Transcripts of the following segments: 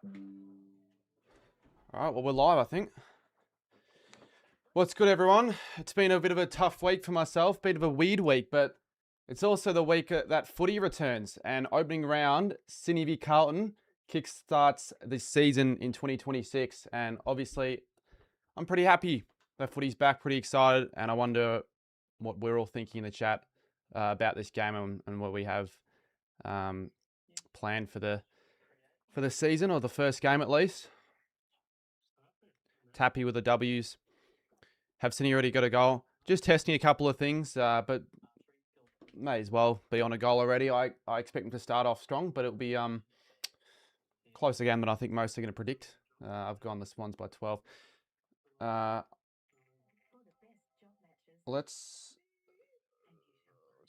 All right, well, we're live, I think. What's good, everyone? It's been a bit of a tough week for myself, bit of a weird week, but it's also the week that footy returns. And opening round, Sydney v Carlton, kickstarts this season in 2026. And obviously, I'm pretty happy that footy's back, pretty excited. And I wonder what we're all thinking in the chat about this game and what we have planned for the season, or the first game at least. Happy with the W's. Have Sydney already got a goal? Just testing a couple of things, but may as well be on a goal already. I expect them to start off strong, but it'll be closer game than I think most are going to predict. I've gone the Swans by 12. Let's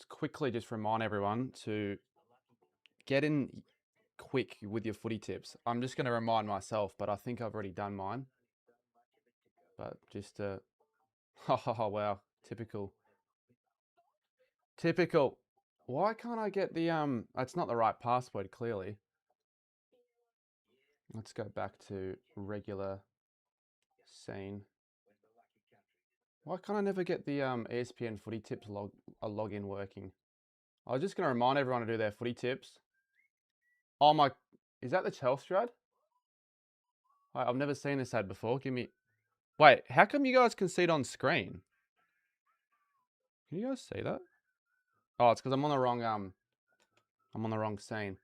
quickly just remind everyone to get in quick with your footy tips. I'm just going to remind myself, but I think I've already done mine. But just oh wow, typical. Why can't I get the That's not the right password, clearly. Let's go back to regular scene. Why can't I never get the ESPN footy tips login working? I was just going to remind everyone to do their footy tips. Oh my, is that the Telstra ad? I've never seen this ad before. Wait, how come you guys can see it on screen? Can you guys see that? Oh, it's because I'm on the wrong scene.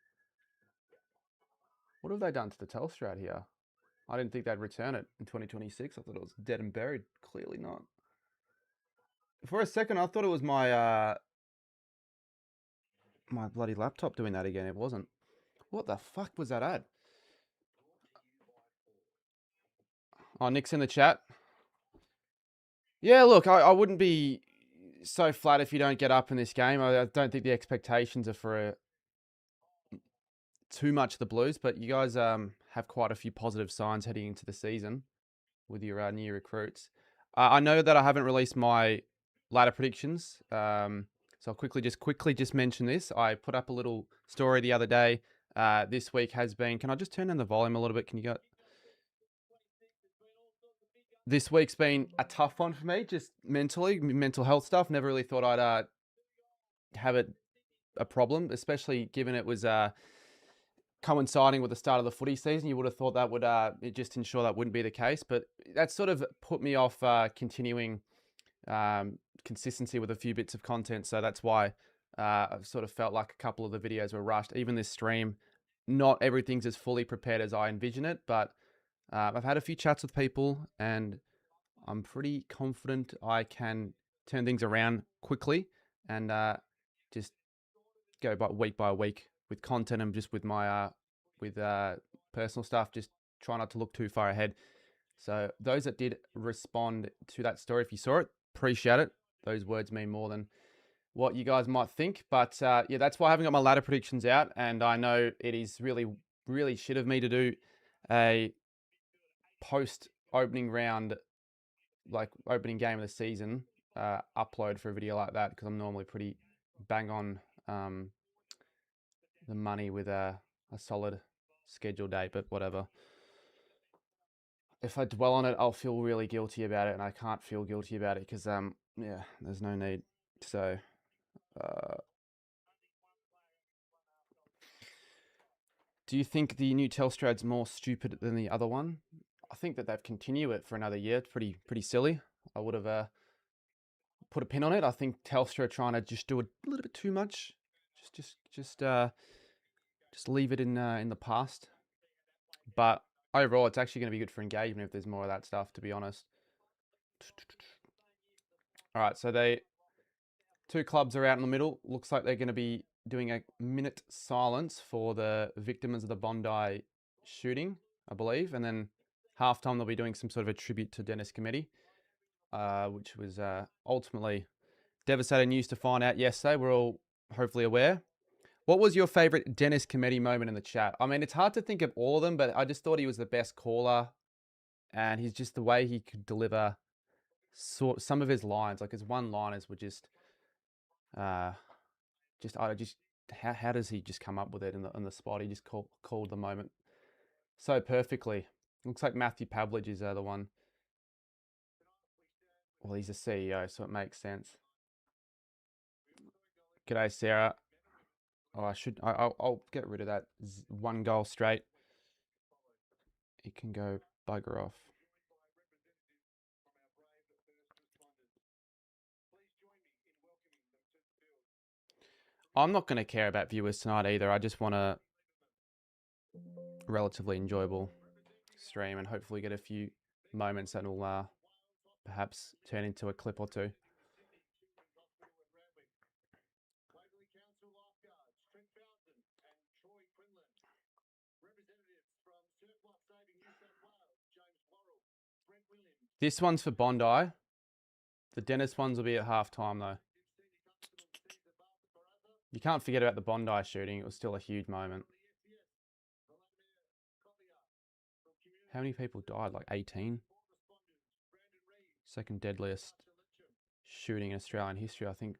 What have they done to the Telstra ad here? I didn't think they'd return it in 2026. I thought it was dead and buried. Clearly not. For a second, I thought it was my my bloody laptop doing that again. It wasn't. What the fuck was that ad? Oh, Nick's in the chat. Yeah, look, I wouldn't be so flat if you don't get up in this game. I don't think the expectations are for too much of the Blues, but you guys have quite a few positive signs heading into the season with your new recruits. I know that I haven't released my ladder predictions, so I'll quickly just mention this. I put up a little story the other day. This week has been. Can I just turn down the volume a little bit? Can you go? This week's been a tough one for me, just mentally, mental health stuff. Never really thought I'd have a problem, especially given it was coinciding with the start of the footy season. You would have thought that would just ensure that wouldn't be the case, but that sort of put me off continuing consistency with a few bits of content. So that's why I've sort of felt like a couple of the videos were rushed. Even this stream, not everything's as fully prepared as I envision it, but I've had a few chats with people and I'm pretty confident I can turn things around quickly and just go by week with content and just with my personal stuff. Just try not to look too far ahead. So those that did respond to that story, if you saw it, appreciate it. Those words mean more than what you guys might think. But yeah, that's why I haven't got my ladder predictions out. And I know it is really, really shit of me to do a post opening round, like opening game of the season, upload for a video like that, because I'm normally pretty bang on the money with a solid schedule date, but whatever. If I dwell on it, I'll feel really guilty about it, and I can't feel guilty about it because yeah, there's no need. So do you think the new Telstrad's more stupid than the other one? I think that they've continued it for another year. It's pretty silly. I would have put a pin on it. I think Telstra are trying to just do a little bit too much. Just leave it in the past. But overall, it's actually going to be good for engagement if there's more of that stuff, to be honest. All right, so two clubs are out in the middle. Looks like they're going to be doing a minute silence for the victims of the Bondi shooting, I believe, and then halftime they'll be doing some sort of a tribute to Dennis Cometti, which was ultimately devastating news to find out yesterday. We're all hopefully aware. What was your favorite Dennis Cometti moment in the chat? I mean, it's hard to think of all of them, but I just thought he was the best caller, and he's just the way he could deliver some of his lines. Like his one-liners were just how does he just come up with it in the spot? He just called the moment so perfectly. Looks like Matthew Pavlich is the one. Well, he's the CEO, so it makes sense. G'day, Sarah. Oh, I'll get rid of that one goal straight. It can go bugger off. I'm not going to care about viewers tonight either. I just want a relatively enjoyable stream and hopefully get a few moments that will perhaps turn into a clip or two. This one's for Bondi. The Dennis ones will be at halftime though. You can't forget about the Bondi shooting. It was still a huge moment. How many people died? Like 18? Second deadliest shooting in Australian history. I think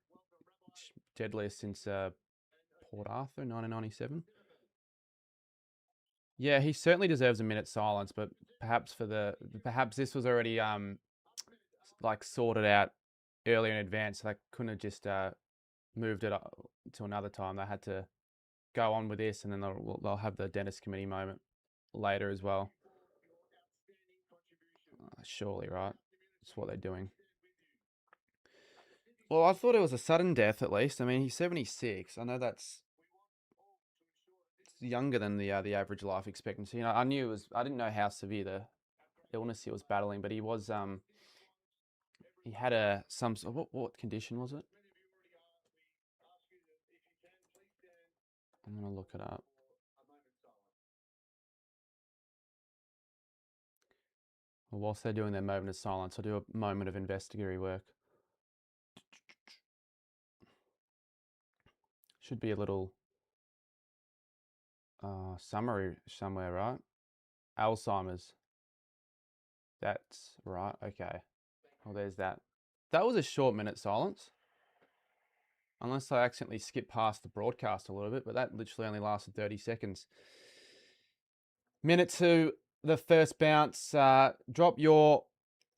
deadliest since Port Arthur, 1997. Yeah, he certainly deserves a minute's silence, but perhaps this was already like sorted out earlier in advance. So they couldn't have just moved it to another time. They had to go on with this, and then they'll have the Dennis committee moment later as well. Surely, right? That's what they're doing. Well, I thought it was a sudden death at least. I mean, he's 76. I know that's younger than the average life expectancy. You know, I didn't know how severe the illness he was battling, but he was he had what condition was it? I'm gonna look it up. Well, whilst they're doing their moment of silence, I'll do a moment of investigatory work. Should be a little summary somewhere, right? Alzheimer's. That's right. Okay. Well, there's that. That was a short minute silence. Unless I accidentally skipped past the broadcast a little bit, but that literally only lasted 30 seconds. Minute 2, the first bounce. Drop your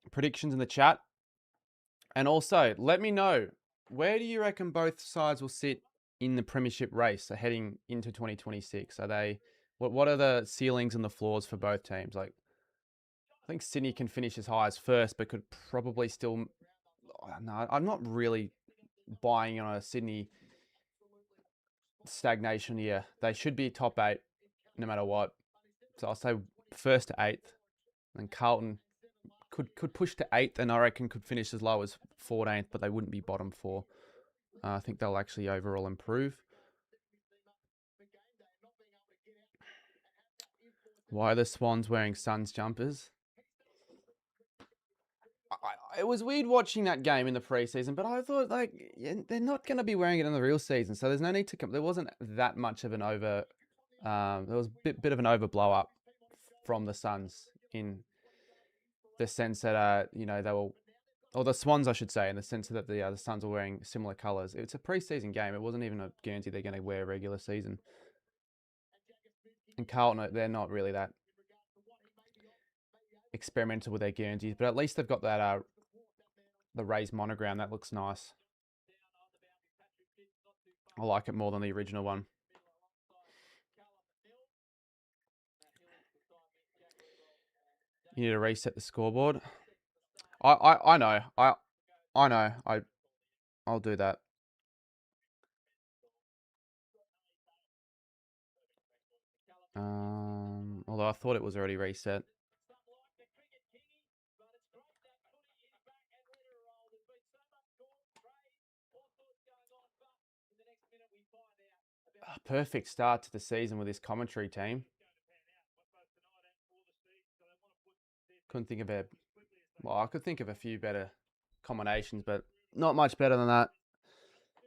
predictions in the chat. And also, let me know, where do you reckon both sides will sit in the premiership race heading into 2026? Are they, what are the ceilings and the floors for both teams? Like, I think Sydney can finish as high as first, but could probably still, no, I'm not really buying on a Sydney stagnation year. They should be top 8 no matter what. So I'll say first to 8th, and Carlton could push to 8th, and I reckon could finish as low as 14th, but they wouldn't be bottom 4. I think they'll actually overall improve. Why are the Swans wearing Suns jumpers? It was weird watching that game in the preseason, but I thought, like, they're not going to be wearing it in the real season, so there's no need to come. There wasn't that much of an over. There was a bit of an over blow up from the Suns in the sense that they were, or the Swans, I should say, in the sense that the Suns are wearing similar colours. It's a preseason game. It wasn't even a Guernsey they're going to wear regular season. And Carlton, they're not really that experimental with their Guernseys, but at least they've got that the raised monogram. That looks nice. I like it more than the original one. You need to reset the scoreboard. I know. I know. I'll do that. Although I thought it was already reset. Perfect start to the season with this commentary team. Couldn't think of I could think of a few better combinations, but not much better than that.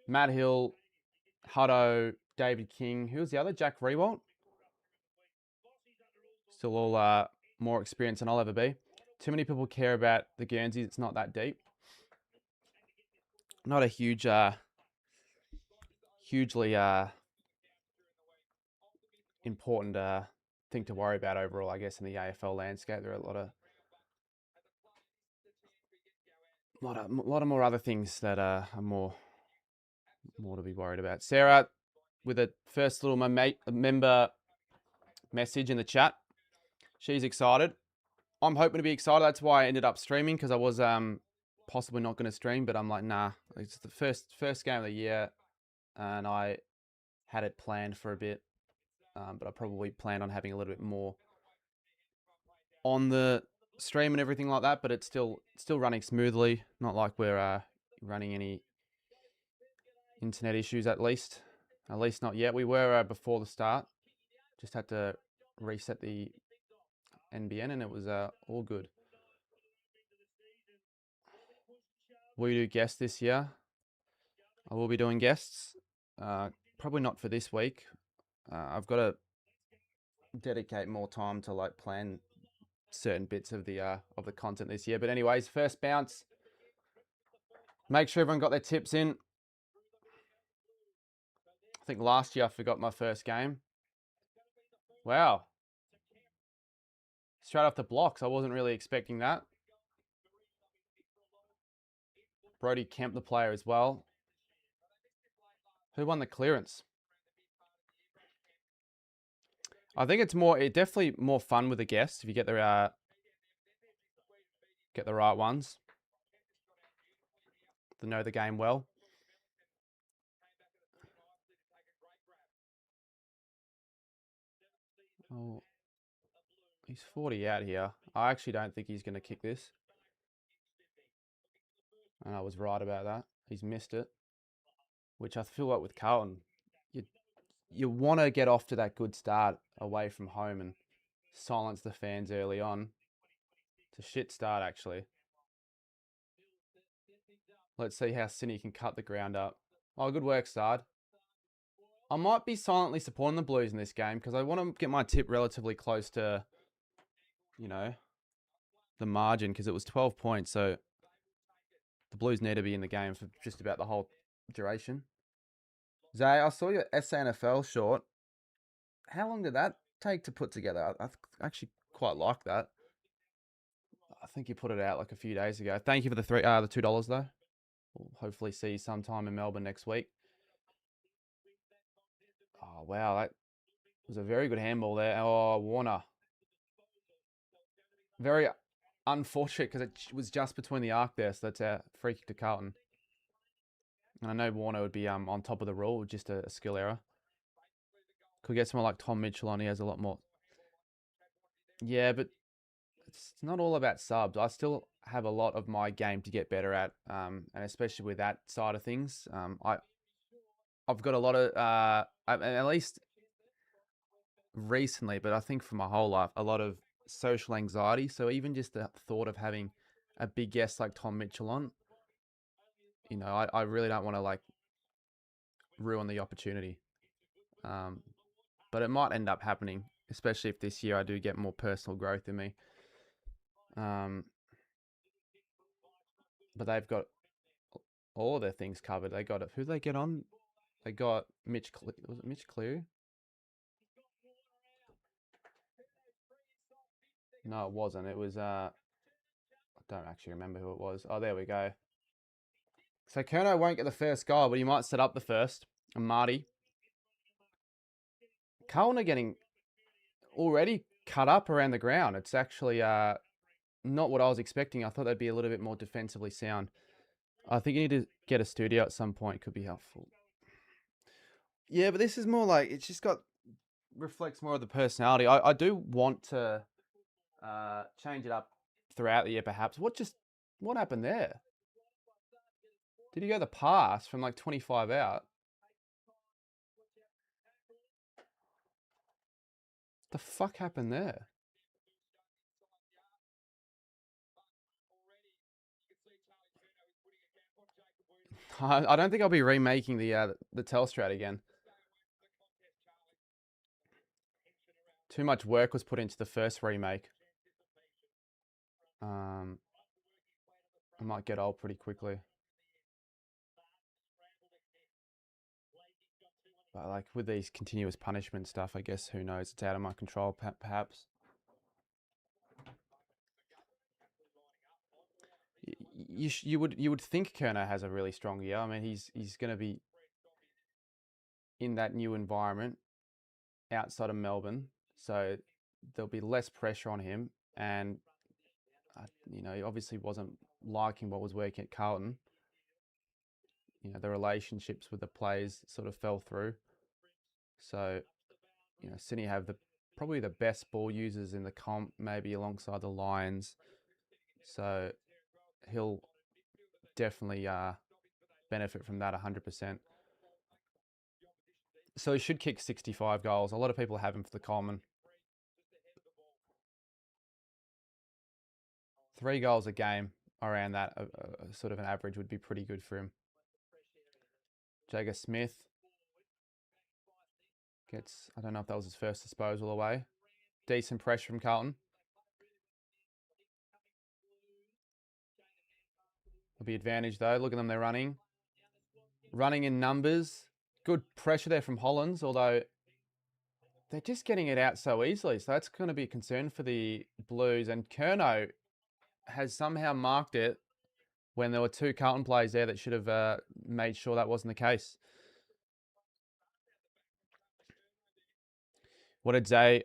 Matt Hill, Hutto, David King. Who was the other? Jack Rewalt. Still all more experienced than I'll ever be. Too many people care about the Guernseys. It's not that deep. Not a huge, hugely important thing to worry about overall, I guess, in the AFL landscape. There are a lot of more other things that are more to be worried about. Sarah, with a first little member message in the chat, she's excited. I'm hoping to be excited. That's why I ended up streaming, because I was possibly not going to stream, but I'm like, nah, it's the first game of the year, and I had it planned for a bit, but I probably planned on having a little bit more on the stream and everything like that. But it's still running smoothly. Not like we're running any internet issues, at least not yet. We were before the start. Just had to reset the NBN, and it was all good. Will you do guests this year? I will be doing guests. Probably not for this week. I've got to dedicate more time to like plan certain bits of the content this year. But anyways, first bounce. Make sure everyone got their tips in. I think last year I forgot my first game. Wow. Straight off the blocks. I wasn't really expecting that. Brody Kemp, the player, as well. Who won the clearance? I think it's definitely more fun with the guests if you get the right ones. That know the game well. Oh, he's 40 out here. I actually don't think he's going to kick this. And I was right about that. He's missed it. Which I feel like with Carlton, you want to get off to that good start away from home and silence the fans early on. It's a shit start, actually. Let's see how Sydney can cut the ground up. Oh, good work, Sard. I might be silently supporting the Blues in this game because I want to get my tip relatively close to, the margin, because it was 12 points. So the Blues need to be in the game for just about the whole duration. Zay, I saw your SANFL short. How long did that take to put together? I actually quite like that. I think you put it out like a few days ago. Thank you for the $2 though. We'll hopefully see you sometime in Melbourne next week. Oh wow, that was a very good handball there. Oh, Warner. Very unfortunate because it was just between the arc there, so that's a free kick to Carlton. And I know Warner would be on top of the rule, just a skill error. Could get someone like Tom Mitchell on. He has a lot more. Yeah, but it's not all about subs. I still have a lot of my game to get better at, and especially with that side of things. I've got a lot of, at least recently, but I think for my whole life, a lot of social anxiety. So even just the thought of having a big guest like Tom Mitchell on, I really don't want to like ruin the opportunity. But it might end up happening, especially if this year I do get more personal growth in me. But they've got all of their things covered. They got it. Who they get on? They got Mitch. Was it Mitch Cleary? No, it wasn't. It was. I don't actually remember who it was. Oh, there we go. So Kerno won't get the first goal, but he might set up the first. And Marty. Carlton are getting already cut up around the ground. It's actually not what I was expecting. I thought they'd be a little bit more defensively sound. I think you need to get a studio at some point. Could be helpful. Yeah, but this is more like it's just reflects more of the personality. I do want to change it up throughout the year, perhaps. What happened there? Did he go the pass from like 25 out? The fuck happened there? I don't think I'll be remaking the Telstra again. Too much work was put into the first remake. I might get old pretty quickly. But like with these continuous punishment stuff, I guess who knows? It's out of my control, perhaps. You would think Kerner has a really strong year. I mean, he's going to be in that new environment outside of Melbourne, so there'll be less pressure on him. And he obviously wasn't liking what was working at Carlton. The relationships with the players sort of fell through. So, Sydney have probably the best ball users in the comp, maybe alongside the Lions. So he'll definitely benefit from that 100%. So he should kick 65 goals. A lot of people have him for the Coleman. 3 goals a game, around that, sort of an average would be pretty good for him. Jagger Smith gets, I don't know if that was his first disposal away. Decent pressure from Carlton. There'll be advantage though. Look at them, they're running. Running in numbers. Good pressure there from Hollands, although they're just getting it out so easily. So that's going to be a concern for the Blues. And Curnow has somehow marked it when there were 2 Carlton players there that should have made sure that wasn't the case. What did Zay?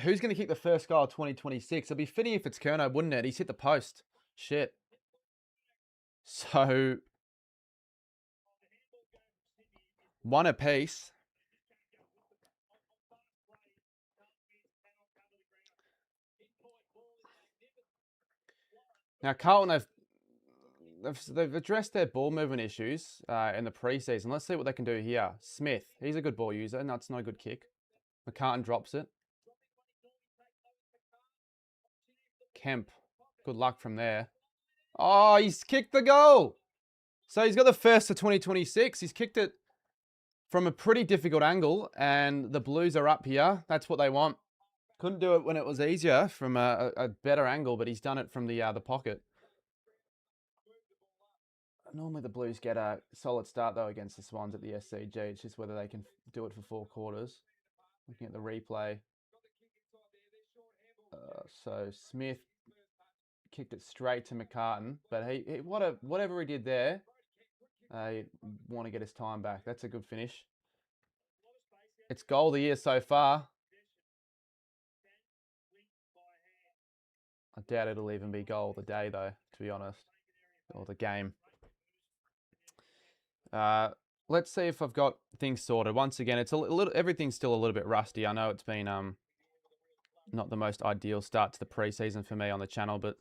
Who's going to kick the first goal of 2026? It'd be fitting if it's Curnow, wouldn't it? He's hit the post. Shit. So, 1 apiece. Now, Carlton, they've addressed their ball movement issues in the preseason. Let's see what they can do here. Smith, he's a good ball user. No, it's not a good kick. McCartan drops it. Kemp, good luck from there. Oh, he's kicked the goal. So he's got the first of 2026. He's kicked it from a pretty difficult angle, and the Blues are up here. That's what they want. Couldn't do it when it was easier from a better angle, but he's done it from the pocket. Normally the Blues get a solid start, though, against the Swans at the SCG. It's just whether they can do it for 4 quarters. Looking at the replay. So Smith kicked it straight to McCartan, but whatever he did there, I want to get his time back. That's a good finish. It's goal of the year so far. I doubt it'll even be goal of the day, though, to be honest, or the game. Let's see if I've got things sorted. Once again, it's a little. Everything's still a little bit rusty. I know it's been not the most ideal start to the preseason for me on the channel, but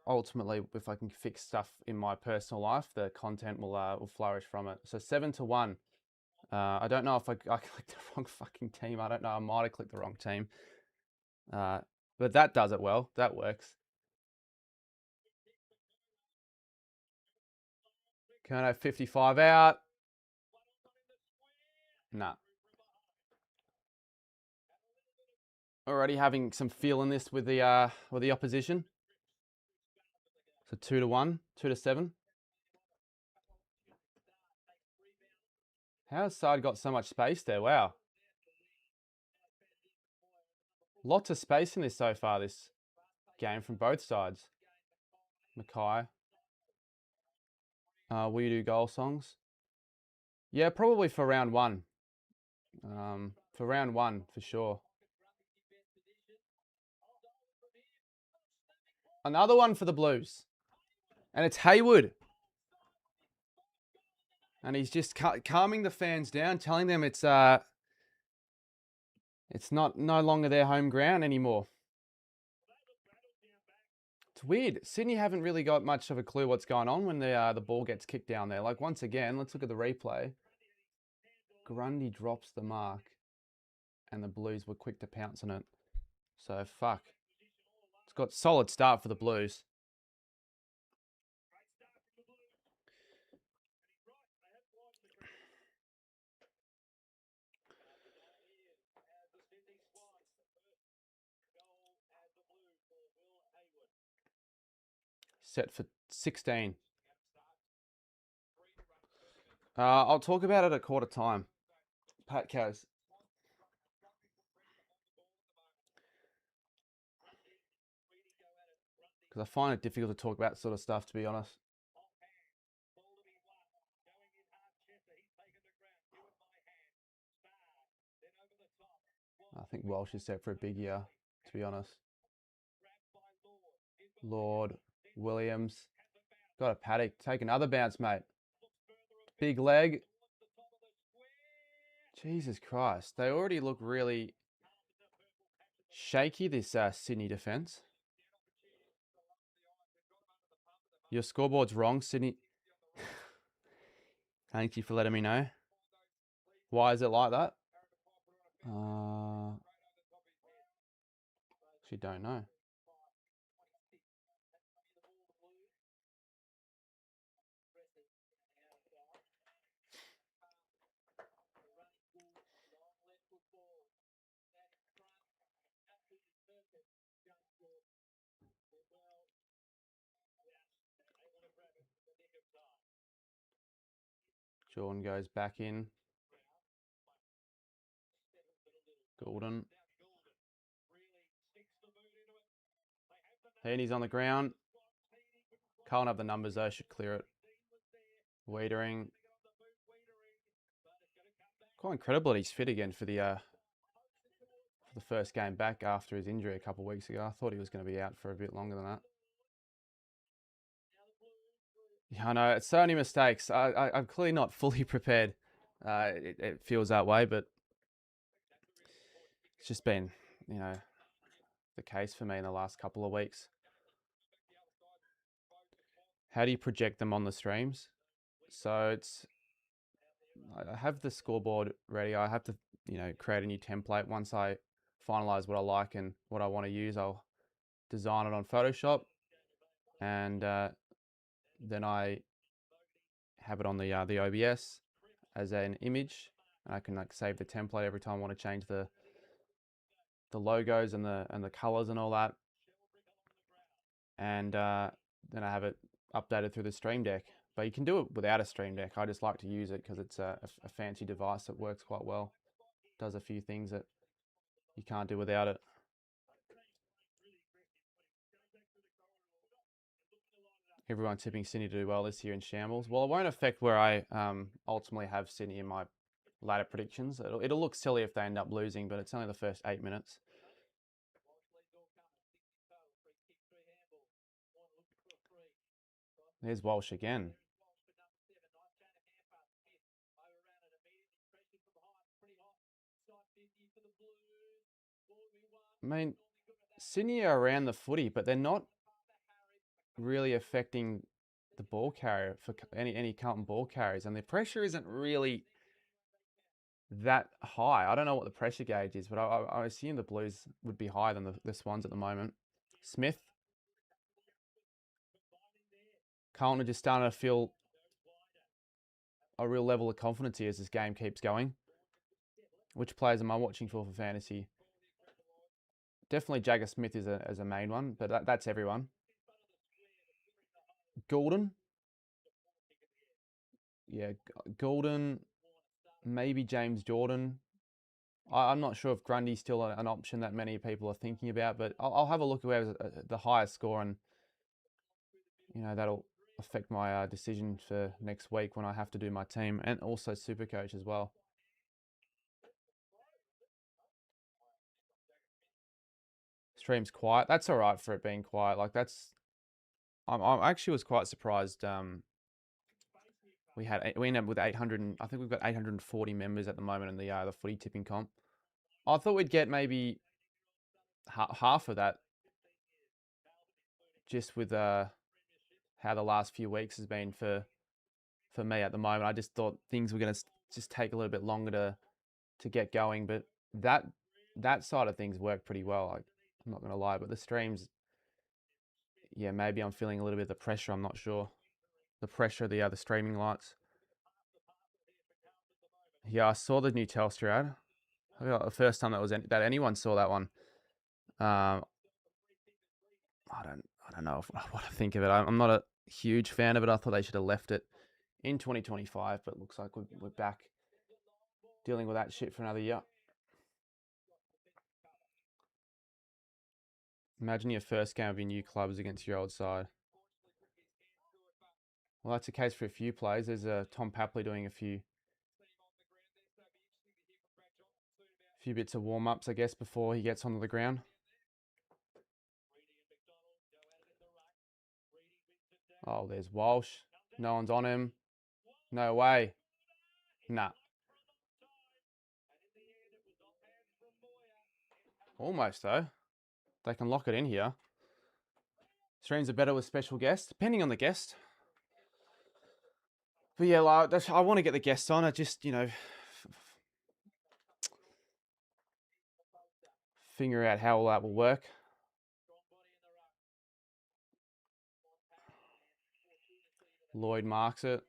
ultimately, if I can fix stuff in my personal life, the content will flourish from it. So 7-1. I don't know if I clicked the wrong fucking team. I don't know. I might have clicked the wrong team. But that does it well. That works. Kerno 55 out. Nah. Already having some feel in this with the opposition. So 2-1, 2-7. How has Side got so much space there? Wow. Lots of space in this so far, this game from both sides. Mackay. Will you do goal songs? Yeah, probably for round 1. For round 1, for sure. Another one for the Blues. And it's Hayward. And he's just calming the fans down, telling them it's no longer their home ground anymore. It's weird. Sydney haven't really got much of a clue what's going on when the ball gets kicked down there. Like, once again, let's look at the replay. Grundy drops the mark, and the Blues were quick to pounce on it. So, fuck. It's got solid start for the Blues. Set for 16. I'll talk about it at quarter time. Pat Cows. Because I find it difficult to talk about that sort of stuff, to be honest. I think Welsh is set for a big year, to be honest. Lord, Williams. Got a paddock. Take another bounce, mate. Big leg. Jesus Christ. They already look really shaky, this Sydney defence. Your scoreboard's wrong, Sydney. Thank you for letting me know. Why is it like that? Actually don't know. Jordan goes back in. Golden. Heaney's on the ground. Can't have the numbers though, should clear it. Wiedering. Quite incredible that he's fit again for the first game back after his injury a couple of weeks ago. I thought he was going to be out for a bit longer than that. Yeah, I know. It's so many mistakes. I'm clearly not fully prepared. It feels that way, but it's just been, the case for me in the last couple of weeks. How do you project them on the streams? So I have the scoreboard ready. I have to, create a new template. Once I finalize what I like and what I want to use, I'll design it on Photoshop, and then I have it on the OBS as an image, and I can save the template every time I want to change the logos and the colors and all that, and then I have it updated through the Stream Deck. But you can do it without a Stream Deck. I just like to use it because it's a fancy device that works quite well. Does a few things that you can't do without it. Everyone tipping Sydney to do well this year in shambles. Well, it won't affect where I ultimately have Sydney in my later predictions. It'll look silly if they end up losing, but it's only the first 8 minutes. There's Walsh again. I mean, Sydney are around the footy, but they're not really affecting the ball carrier for any Carlton ball carriers, and the pressure isn't really that high. I don't know what the pressure gauge is, but I assume the Blues would be higher than the Swans at the moment. Smith. Carlton are just starting to feel a real level of confidence here as this game keeps going. Which players am I watching for fantasy? Definitely Jagger Smith is a main one, but that's everyone. Golden. Yeah, Golden. Maybe James Jordan. I'm not sure if Grundy's still an option that many people are thinking about, but I'll have a look at whoever's the highest score, and that'll affect my decision for next week when I have to do my team, and also Supercoach as well. Stream's quiet. That's all right for it being quiet. I actually was quite surprised. We ended up with 800. I think we've got 840 members at the moment in the footy tipping comp. I thought we'd get maybe half of that, just with how the last few weeks has been for me at the moment. I just thought things were going to just take a little bit longer to get going, but that side of things worked pretty well. I'm not going to lie, but the streams, yeah, maybe I'm feeling a little bit of the pressure. I'm not sure. The pressure of the streaming lights. Yeah, I saw the new Telstra ad. The first time that anyone saw that one. I don't know what to think of it. I'm not a huge fan of it. I thought they should have left it in 2025, but looks like we're back dealing with that shit for another year. Imagine your first game of your new club is against your old side. Well, that's the case for a few players. There's Tom Papley doing a few bits of warm-ups, I guess, before he gets onto the ground. Oh, there's Walsh. No one's on him. No way. Nah. Almost, though. They can lock it in here. Streams are better with special guests, depending on the guest. But yeah, like, I want to get the guests on. I just, figure out how all that will work. Lloyd marks it.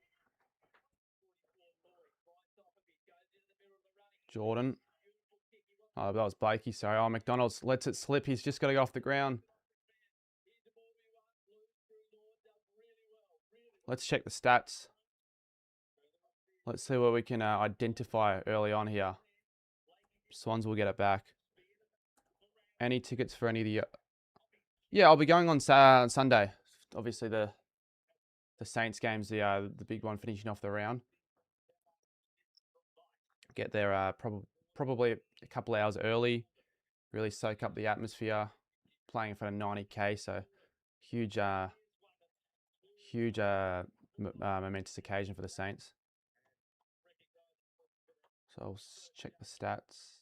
Jordan. Oh, that was Blakey, sorry. Oh, McDonald's lets it slip. He's just got to go off the ground. Let's check the stats. Let's see what we can identify early on here. Swans will get it back. Any tickets for any of the... Yeah, I'll be going on Sunday. Obviously, the Saints game's the big one finishing off the round. Get there probably a couple hours early. Really soak up the atmosphere. Playing in front of 90k, so huge momentous occasion for the Saints. So I'll check the stats.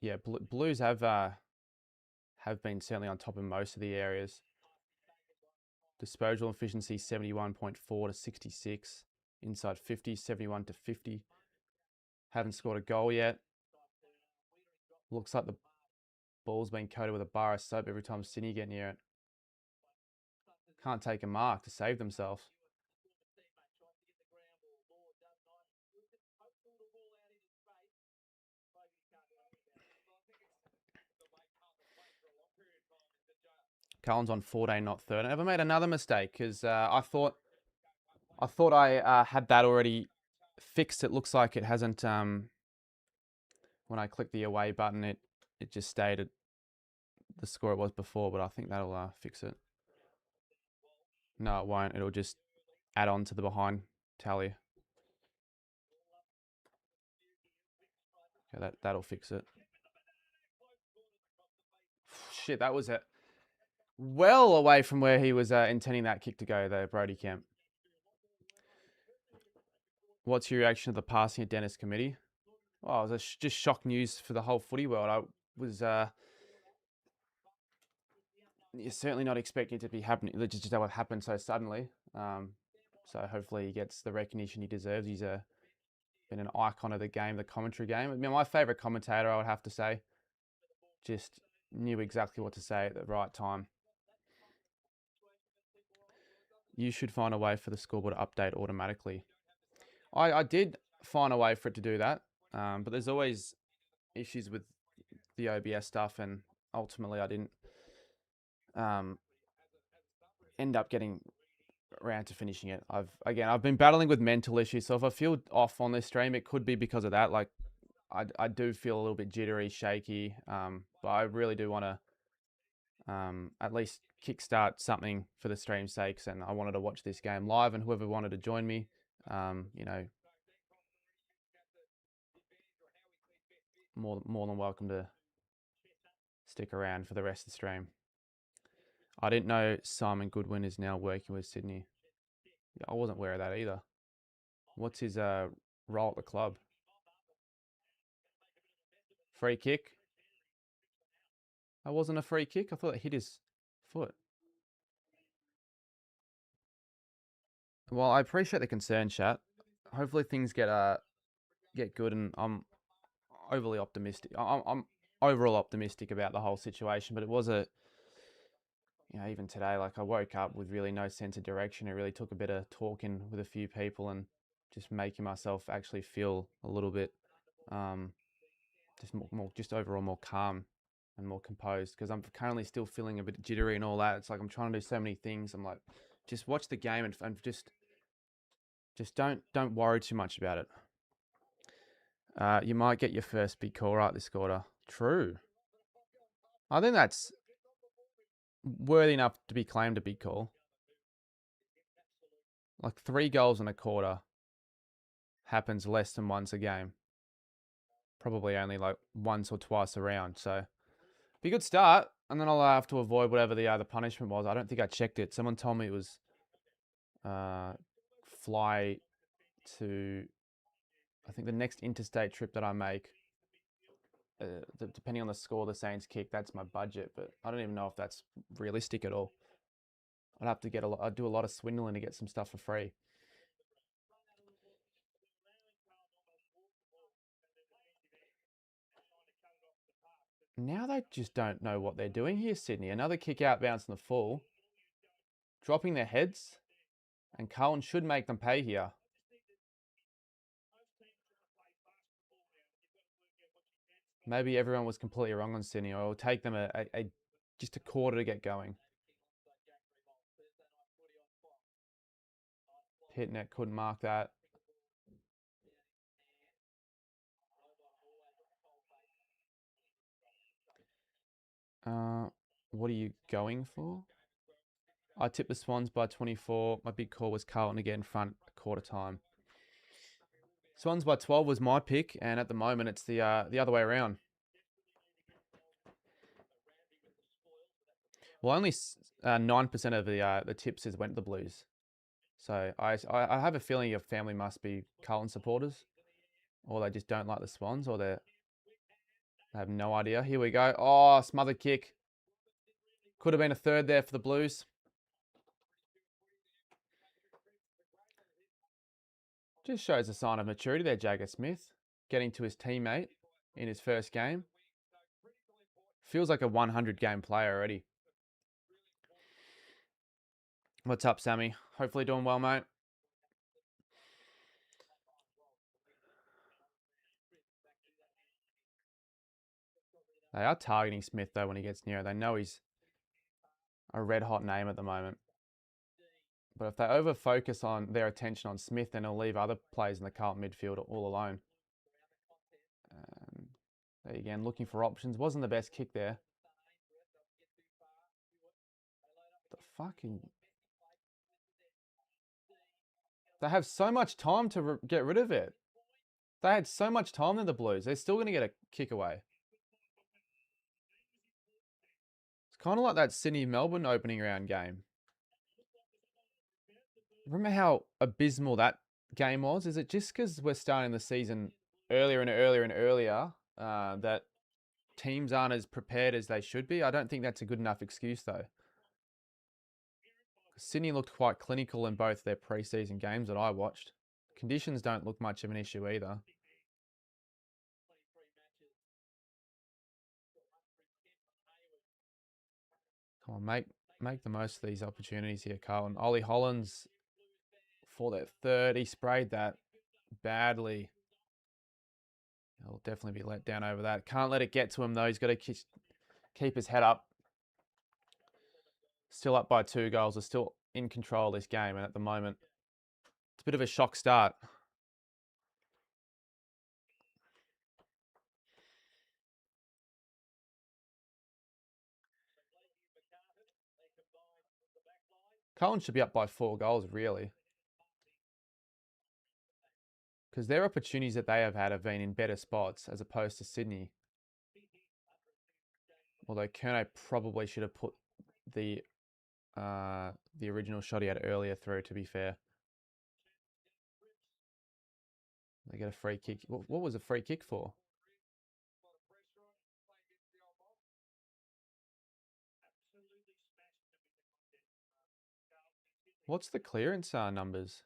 Yeah, Blues have been certainly on top in most of the areas. Disposal efficiency 71.4 to 66. Inside 50, 71 to 50. Haven't scored a goal yet. Looks like the ball's been coated with a bar of soap every time Sydney get near it. Can't take a mark to save themselves. Carlton's on 14, not 13. Have I made another mistake? Because I thought I had that already fixed. It looks like it hasn't. When I click the away button, it just stayed at the score it was before. But I think that'll fix it. No, it won't. It'll just add on to the behind tally. Okay, that'll fix it. Shit, that was it. Well away from where he was intending that kick to go, though, Brody Kemp. What's your reaction to the passing of Dennis Committee? Oh, it was just shock news for the whole footy world. I was you're certainly not expecting it to be happening. Just what happened so suddenly. So hopefully he gets the recognition he deserves. He's been an icon of the game, the commentary game. I mean, my favourite commentator, I would have to say. Just knew exactly what to say at the right time. You should find a way for the scoreboard to update automatically. I did find a way for it to do that, but there's always issues with the OBS stuff, and ultimately I didn't end up getting around to finishing it. I've been battling with mental issues, so if I feel off on this stream, it could be because of that. Like I do feel a little bit jittery, shaky, but I really do want to at least kickstart something for the stream's sakes, and I wanted to watch this game live, and whoever wanted to join me, more than welcome to stick around for the rest of the stream. I didn't know Simon Goodwin is now working with Sydney. Yeah, I wasn't aware of that either. What's his role at the club? Free kick? That wasn't a free kick? I thought it hit his foot. Well, I appreciate the concern, chat. Hopefully things get good, and I'm overly optimistic. I'm overall optimistic about the whole situation, but it was even today, like I woke up with really no sense of direction. It really took a bit of talking with a few people and just making myself actually feel a little bit just overall more calm and more composed because I'm currently still feeling a bit jittery and all that. It's like I'm trying to do so many things. I'm like, just watch the game and just don't worry too much about it. You might get your first big call right this quarter. True. I think that's worthy enough to be claimed a big call. Like 3 goals in a quarter happens less than once a game. Probably only like once or twice around. So be a good start. And then I'll have to avoid whatever the punishment was. I don't think I checked it. Someone told me it was fly to, I think the next interstate trip that I make, depending on the score the Saints kick, that's my budget. But I don't even know if that's realistic at all. I'd have to I'd do a lot of swindling to get some stuff for free. Now they just don't know what they're doing here, Sydney. Another kick out bounce in the full. Dropping their heads. And Carlton should make them pay here. Maybe everyone was completely wrong on Sydney, or it'll take them just a quarter to get going. Pitnet couldn't mark that. What are you going for? I tipped the Swans by 24. My big call was Carlton to get in front quarter time. Swans by 12 was my pick, and at the moment it's the other way around. Well, only 9% of the tipsters went to the Blues. So I have a feeling your family must be Carlton supporters, or they just don't like the Swans, or they have no idea. Here we go. Oh, smothered kick. Could have been a third there for the Blues. Just shows a sign of maturity there, Jagger Smith. Getting to his teammate in his first game. Feels like a 100-game player already. What's up, Sammy? Hopefully doing well, mate. They are targeting Smith, though, when he gets near. They know he's a red-hot name at the moment. But if they over-focus on their attention on Smith, then it'll leave other players in the Carlton midfield all alone. There again, looking for options. Wasn't the best kick there. The fucking... They have so much time to get rid of it. They had so much time in the Blues. They're still going to get a kick away. It's kind of like that Sydney-Melbourne opening round game. Remember how abysmal that game was? Is it just because we're starting the season earlier and earlier and earlier that teams aren't as prepared as they should be? I don't think that's a good enough excuse, though. Sydney looked quite clinical in both their preseason games that I watched. Conditions don't look much of an issue either. Come on, make the most of these opportunities here, Carlton. Ollie Hollands for their third. He sprayed that badly. He'll definitely be let down over that. Can't let it get to him, though. He's got to keep his head up. Still up by 2 goals. They're still in control of this game. And at the moment, it's a bit of a shock start. Carlton should be up by 4 goals, really. Because their opportunities that they have had have been in better spots as opposed to Sydney. Although Kerno probably should have put the original shot he had earlier through, to be fair. They get a free kick. What was a free kick for? What's the clearance numbers?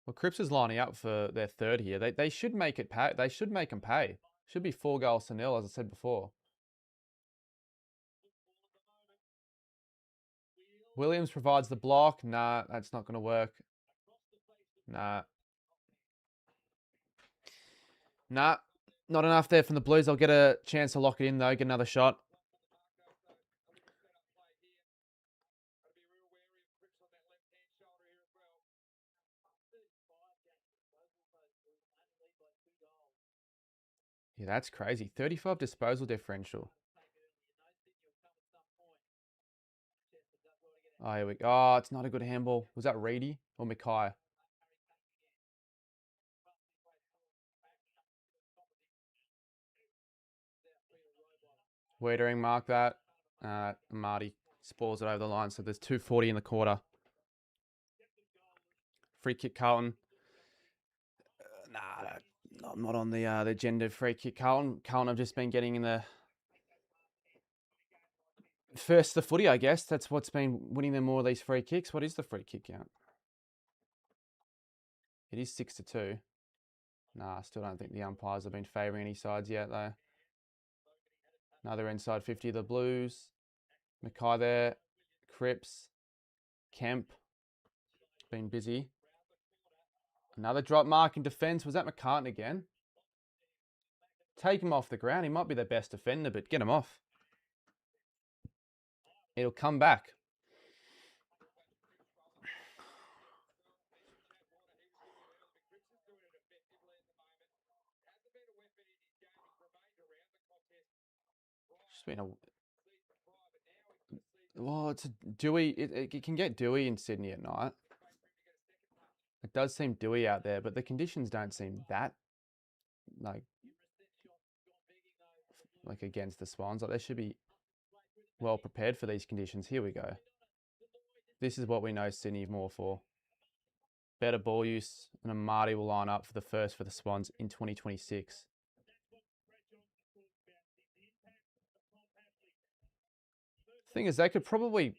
Well, Cripps is lining up for their third here. They should make it pay. They should make them pay. Should be 4 goals to 0, as I said before. Williams provides the block. Nah, that's not going to work. Nah. Nah, not enough there from the Blues. I'll get a chance to lock it in, though. Get another shot. Yeah, that's crazy. 35 disposal differential. Oh, here we go. Oh, it's not a good handball. Was that Reedy or Mackay? Wiedering, mark that. Marty spoils it over the line. So there's 2:40 in the quarter. Free kick, Carlton. Nah, I'm not on the agenda. Free kick, Carlton. Carlton have just been getting in the first the footy, I guess. That's what's been winning them more of these free kicks. What is the free kick count? It is 6-2. Nah, I still don't think the umpires have been favouring any sides yet, though. Another inside 50 of the Blues. Mackay there. Cripps. Kemp. Been busy. Another drop mark in defence. Was that McCartan again? Take him off the ground. He might be their best defender, but get him off. It'll come back. Just been a... Well, it's a dewy. It can get dewy in Sydney at night. It does seem dewy out there, but the conditions don't seem that like against the Swans. Like they should be well prepared for these conditions. Here we go. This is what we know Sydney more for. Better ball use, and a Marty will line up for the first for the Swans in 2026. Thing is, they could probably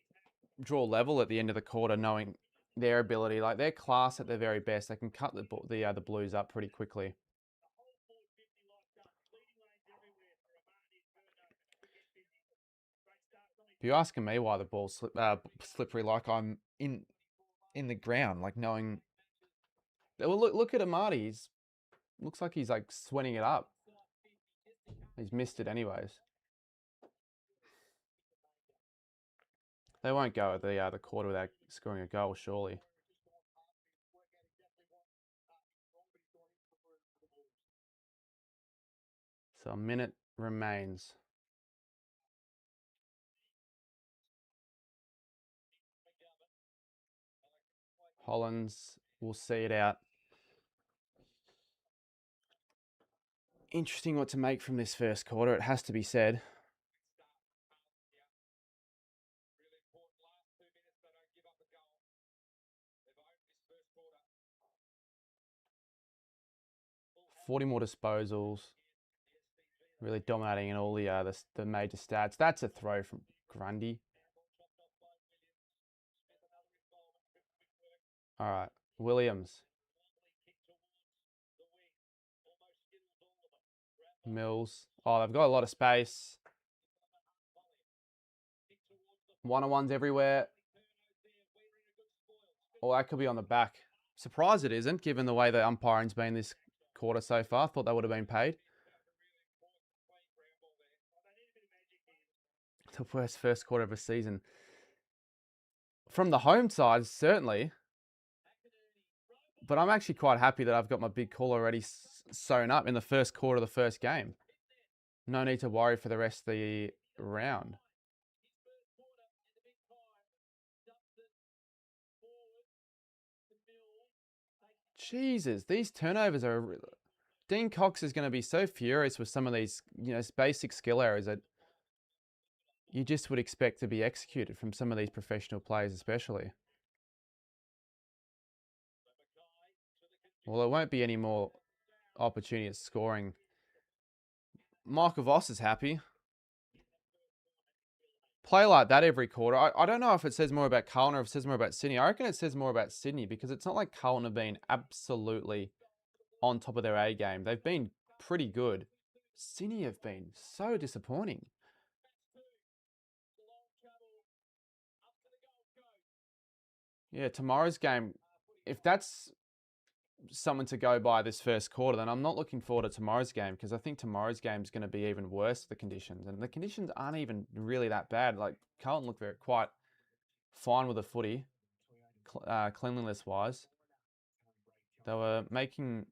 draw level at the end of the quarter, knowing their ability, like their class at their very best. They can cut the Blues up pretty quickly. If you're asking me why the ball's slippery, like I'm in the ground, like knowing. Well, look at Amati. Looks like he's like sweating it up. He's missed it anyways. They won't go at the quarter without scoring a goal, surely. So a minute remains. Hollands will see it out. Interesting what to make from this first quarter, it has to be said. $40 more disposals. Really dominating in all the major stats. That's a throw from Grundy. All right, Williams. Mills. Oh, they've got a lot of space. One-on-ones everywhere. Or that could be on the back. Surprised it isn't, given the way the umpiring's been this quarter so far. Thought they would have been paid. The worst first quarter of a season. From the home side, certainly. But I'm actually quite happy that I've got my big call already sewn up in the first quarter of the first game. No need to worry for the rest of the round. Jesus, these turnovers are... Dean Cox is going to be so furious with some of these, basic skill errors that you just would expect to be executed from some of these professional players especially. Well, there won't be any more opportunity at scoring. Michael Voss is happy. Play like that every quarter. I don't know if it says more about Carlton or if it says more about Sydney. I reckon it says more about Sydney because it's not like Carlton have been absolutely on top of their A game. They've been pretty good. Sydney have been so disappointing. Yeah, tomorrow's game, if that's someone to go by this first quarter, then I'm not looking forward to tomorrow's game, because I think tomorrow's game is going to be even worse, the conditions. And the conditions aren't even really that bad. Like, Carlton looked quite fine with the footy, cleanliness-wise. They were making...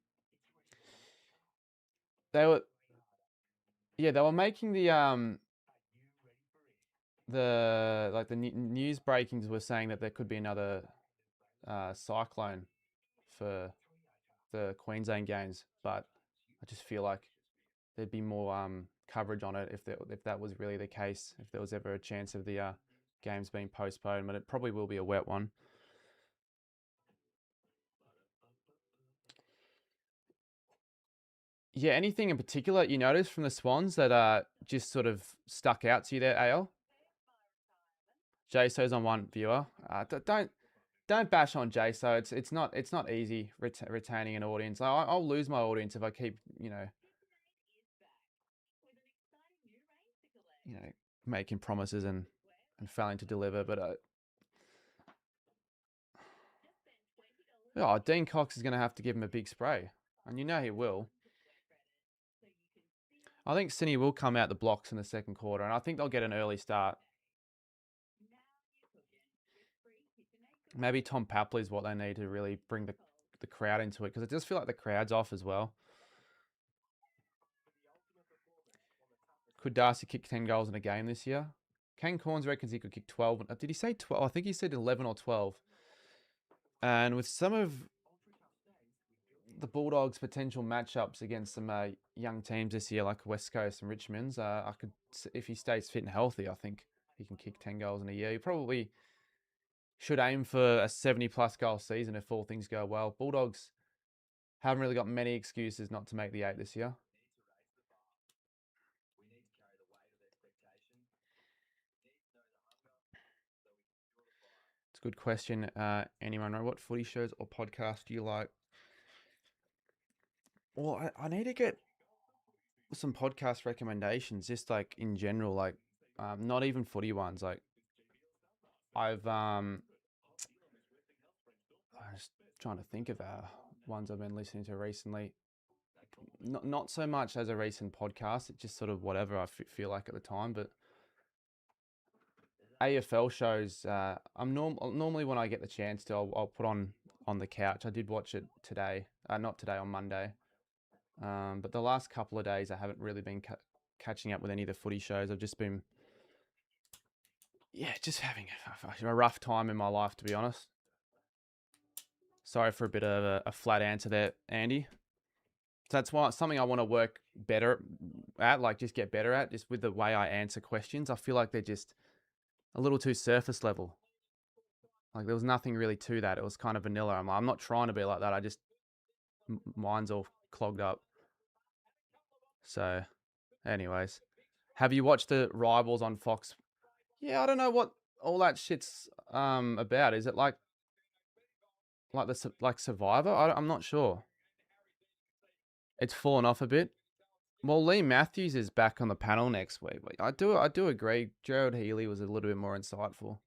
They were... Yeah, they were making the news breakings were saying that there could be another cyclone for the Queensland games, but I just feel like there'd be more coverage on it if that was really the case, if there was ever a chance of the games being postponed, but it probably will be a wet one. Yeah, anything in particular you noticed from the Swans that just sort of stuck out to you there, AL? JSO's on one viewer. Don't bash on JSO. It's not easy retaining an audience. I'll lose my audience if I keep making promises and failing to deliver. But Dean Cox is going to have to give him a big spray, and he will. I think Sydney will come out the blocks in the second quarter, and I think they'll get an early start. Maybe Tom Papley is what they need to really bring the crowd into it, because it does feel like the crowd's off as well. Could Darcy kick 10 goals in a game this year? Kane Corns reckons he could kick 12. Did he say 12? I think he said 11 or 12. And with some of the Bulldogs' potential matchups against some young teams this year, like West Coast and Richmond's, if he stays fit and healthy, I think he can kick 10 goals in a year. He probably should aim for a 70-plus goal season if all things go well. Bulldogs haven't really got many excuses not to make the 8 this year. It's a good question. Anyone know what footy shows or podcasts do you like? Well, I need to get some podcast recommendations, just like in general, like not even footy ones. Like I'm just trying to think of ones I've been listening to recently. Not so much as a recent podcast. It's just sort of whatever I feel like at the time. But AFL shows, I'm normally when I get the chance to, I'll put on the couch. I did watch it today, not today, on Monday. But the last couple of days, I haven't really been catching up with any of the footy shows. I've just been, just having a rough time in my life, to be honest. Sorry for a bit of a flat answer there, Andy. So that's why something I want to work better at, like just get better at, just with the way I answer questions. I feel like they're just a little too surface level. Like there was nothing really to that. It was kind of vanilla. I'm not trying to be like that. I just, mine's all clogged up. So, anyways, have you watched the Rivals on Fox? Yeah, I don't know what all that shit's about. Is it like Survivor? I'm not sure. It's fallen off a bit. Well, Lee Matthews is back on the panel next week. I do agree. Gerald Healy was a little bit more insightful.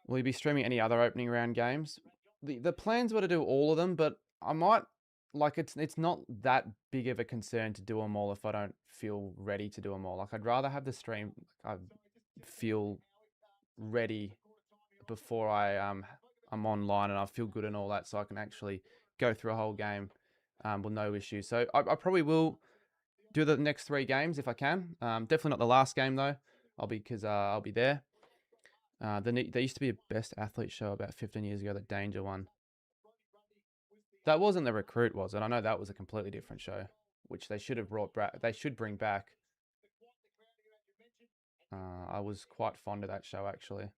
Will you be streaming any other opening round games? The plans were to do all of them, but I might, like, it's not that big of a concern to do them all if I don't feel ready to do them all. Like, I'd rather have the stream, I feel ready before I'm online and I feel good and all that, so I can actually go through a whole game with no issues. So I probably will do the next 3 games if I can. Definitely not the last game though. I'll be there. There used to be a Best Athlete show about 15 years ago that Danger won. That wasn't The Recruit, was it? I know that was a completely different show, which they should have brought back. They should bring back. I was quite fond of that show, actually.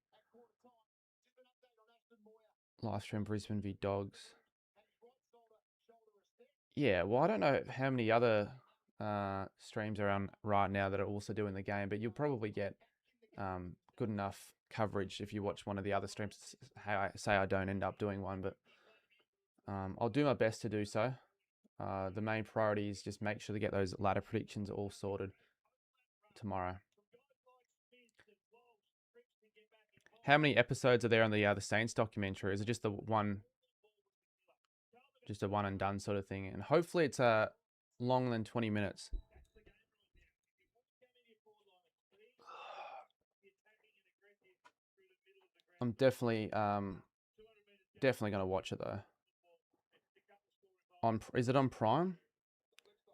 Live stream Brisbane v Dogs. Yeah, well, I don't know how many other streams are on right now that are also doing the game, but you'll probably get good enough coverage if you watch one of the other streams. I don't end up doing one, but I'll do my best to do so. The main priority is just make sure to get those ladder predictions all sorted tomorrow. How many episodes are there on the Saints documentary? Is it just the one? just a one and done sort of thing. And hopefully it's longer than 20 minutes. I'm definitely definitely going to watch it though. Is it on Prime?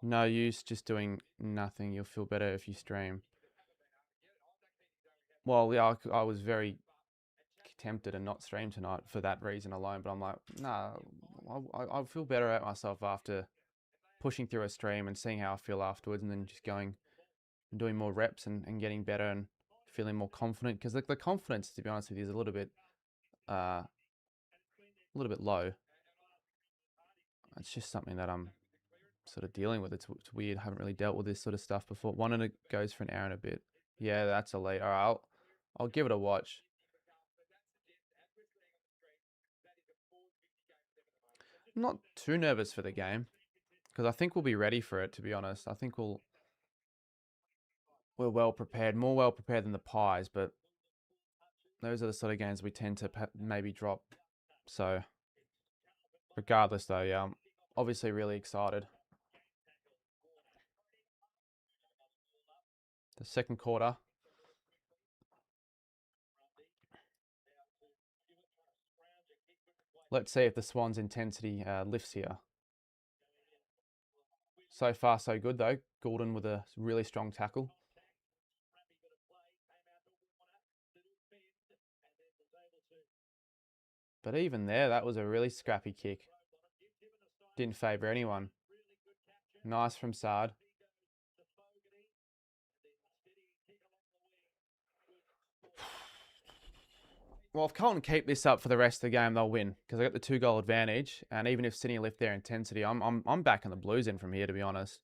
No use just doing nothing. You'll feel better if you stream. Well, yeah, I was very tempted to not stream tonight for that reason alone, but I'm like, nah, I feel better at myself after pushing through a stream and seeing how I feel afterwards, and then just going and doing more reps and getting better and feeling more confident. Because the confidence, to be honest with you, is a little bit low. It's just something that I'm sort of dealing with. It's weird. I haven't really dealt with this sort of stuff before. One and it goes for an hour and a bit. Yeah, that's elite. All right, I'll give it a watch. I'm not too nervous for the game because I think we'll be ready for it. To be honest, I think we're well prepared, more well prepared than the Pies, but those are the sort of games we tend to maybe drop. So, regardless, though, yeah, I'm obviously really excited. The second quarter. Let's see if the Swans' intensity lifts here. So far, so good, though. Gordon with a really strong tackle. But even there, that was a really scrappy kick. Didn't favour anyone. Nice from Sard. Well, if Carlton keep this up for the rest of the game, they'll win because they got the 2-goal advantage. And even if Sydney lift their intensity, I'm backing the Blues in from here, to be honest.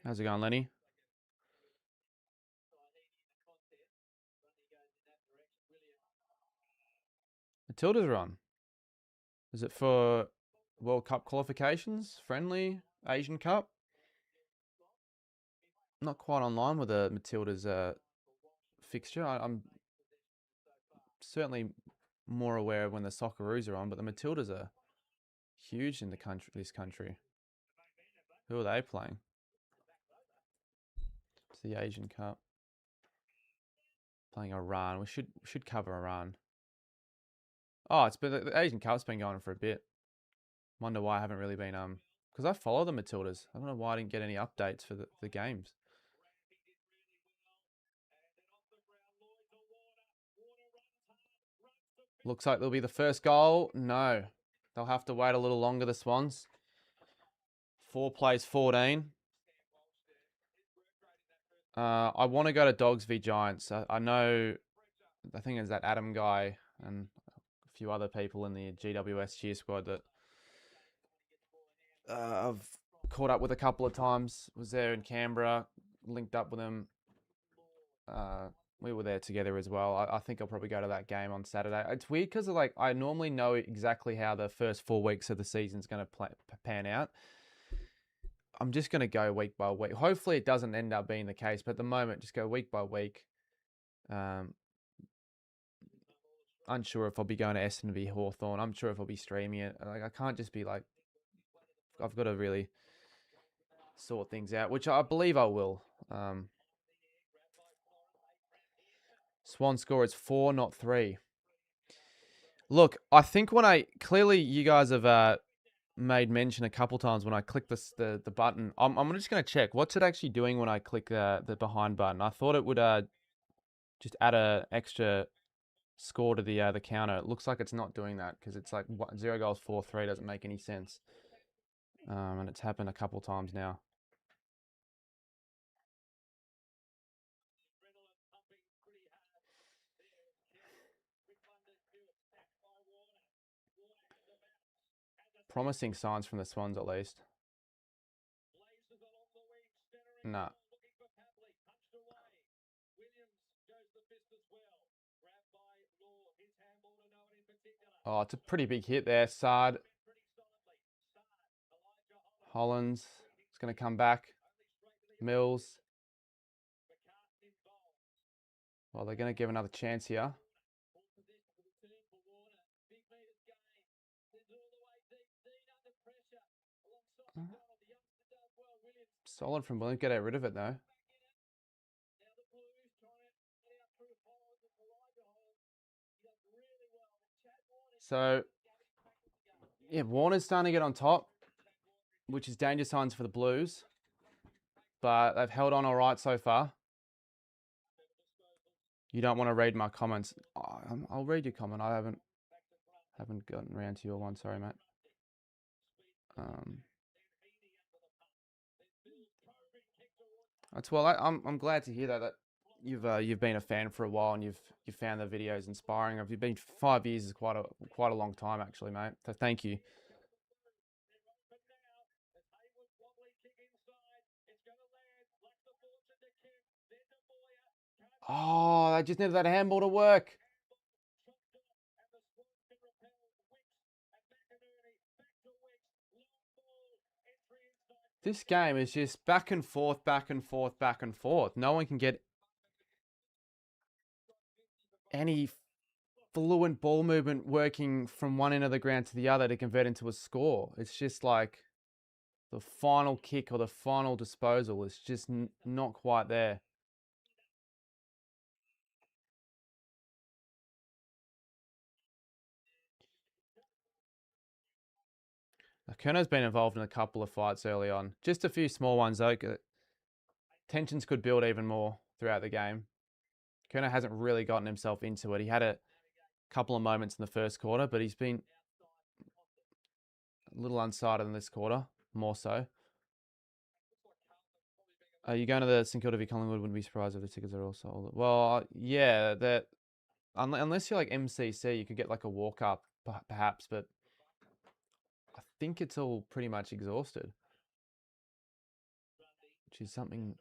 How's it going, Lenny? Matilda's are on. Is it for World Cup qualifications? Friendly? Asian Cup? Not quite online with the Matilda's fixture. I'm certainly more aware of when the Socceroos are on, but the Matildas are huge in this country. Who are they playing? It's the Asian Cup. Playing Iran. We should cover Iran. Oh, it's been the Asian Cup's been going for a bit. Wonder why I haven't really been because I follow the Matildas. I don't know why I didn't get any updates for the games. Looks like there'll be the first goal. No. They'll have to wait a little longer, the Swans. 4 plays 14. I want to go to Dogs v Giants. I know, I think it's that Adam guy and a few other people in the GWS cheer squad that I've caught up with a couple of times. Was there in Canberra, linked up with them. We were there together as well. I think I'll probably go to that game on Saturday. It's weird because I normally know exactly how the first 4 weeks of the season's going to pan out. I'm just going to go week by week. Hopefully it doesn't end up being the case, but at the moment, just go week by week. Unsure if I'll be going to Essendon v Hawthorn. I'm sure if I'll be streaming it. I can't just be like, I've got to really sort things out, which I believe I will. Swan score is 4, not 3. Look, I think clearly you guys have made mention a couple times when I click the button. I'm just going to check. What's it actually doing when I click the behind button? I thought it would just add a extra score to the counter. It looks like it's not doing that because it's like 0 goals 4-3 doesn't make any sense. And it's happened a couple times now. Promising signs from the Swans at least. Nah. Oh, it's a pretty big hit there. Sard. Hollins is going to come back. Mills. Well, they're going to give another chance here. Solid from Williams. Get rid of it, though. So, yeah, Warner's starting to get on top, which is danger signs for the Blues. But they've held on all right so far. You don't want to read my comments. I'll read your comment. I haven't gotten around to your one. Sorry, mate. That's well. I'm glad to hear that you've been a fan for a while and you've found the videos inspiring. You've been 5 years is quite a long time actually, mate. So thank you. Oh, I just needed that handball to work. This game is just back and forth, back and forth, back and forth. No one can get any fluent ball movement working from one end of the ground to the other to convert into a score. It's just like the final kick or the final disposal is just not quite there. Kerno's been involved in a couple of fights early on. Just a few small ones, though. Tensions could build even more throughout the game. Kerno hasn't really gotten himself into it. He had a couple of moments in the first quarter, but he's been a little unsighted in this quarter, more so. Are you going to the St Kilda v Collingwood? Wouldn't be surprised if the tickets are all sold. Well, yeah, that unless you're like MCC, you could get like a walk up, perhaps, but I think it's all pretty much exhausted, which is something.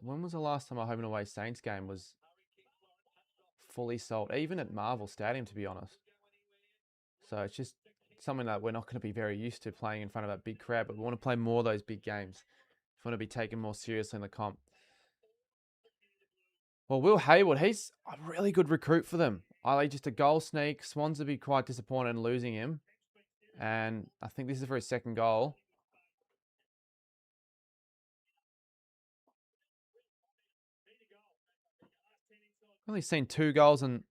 When was the last time a home and away Saints game was fully sold? Even at Marvel Stadium, to be honest. So it's just something that we're not going to be very used to playing in front of that big crowd, but we want to play more of those big games. We want to be taken more seriously in the comp. Well, Will Hayward, he's a really good recruit for them. Just a goal sneak. Swans would be quite disappointed in losing him. And I think this is for his second goal. Only seen 2 goals in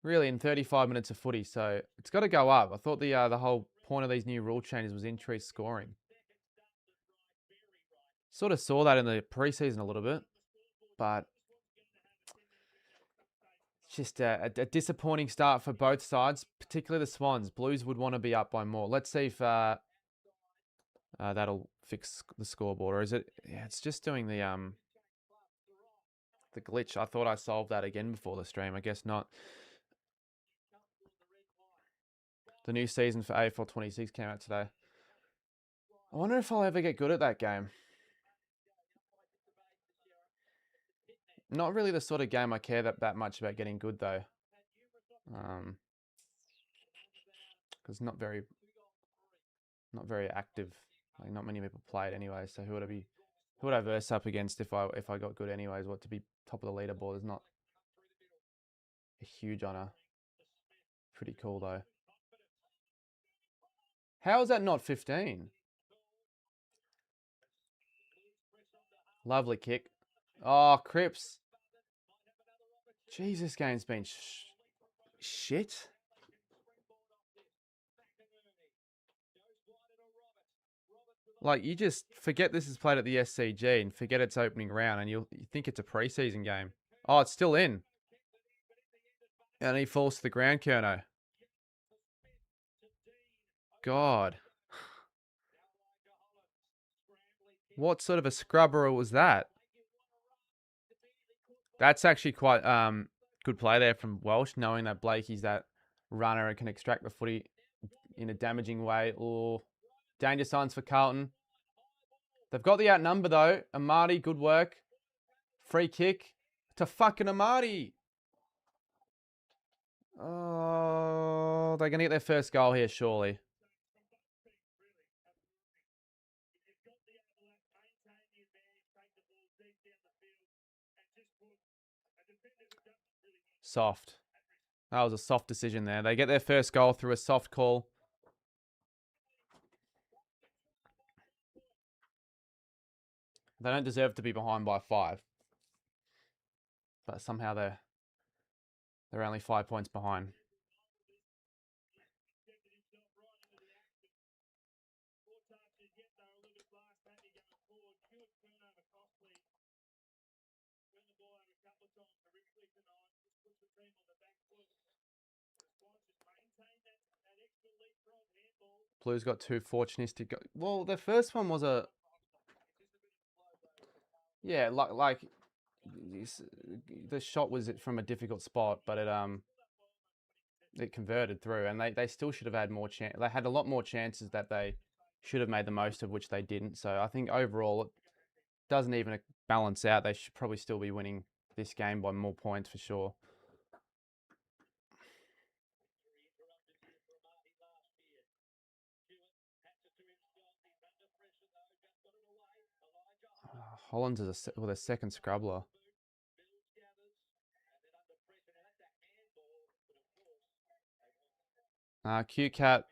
35 minutes of footy, so it's got to go up. I thought the whole point of these new rule changes was increased scoring. Sort of saw that in the preseason a little bit, but it's just a disappointing start for both sides, particularly the Swans. Blues would want to be up by more. Let's see if that'll fix the scoreboard, or is it? Yeah, it's just doing the glitch. I thought I solved that again before the stream. I guess not. The new season for AFL 26 came out today. I wonder if I'll ever get good at that game. Not really the sort of game I care that much about getting good, though. Because not very active. Like, not many people play it anyway. So who would I verse up against if I got good anyways? What, to be top of the leaderboard is not a huge honor. Pretty cool though. How is that not 15? Lovely kick. Oh, Cripps. Jesus, game's been shit. Like, you just forget this is played at the SCG and forget it's opening round, and you think it's a preseason game. Oh, it's still in. And he falls to the ground, Kerno. God. What sort of a scrubber was that? That's actually quite good play there from Welsh, knowing that Blakey's that runner and can extract the footy in a damaging way. Or danger signs for Carlton. They've got the outnumber though. Amati, good work. Free kick to fucking Amati. Oh, they're going to get their first goal here, surely. Soft. That was a soft decision there. They get their first goal through a soft call. They don't deserve to be behind by 5, but somehow they're only 5 points behind. Blues got 2 fortunistic. Well, the first one was yeah, like the shot was from a difficult spot, but it converted through, and they still should have had more chance. They had a lot more chances that they should have made the most of, which they didn't. So I think overall it doesn't even balance out. They should probably still be winning this game by more points for sure. Hollands is with a second scrubbler. QCat.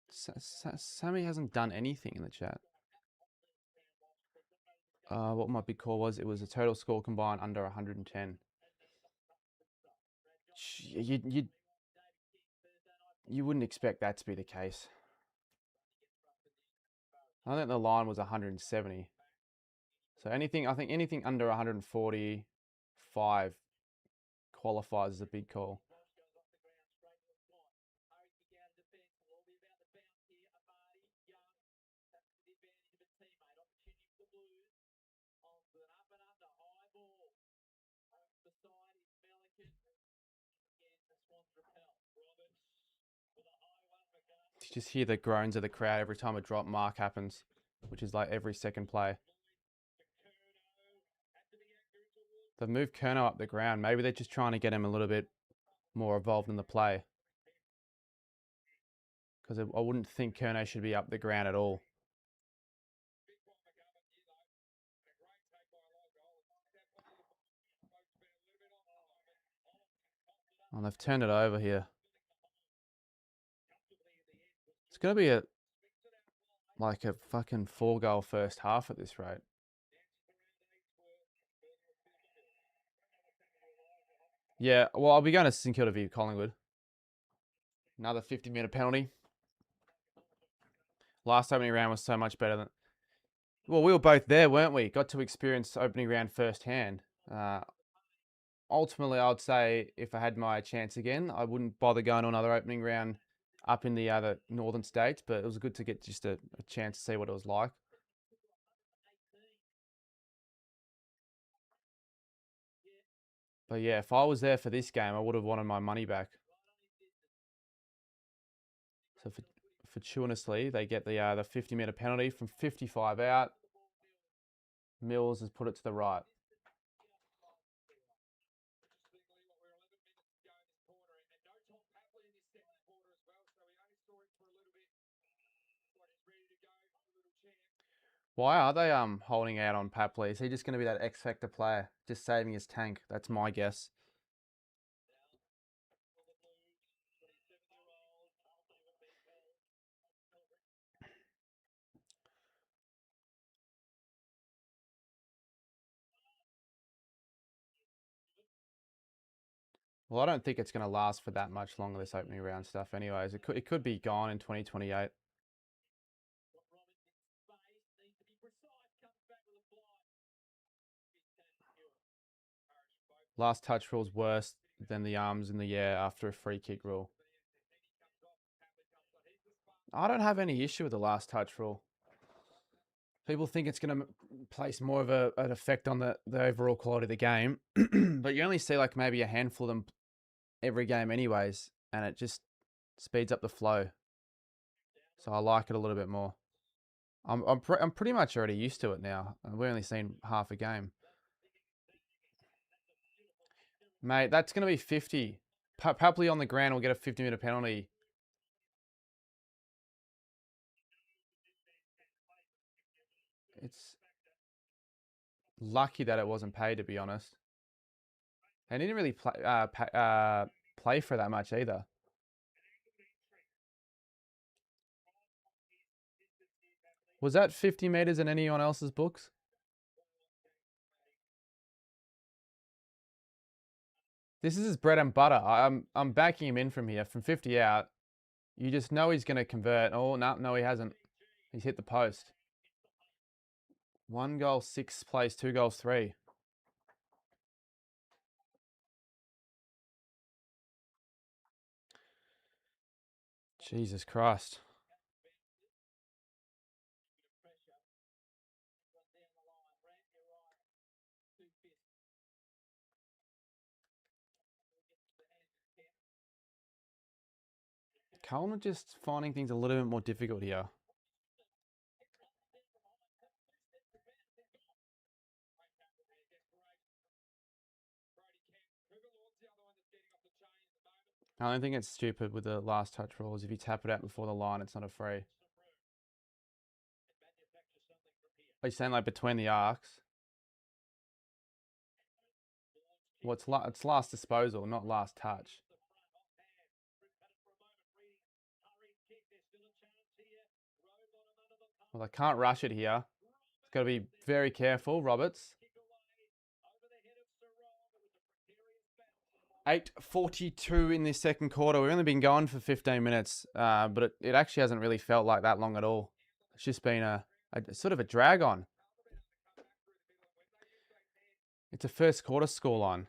Sammy hasn't done anything in the chat. What my big call was, it was a total score combined under 110. You wouldn't expect that to be the case. I think the line was 170. So I think anything under 145 qualifies as a big call. You just hear the groans of the crowd every time a drop mark happens, which is like every second play. They've moved Kerno up the ground. Maybe they're just trying to get him a little bit more involved in the play. Because I wouldn't think Kerno should be up the ground at all. Oh, they've turned it over here. It's going to be like a fucking 4-goal first half at this rate. Yeah, well, I'll be going to St Kilda v Collingwood. Another 50-minute penalty. Last opening round was so much better than... Well, we were both there, weren't we? Got to experience opening round firsthand. Ultimately, I would say if I had my chance again, I wouldn't bother going to another opening round up in the other northern states, but it was good to get just a chance to see what it was like. But yeah, if I was there for this game, I would have wanted my money back. So fortuitously, they get the 50-metre penalty from 55 out. Mills has put it to the right. Why are they holding out on Papley? Is he just going to be that X Factor player, just saving his tank? That's my guess. Well, I don't think it's going to last for that much longer, this opening round stuff anyways. It could be gone in 2028. Last touch rule's worse than the arms in the air after a free kick rule. I don't have any issue with the last touch rule. People think it's going to place more of an effect on the overall quality of the game, but you only see like maybe a handful of them every game anyways, and it just speeds up the flow. So I like it a little bit more. I'm pretty much already used to it now. We've only seen half a game. Mate, that's going to be 50. Papley on the ground will get a 50-metre penalty. It's lucky that it wasn't paid, to be honest. And he didn't really play for that much either. Was that 50 meters in anyone else's books? This is his bread and butter. I'm backing him in from here. From 50 out, you just know he's going to convert. Oh, no, he hasn't. He's hit the post. 1 goal, 6 plays, 2 goals, 3. Jesus Christ. Carlton are just finding things a little bit more difficult here. I don't think it's stupid with the last touch rules. If you tap it out before the line, it's not a free. Are you saying like between the arcs? Well, it's last disposal, not last touch. Well, they can't rush it here. It's got to be very careful, Roberts. 8:42 in this second quarter. We've only been going for 15 minutes, but it actually hasn't really felt like that long at all. It's just been a sort of a drag on. It's a first quarter scoreline.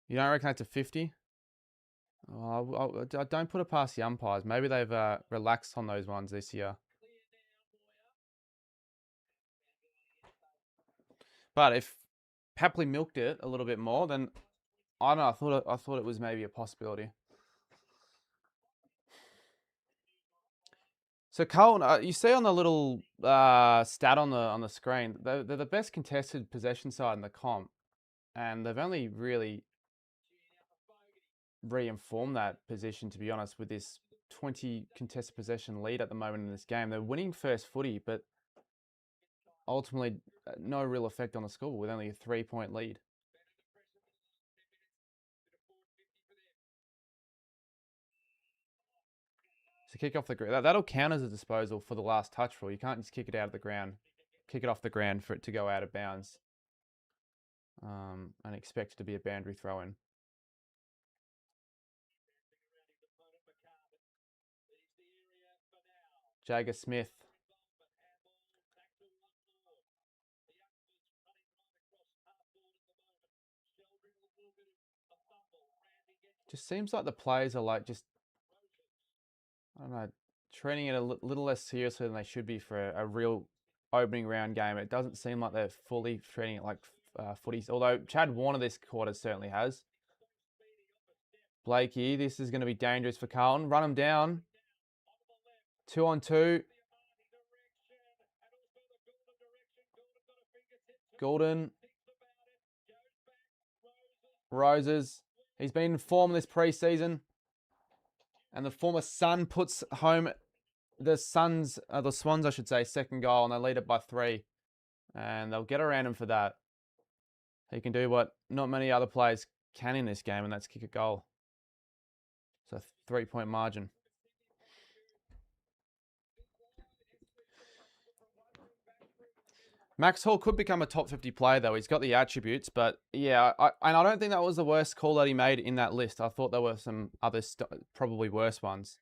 You don't reckon that's a 50? Oh, I don't put it past the umpires. Maybe they've relaxed on those ones this year. But if Papley milked it a little bit more, then I don't know. I thought it was maybe a possibility. So Carlton, you see on the little stat on the screen, they're the best contested possession side in the comp, and they've only really reinformed that position, to be honest, with this 20 contested possession lead at the moment in this game. They're winning first footy, but ultimately no real effect on the score with only a 3-point lead. So kick off the ground. That'll count as a disposal for the last touch rule. You can't just kick it out of the ground, kick it off the ground for it to go out of bounds, and expect it to be a boundary throw in. Jagger Smith. Just seems like the players are like just, I don't know, treating it a little less seriously than they should be for a real opening round game. It doesn't seem like they're fully treating it like footies, although Chad Warner this quarter certainly has. Blakey, this is going to be dangerous for Carlton. Run him down. 2-on-2. Goulden. Roses. He's been in form this preseason. And the former Sun puts home the Swans, I should say, second goal, and they lead it by 3. And they'll get around him for that. He can do what not many other players can in this game, and that's kick a goal. So 3-point margin. Max Hall could become a top 50 player, though. He's got the attributes, but yeah, I don't think that was the worst call that he made in that list. I thought there were some other probably worse ones.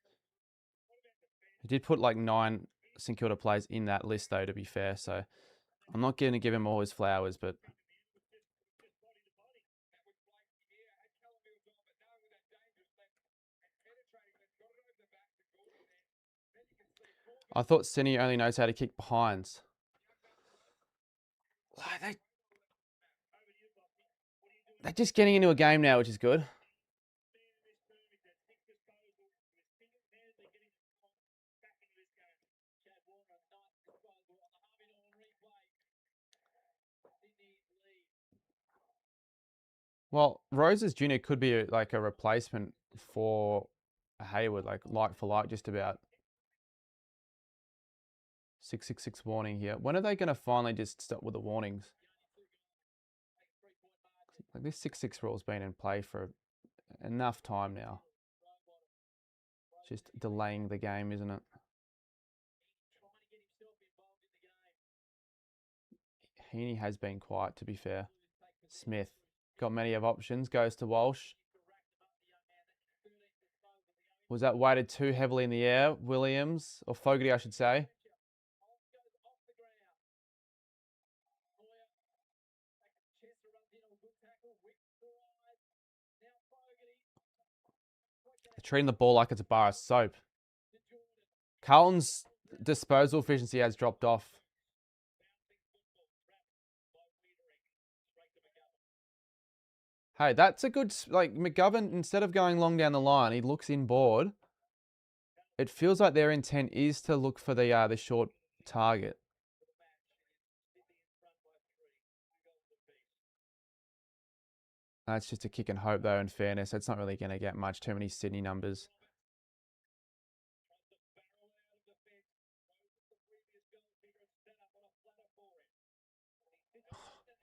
He did put like 9 St Kilda players in that list, though, to be fair. So I'm not going to give him all his flowers, but I thought Sini only knows how to kick behinds. They're just getting into a game now, which is good. Well, Roses Jr. could be like a replacement for Hayward, like for like, just about. 666 warning here. When are they going to finally just stop with the warnings? Like this 6-6 rule's been in play for enough time now. Just delaying the game, isn't it? Heaney has been quiet, to be fair. Smith got many of options. Goes to Walsh. Was that weighted too heavily in the air? Williams, or Fogarty, I should say. Treating the ball like it's a bar of soap. Carlton's disposal efficiency has dropped off. Hey, that's a good... Like, McGovern, instead of going long down the line, he looks inboard. It feels like their intent is to look for the short target. That's just a kick and hope, though, in fairness. It's not really going to get much. Too many Sydney numbers.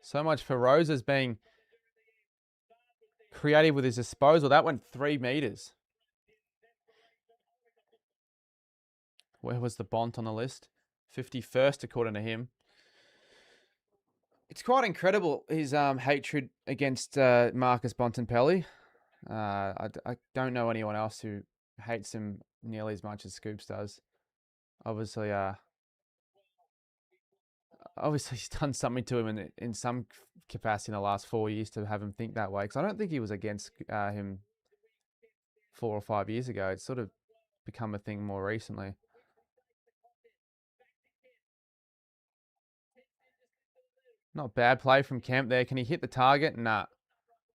So much for Rose as being creative with his disposal. That went 3 metres. Where was the Bont on the list? 51st, according to him. It's quite incredible, his hatred against Marcus Bontempelli. I don't know anyone else who hates him nearly as much as Scoops does. Obviously, he's done something to him in some capacity in the last 4 years to have him think that way. Because I don't think he was against him 4 or 5 years ago. It's sort of become a thing more recently. Not bad play from Kemp there. Can he hit the target? Nah.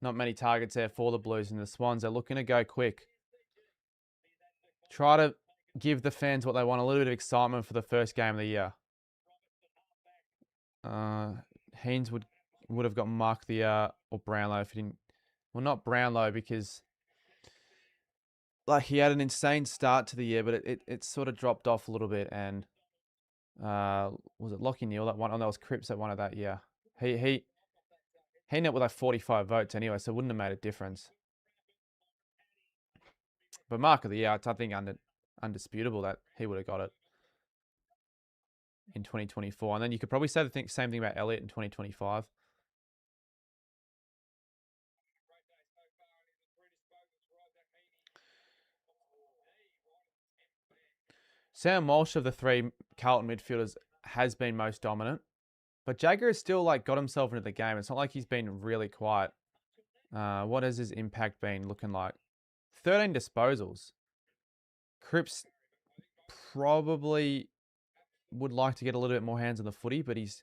Not many targets there for the Blues, and the Swans are looking to go quick. Try to give the fans what they want, a little bit of excitement for the first game of the year. Haynes would have got Mark or Brownlow if he didn't. Well, not Brownlow because like he had an insane start to the year, but it sort of dropped off a little bit. And was it Lockie Neal that won? Oh, that was Cripps that won it that year. He ended up with like 45 votes anyway, so it wouldn't have made a difference. But Mark of the Year, I think undisputable that he would have got it in 2024. And then you could probably say the same thing about Elliott in 2025. Sam Walsh of the 3 Carlton midfielders has been most dominant. But Jagger has still like got himself into the game. It's not like he's been really quiet. What has his impact been looking like? 13 disposals. Cripps probably would like to get a little bit more hands on the footy, but he's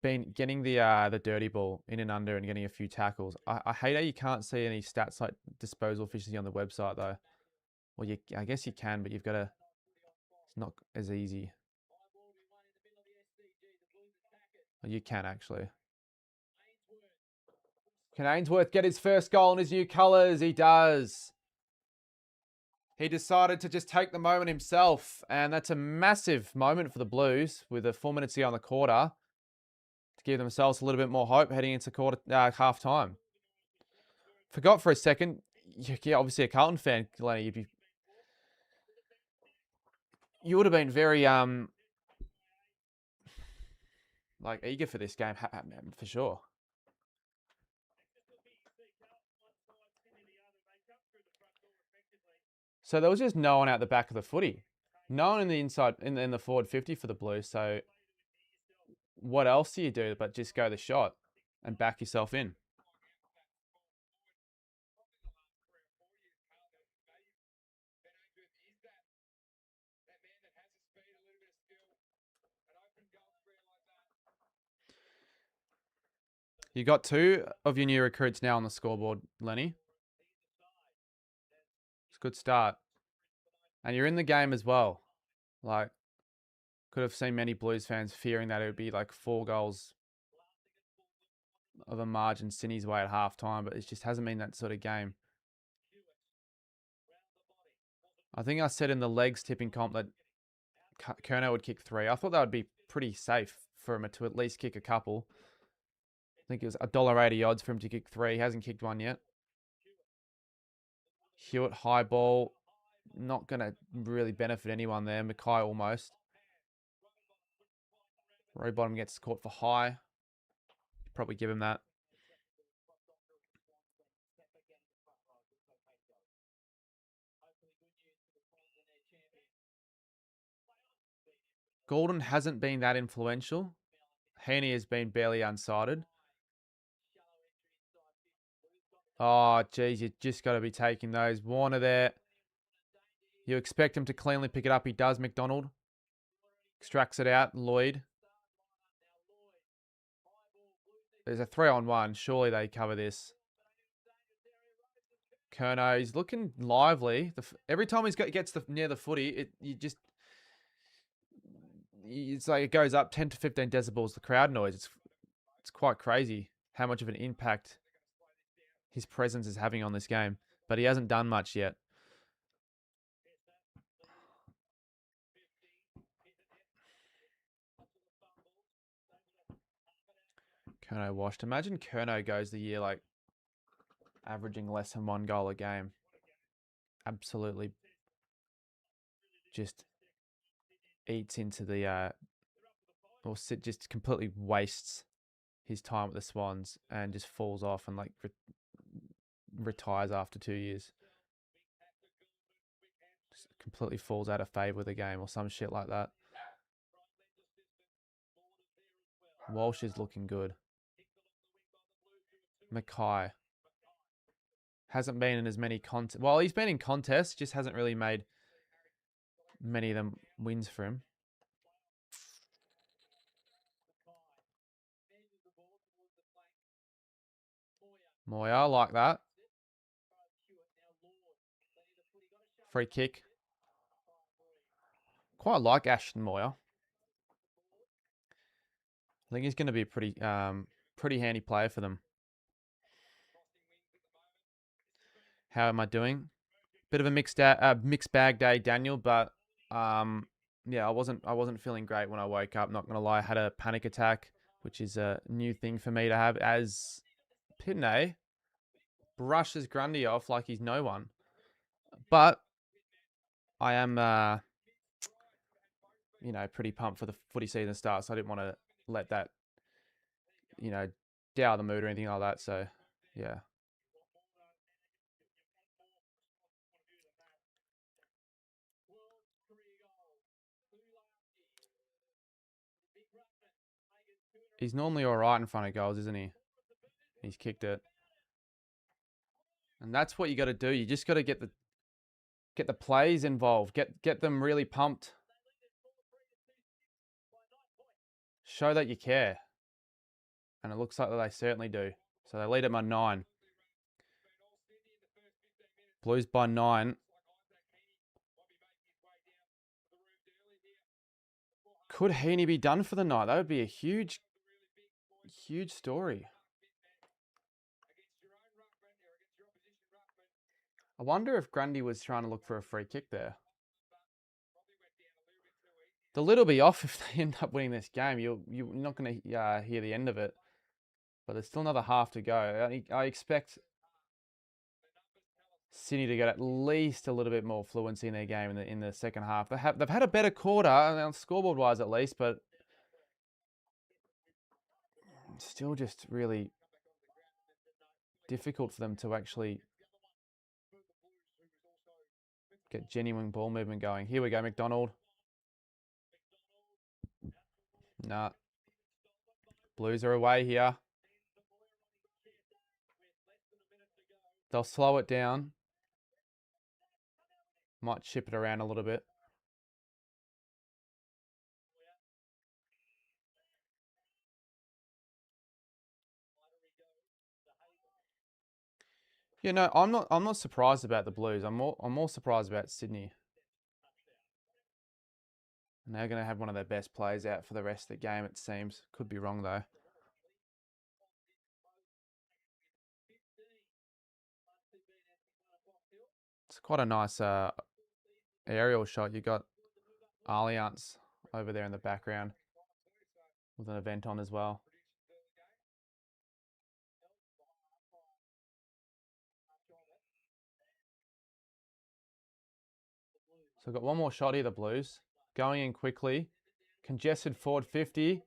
been getting the dirty ball in and under and getting a few tackles. I hate how you can't see any stats like disposal efficiency on the website though. Well, I guess you can, but you've got to. It's not as easy. Well, you can actually. Can Ainsworth get his first goal in his new colours? He does. He decided to just take the moment himself, and that's a massive moment for the Blues with 4 minutes to go on the quarter to give themselves a little bit more hope heading into half time. Forgot for a second. Yeah, obviously a Carlton fan, Lenny. You would have been very like eager for this game for sure. So there was just no one out the back of the footy, no one in the inside in the forward 50 for the Blues. So what else do you do but just go the shot and back yourself in? You got 2 of your new recruits now on the scoreboard, Lenny. It's a good start. And you're in the game as well. Like, could have seen many Blues fans fearing that it would be like 4 goals of a margin Sydney's way at half time, but it just hasn't been that sort of game. I think I said in the legs tipping comp that Kerno would kick 3. I thought that would be pretty safe for him to at least kick a couple. I think it was $1.80 odds for him to kick 3. He hasn't kicked one yet. Hewitt, high ball. not going to really benefit anyone there. Mackay almost. Rowbottom gets caught for high. Probably give him that. Gordon hasn't been that influential. Heaney has been barely unsighted. Oh, geez, you just got to be taking those. Warner there. You expect him to cleanly pick it up. He does. McDonald extracts it out. Lloyd. There's a 3-on-1. Surely they cover this. Kerno, he's looking lively. Every time he gets near the footy, it's like it goes up 10 to 15 decibels, the crowd noise. It's quite crazy how much of an impact his presence is having on this game. But he hasn't done much yet. Kerno washed. Imagine Kerno goes the year like averaging less than 1 goal a game. Absolutely just eats into the just completely wastes his time with the Swans and just falls off and like retires after 2 years. Just completely falls out of favour with the game or some shit like that. Walsh is looking good. Mackay hasn't been in as many contests. Well, he's been in contests, just hasn't really made many of them wins for him. Moya, I like that. Free kick. Quite like Ashton Moya. I think he's going to be a pretty handy player for them. How am I doing? Bit of a mixed bag day, Daniel, but yeah, I wasn't feeling great when I woke up. Not gonna lie, I had a panic attack, which is a new thing for me to have. As Pidney brushes Grundy off like he's no one, but I am pretty pumped for the footy season start, so I didn't want to let that dour the mood or anything like that. So yeah. He's normally all right in front of goals, isn't he? He's kicked it. And that's what you got to do. You just got to get the plays involved. Get them really pumped. Show that you care. And it looks like they certainly do. So they lead them by 9. Blues by 9. Could Heaney be done for the night? That would be a huge story. I wonder if Grundy was trying to look for a free kick there. The lid will be off if they end up winning this game. You're not going to hear the end of it. But there's still another half to go. I expect Sydney to get at least a little bit more fluency in their game in the second half. They've had a better quarter, scoreboard wise at least, but still just really difficult for them to actually get genuine ball movement going. Here we go, McDonald. Nah. Blues are away here. They'll slow it down. Might chip it around a little bit. Yeah, no, I'm not surprised about the Blues. I'm more surprised about Sydney. And they're going to have one of their best players out for the rest of the game, it seems. Could be wrong, though. It's quite a nice aerial shot. You got Allianz over there in the background with an event on as well. we've got one more shot here, the Blues. Going in quickly. Congested forward 50.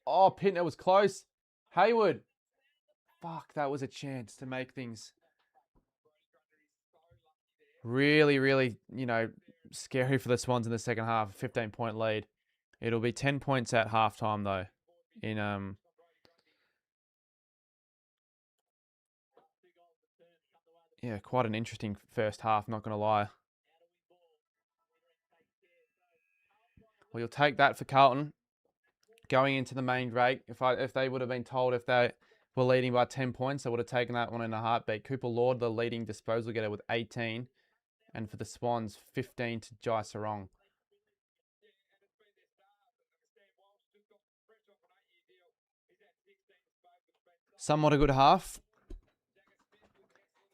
Oh, Pintner was close. Hayward. Fuck, that was a chance to make things really, really, scary for the Swans in the second half. 15-point lead. It'll be 10 points at halftime though. Yeah, quite an interesting first half, not gonna lie. Well, you'll take that for Carlton. Going into the main break, if they would have been told if they were leading by 10 points, they would have taken that one in a heartbeat. Cooper Lord, the leading disposal getter with 18. And for the Swans, 15 to Jai Sarong. Somewhat a good half.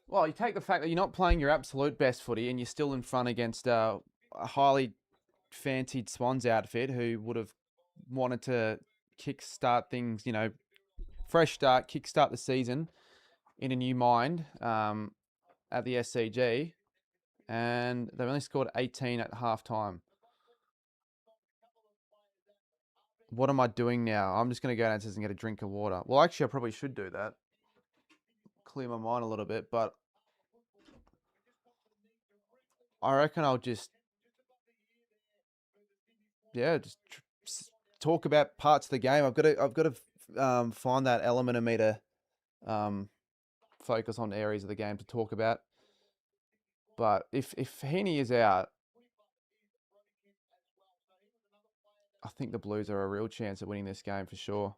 Well, you take the fact that you're not playing your absolute best footy and you're still in front against a highly fancied Swans outfit who would have wanted to kickstart things, fresh start, kickstart the season in a new mind at the SCG. And they've only scored 18 at halftime. What am I doing now? I'm just going to go downstairs and get a drink of water. Well, actually, I probably should do that. Clear my mind a little bit, but I reckon I'll just talk about parts of the game. I've got to find that element of me to focus on areas of the game to talk about. But if Heaney is out, I think the Blues are a real chance at winning this game for sure.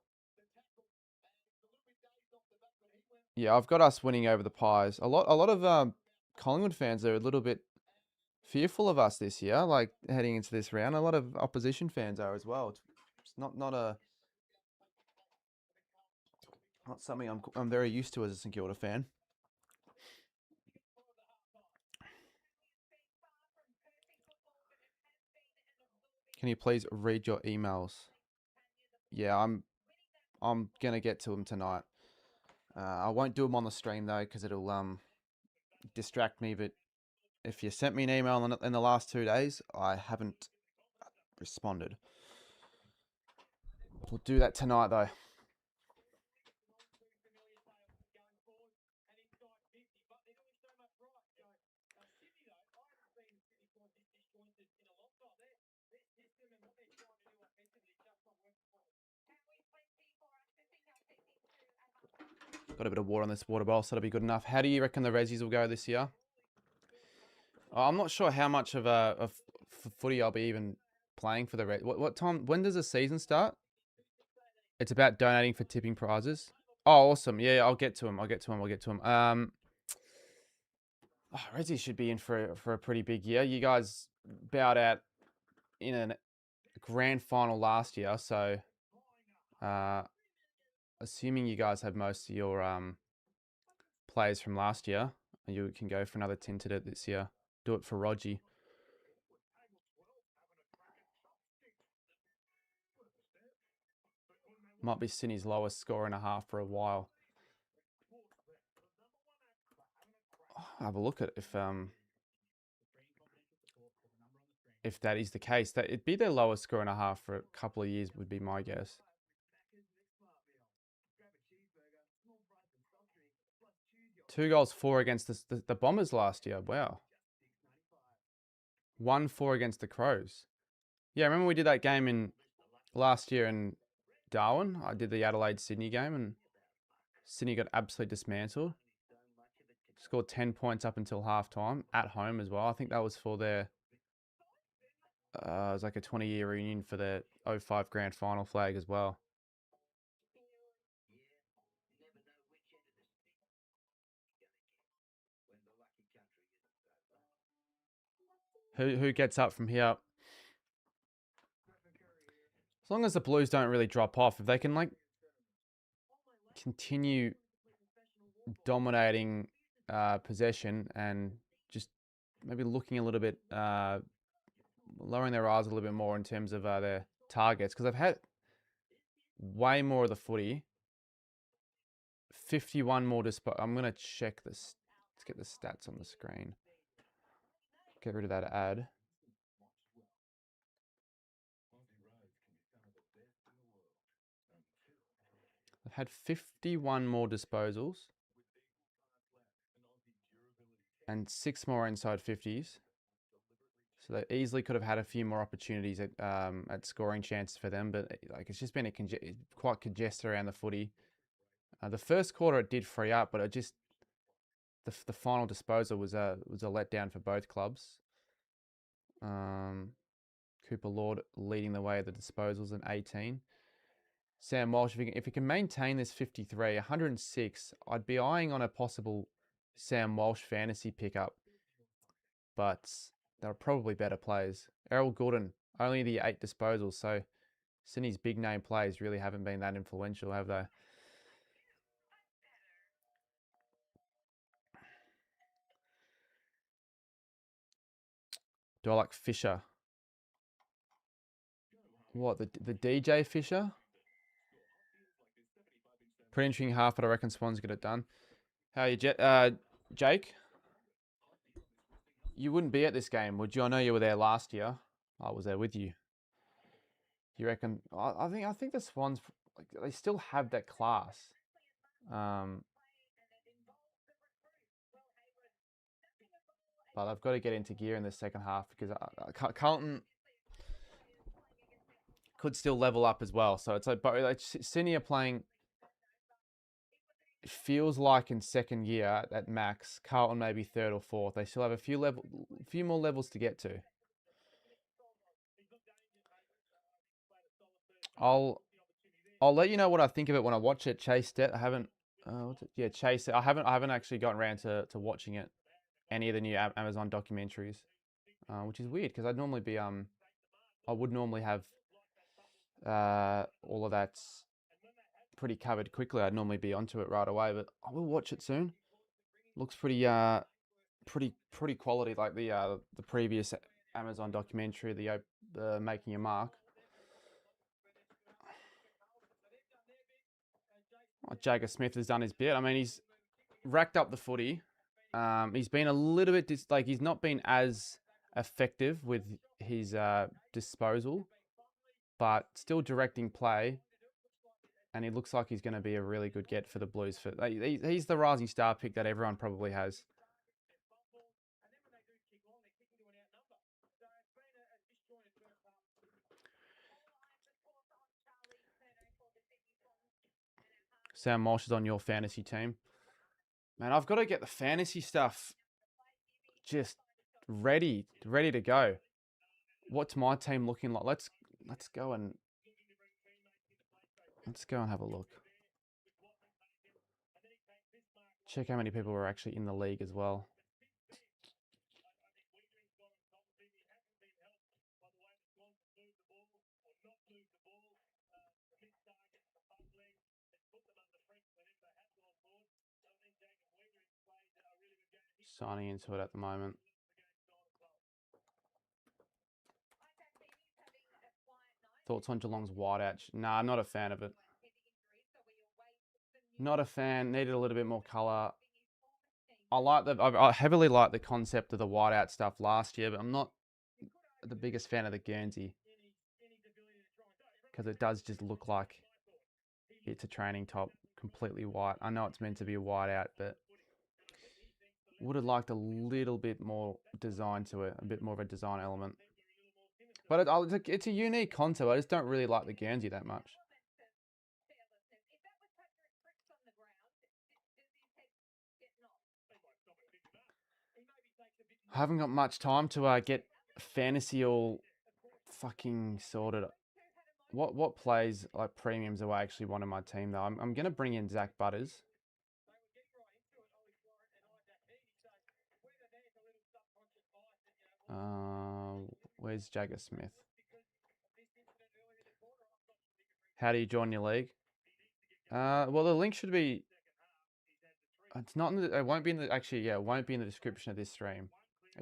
Yeah, I've got us winning over the Pies. A lot of Collingwood fans are a little bit fearful of us this year, like heading into this round. A lot of opposition fans are as well. It's not something I'm very used to as a St Kilda fan. Can you please read your emails? Yeah, I'm gonna get to them tonight. I won't do them on the stream though because it'll distract me. But if you sent me an email in the last 2 days, I haven't responded. We'll do that tonight though. Got a bit of water on this water bowl, so that'll be good enough. How do you reckon the Rezzies will go this year? I'm not sure how much of footy I'll be even playing for the Red. What time? When does the season start? It's about donating for tipping prizes. Oh, awesome! Yeah, I'll get to him. Rezzies should be in for a pretty big year. You guys bowed out in a grand final last year, so assuming you guys have most of your players from last year, you can go for another tint at it this year. Do it for Rogie. Might be Sydney's lowest score and a half for a while. I'll have a look at if that is the case. That it'd be their lowest score and a half for a couple of years would be my guess. 2 goals, 4 against the Bombers last year. Wow. 1-4 against the Crows. Yeah, remember we did that game in last year in Darwin? I did the Adelaide-Sydney game and Sydney got absolutely dismantled. Scored 10 points up until halftime at home as well. I think that was for their it was like a 20-year reunion for their 05 grand final flag as well. Who gets up from here? As long as the Blues don't really drop off, if they can continue dominating possession and just maybe looking a little bit, lowering their eyes a little bit more in terms of their targets, because they've had way more of the footy. 51 more I'm going to check this. Let's get the stats on the screen. Get rid of that ad. had 51 more disposals and 6 more inside 50s. So they easily could have had a few more opportunities at scoring chances for them, but like it's just been quite congested around the footy. The first quarter it did free up, but it just the final disposal was a letdown for both clubs. Cooper Lord leading the way at the disposals in 18. Sam Walsh, if he can maintain this 53, 106, I'd be eyeing on a possible Sam Walsh fantasy pickup, but there are probably better players. Errol Goulden, only the 8 disposals, so Sydney's big name players really haven't been that influential, have they? Do I like Fisher? What, the DJ Fisher? Pretty interesting half, but I reckon Swans get it done. How are you, Jake? You wouldn't be at this game, would you? I know you were there last year. I was there with you. You reckon? I think the Swans, like, they still have that class. But they've got to get into gear in the second half because Carlton could still level up as well. So it's like Sydney are playing. It feels like in second year at max. Carlton maybe third or fourth. They still have a few more levels to get to. I'll let you know what I think of it when I watch it. Chase it. I haven't. What's it? Yeah, Chase it. I haven't actually gotten around to watching it. Any of the new Amazon documentaries, which is weird because I would normally have all of that pretty covered quickly. I'd normally be onto it right away, but I will watch it soon. Looks pretty quality, like the previous Amazon documentary, the Making Your Mark. Jagger Smith has done his bit. I mean, he's racked up the footy. He's been a little bit he's not been as effective with his disposal, but still directing play. And he looks like he's going to be a really good get for the Blues. He's the rising star pick that everyone probably has. Sam Walsh is on your fantasy team. Man, I've got to get the fantasy stuff just ready to go. What's my team looking like? Let's go and have a look. Check how many people are actually in the league as well. Signing into it at the moment. Thoughts on Geelong's wideout? Nah, I'm not a fan of it. Not a fan. Needed a little bit more colour. I heavily like the concept of the wideout stuff last year, but I'm not the biggest fan of the Guernsey because it does just look like it's a training top, completely white. I know it's meant to be a wideout, but would have liked a little bit more design to it, a bit more of a design element. But it's a unique concept. I just don't really like the Guernsey that much. I haven't got much time to get fantasy all fucking sorted. What plays like premiums are I actually want in my team though? I'm gonna bring in Zach Butters. Where's Jagger Smith? How do you join your league? Well, the link should be. It's not in the. It won't be in the. Actually, yeah, it won't be in the description of this stream,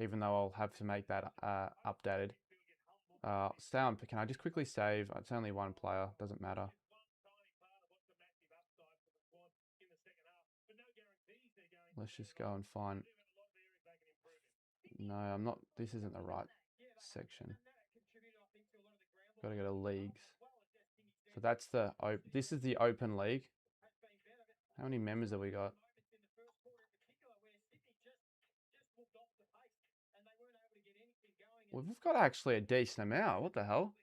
even though I'll have to make that updated. Stay on. Can I just quickly save? It's only one player. Doesn't matter. Let's just go and find. No, I'm not. This isn't the right section. Got to go to leagues. So that's this is the open league. How many members have we got? Well, we've got actually a decent amount. What the hell?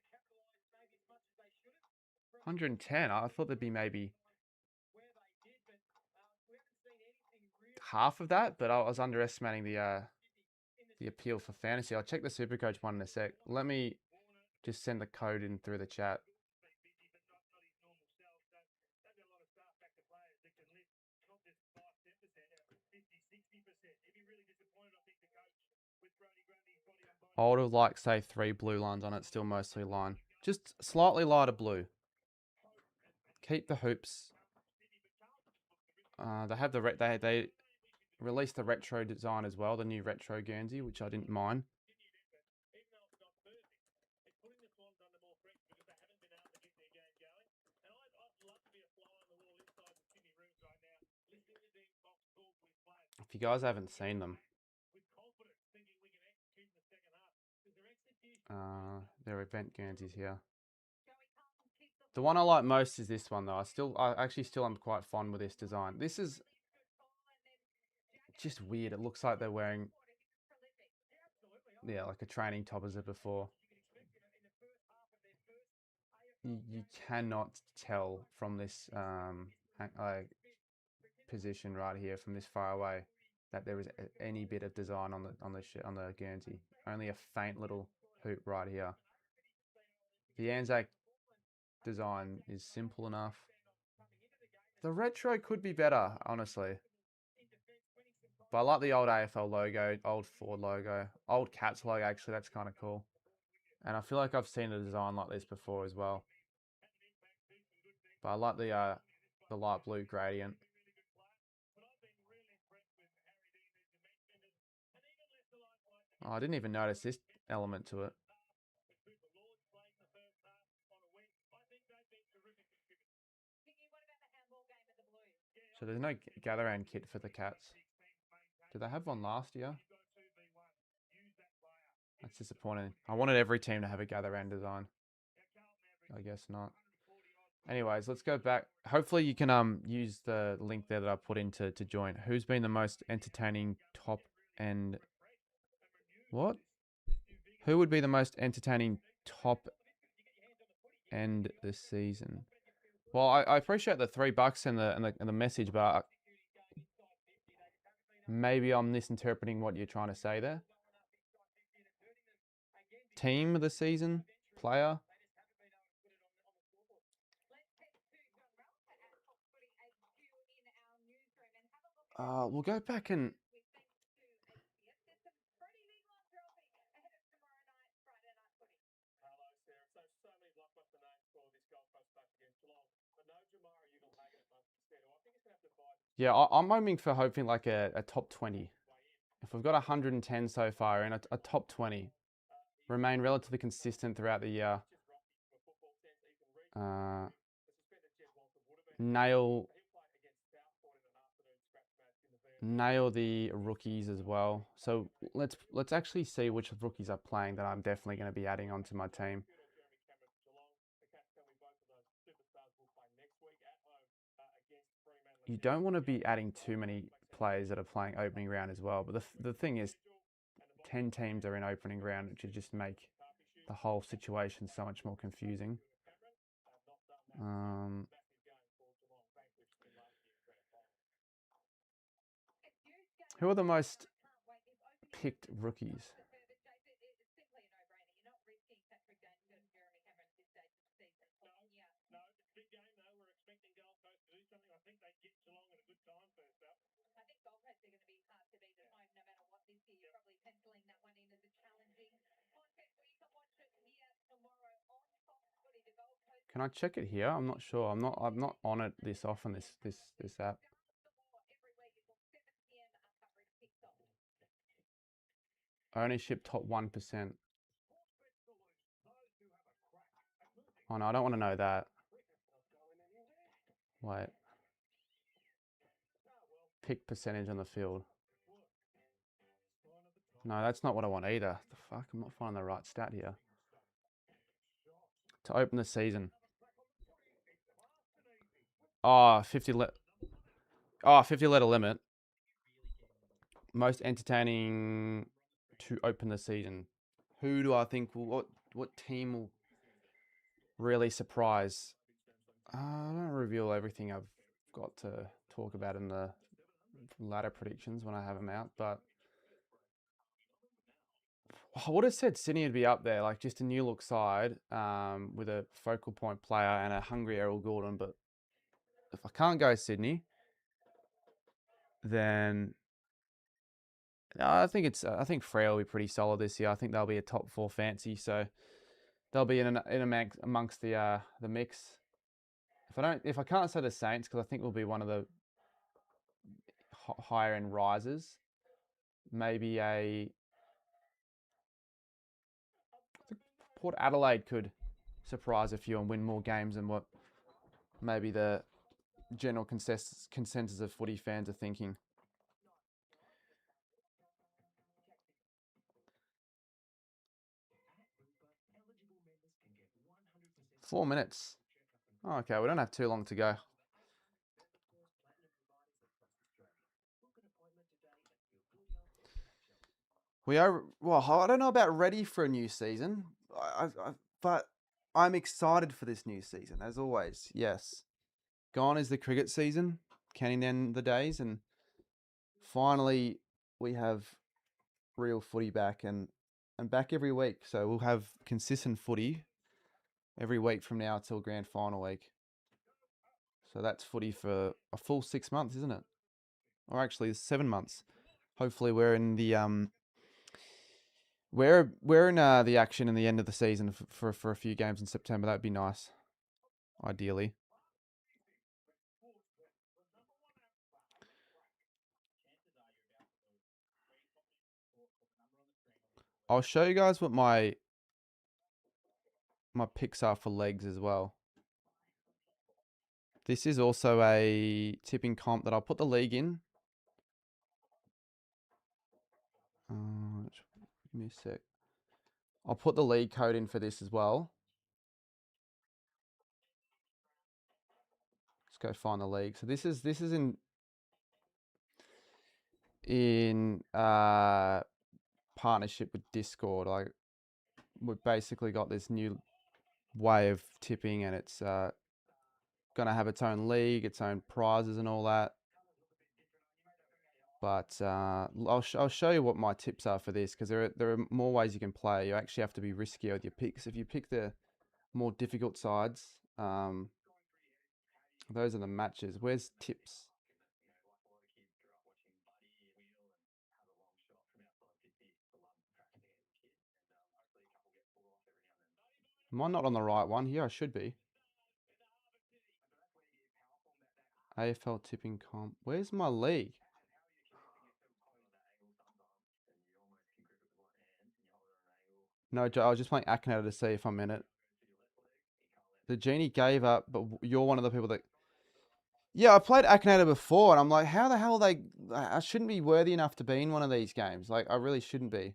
110. I thought there'd be maybe half of that, but I was underestimating the appeal for fantasy. I'll check the Supercoach one in a sec. Let me just send the code in through the chat. I would have liked, say, 3 blue lines on it, still mostly line. Just slightly lighter blue. Keep the hoops. They have they released the retro design as well, the new retro Guernsey, which I didn't mind. If you guys haven't seen them, their event Guernseys here. The one I like most is this one though. I actually still am quite fond with this design. This is just weird. It looks like they're wearing, yeah, like a training top as it before. You cannot tell from this position right here, from this far away, that there is any bit of design on the Guernsey. Only a faint little hoop right here. The Anzac design is simple enough. The retro could be better, honestly. But I like the old AFL logo, old Ford logo, old Cats logo, actually, that's kind of cool. And I feel like I've seen a design like this before as well. But I like the light blue gradient. Oh, I didn't even notice this element to it. So there's no gather round kit for the Cats. Did they have one last year? That's disappointing. I wanted every team to have a gather round design. I guess not. Anyways, let's go back. Hopefully you can use the link there that I put in to join. Who's been the most entertaining top end? What? Who would be the most entertaining top end this season? Well, I appreciate the $3 and the message, but maybe I'm misinterpreting what you're trying to say there. Team of the season? Player? We'll go back and... Yeah, I'm hoping like a top 20. If we've got 110 so far and a top 20, remain relatively consistent throughout the year. Nail the rookies as well. So let's actually see which rookies are playing that I'm definitely going to be adding onto my team. You don't want to be adding too many players that are playing opening round as well. But the thing is, 10 teams are in opening round, which would just make the whole situation so much more confusing. Who are the most picked rookies? Can I check it here? I'm not sure. I'm not on it this often, this app. Ownership top 1%. Oh no, I don't want to know that. Wait. Pick percentage on the field. No, that's not what I want either. The fuck? I'm not finding the right stat here. To open the season. Oh, 50. Oh, 50 letter limit. Most entertaining to open the season. Who do I think will, what team will really surprise? I don't reveal everything I've got to talk about in the ladder predictions when I have them out, but I would have said Sydney would be up there, like just a new look side with a focal point player and a hungry Errol Gordon. But if I can't go Sydney, then I think I think Freo will be pretty solid this year. I think they'll be a top 4 fancy, so they'll be amongst the mix. If I can't say the Saints, because I think we'll be one of the higher end risers, maybe Port Adelaide could surprise a few and win more games than what maybe the general consensus of footy fans are thinking. Four minutes. Oh, okay, we don't have too long to go. We are, well, I don't know about ready for a new season, but I'm excited for this new season, as always. Yes. Gone is the cricket season, counting down the days, and finally we have real footy back and back every week. So we'll have consistent footy every week from now till grand final week. So that's footy for a full 6 months, isn't it? Or actually 7 months. Hopefully we're in the we're in the action in the end of the season for a few games in September. That'd be nice, ideally. I'll show you guys what my picks are for legs as well. This is also a tipping comp that I'll put the league in. Give me a sec. I'll put the league code in for this as well. Let's go find the league. So this is in partnership with Discord. Like we've basically got this new way of tipping, and it's gonna have its own league, its own prizes, and all that. But I'll show you what my tips are for this, because there are more ways you can play. You actually have to be riskier with your picks. If you pick the more difficult sides, those are the matches. Where's tips? Am I not on the right one here? I should be. AFL tipping comp. Where's my league? No, I was just playing Akinator to see if I'm in it. The genie gave up, but you're one of the people that. Yeah, I played Akinator before, and I'm like, how the hell I shouldn't be worthy enough to be in one of these games. Like, I really shouldn't be.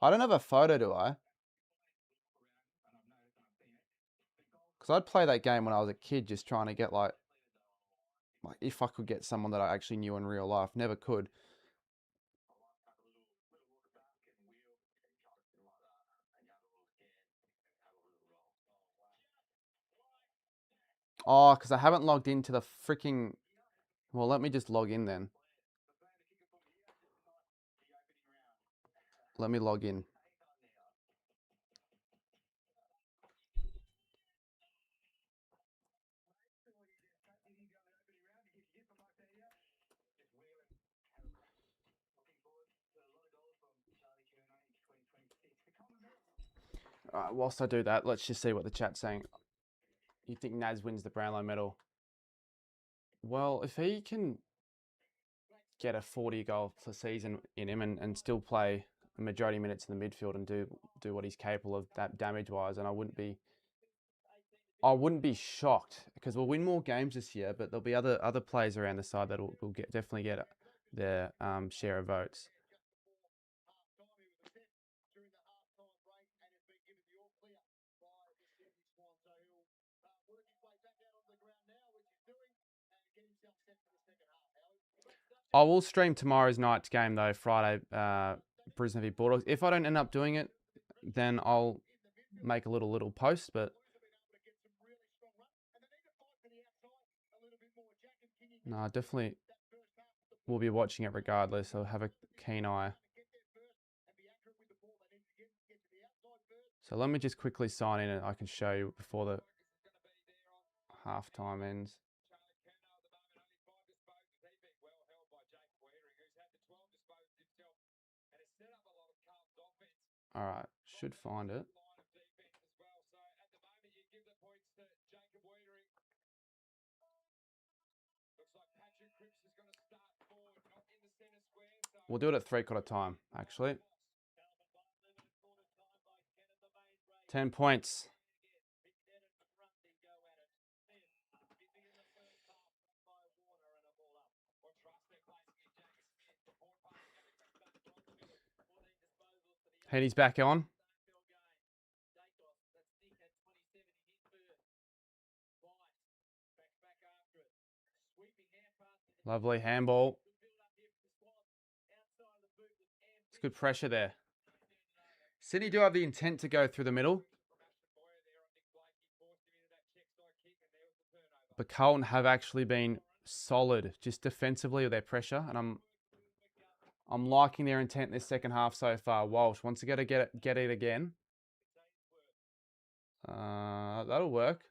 I don't have a photo, do I? Because I'd play that game when I was a kid, just trying to get like if I could get someone that I actually knew in real life. Never could. Oh, because I haven't logged into the freaking. Well, let me just log in then. Let me log in. Whilst I do that, let's just see what the chat's saying. You think Naz wins the Brownlow medal? Well, if he can get a 40 goal per season in him and still play a majority minutes in the midfield and do what he's capable of that damage wise, and I wouldn't be shocked, because we'll win more games this year, but there'll be other players around the side that will definitely get their share of votes. I will stream tomorrow's night's game though, Friday, Brisbane v Bulldogs. If I don't end up doing it, then I'll make a little post, but no, I definitely will be watching it regardless. I'll have a keen eye. So let me just quickly sign in and I can show you before the halftime ends. All right, should find it. We'll do it at 3/4 time, actually. 10 points. Heaney's back on. Lovely handball. It's good pressure there. Sydney do have the intent to go through the middle, but Carlton have actually been solid just defensively with their pressure, and I'm liking their intent this second half so far. Walsh wants to get it again. That'll work.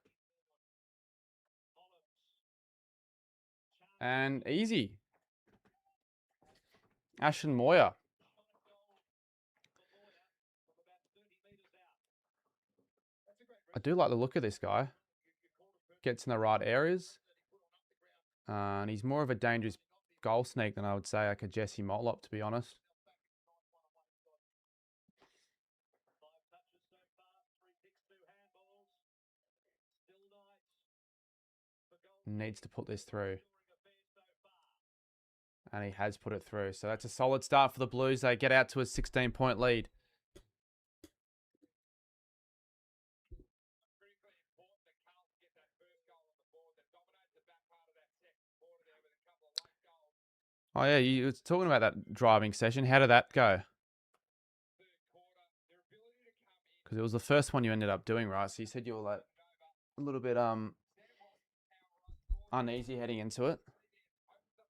And easy. Ashton Moyer. I do like the look of this guy. Gets in the right areas. And he's more of a dangerous goal sneak than I would say like a Jesse Motlop, to be honest. Needs to put this through. And he has put it through. So that's a solid start for the Blues. They get out to a 16-point lead. Oh, yeah, you were talking about that driving session. How did that go? Because it was the first one you ended up doing, right? So you said you were like a little bit uneasy heading into it.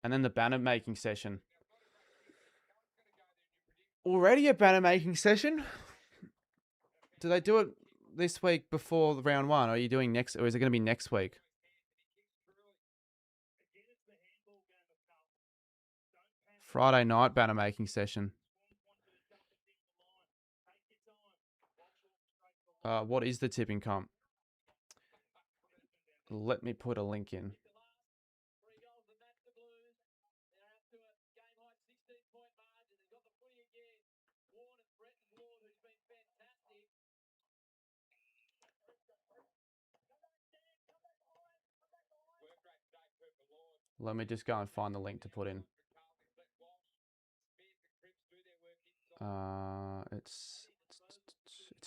And then the banner making session. Already a banner making session? Do they do it this week before round one? Or are you doing next, or is it going to be next week? Friday night banner making session. What is the tipping comp? Let me put a link in. Let me just go and find the link to put in. It's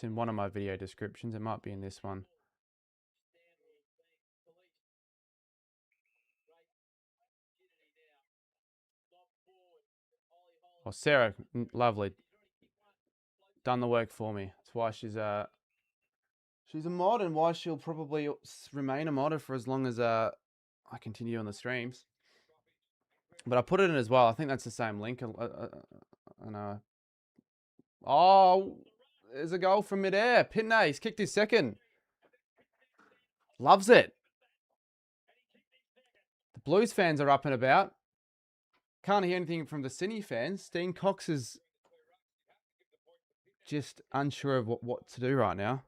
in one of my video descriptions. It might be in this one. Oh, Sarah, lovely. Done the work for me. That's why she's a mod, and why she'll probably remain a modder for as long as I continue on the streams. But I put it in as well. I think that's the same link. Oh, there's a goal from midair. Pitney, he's kicked his second. Loves it. The Blues fans are up and about. Can't hear anything from the Sydney fans. Dean Cox is just unsure of what to do right now.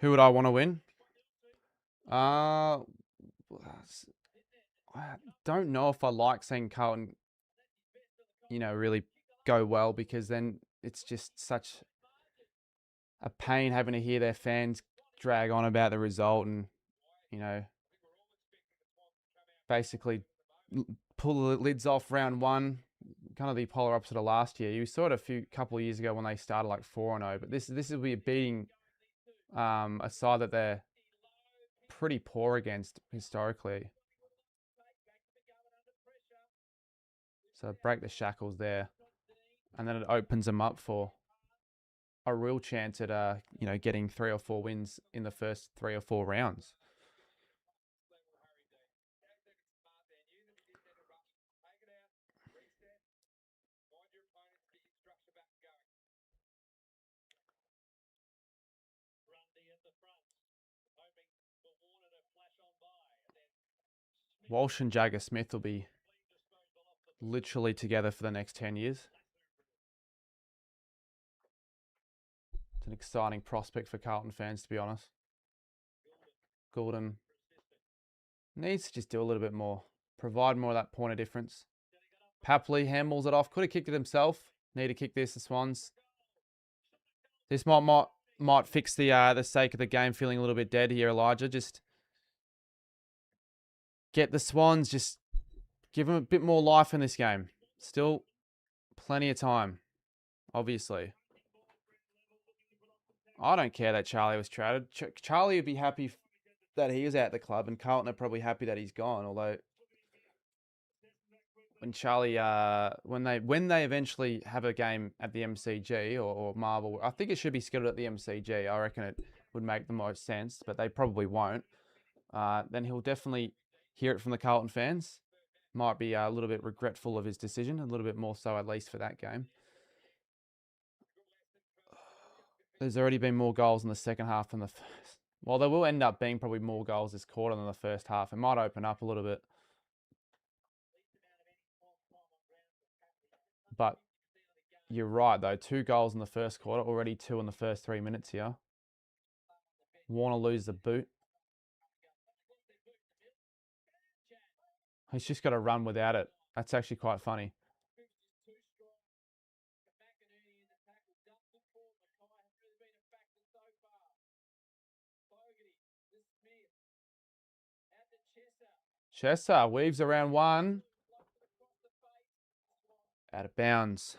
Who would I want to win? I don't know if I like seeing Carlton, really go well, because then it's just such a pain having to hear their fans drag on about the result and, basically, pull the lids off round one. Kind of the polar opposite of last year. You saw it couple of years ago when they started like 4-0, but this will be beating a side that they're pretty poor against historically. So break the shackles there, and then it opens them up for a real chance at getting 3 or 4 wins in the first 3 or 4 rounds. Walsh and Jagger Smith will be literally together for the next 10 years. It's an exciting prospect for Carlton fans, to be honest. Goulden needs to just do a little bit more. Provide more of that point of difference. Papley handballs it off. Could have kicked it himself. Need to kick this, the Swans. This might fix the sake of the game feeling a little bit dead here, Elijah. Just get the Swans, just give them a bit more life in this game. Still plenty of time, obviously. I don't care that Charlie was traded. Charlie would be happy that he is out the club, and Carlton are probably happy that he's gone. Although when Charlie, when they eventually have a game at the MCG or Marvel, I think it should be scheduled at the MCG. I reckon it would make the most sense, but they probably won't. Then he'll definitely hear it from the Carlton fans. Might be a little bit regretful of his decision, a little bit more so at least for that game. There's already been more goals in the second half than the first. Well, there will end up being probably more goals this quarter than the first half. It might open up a little bit. But you're right, though. 2 goals in the first quarter, already 2 in the first 3 minutes here. Warner lose the boot. He's just got to run without it. That's actually quite funny. Chesser weaves around one. Out of bounds.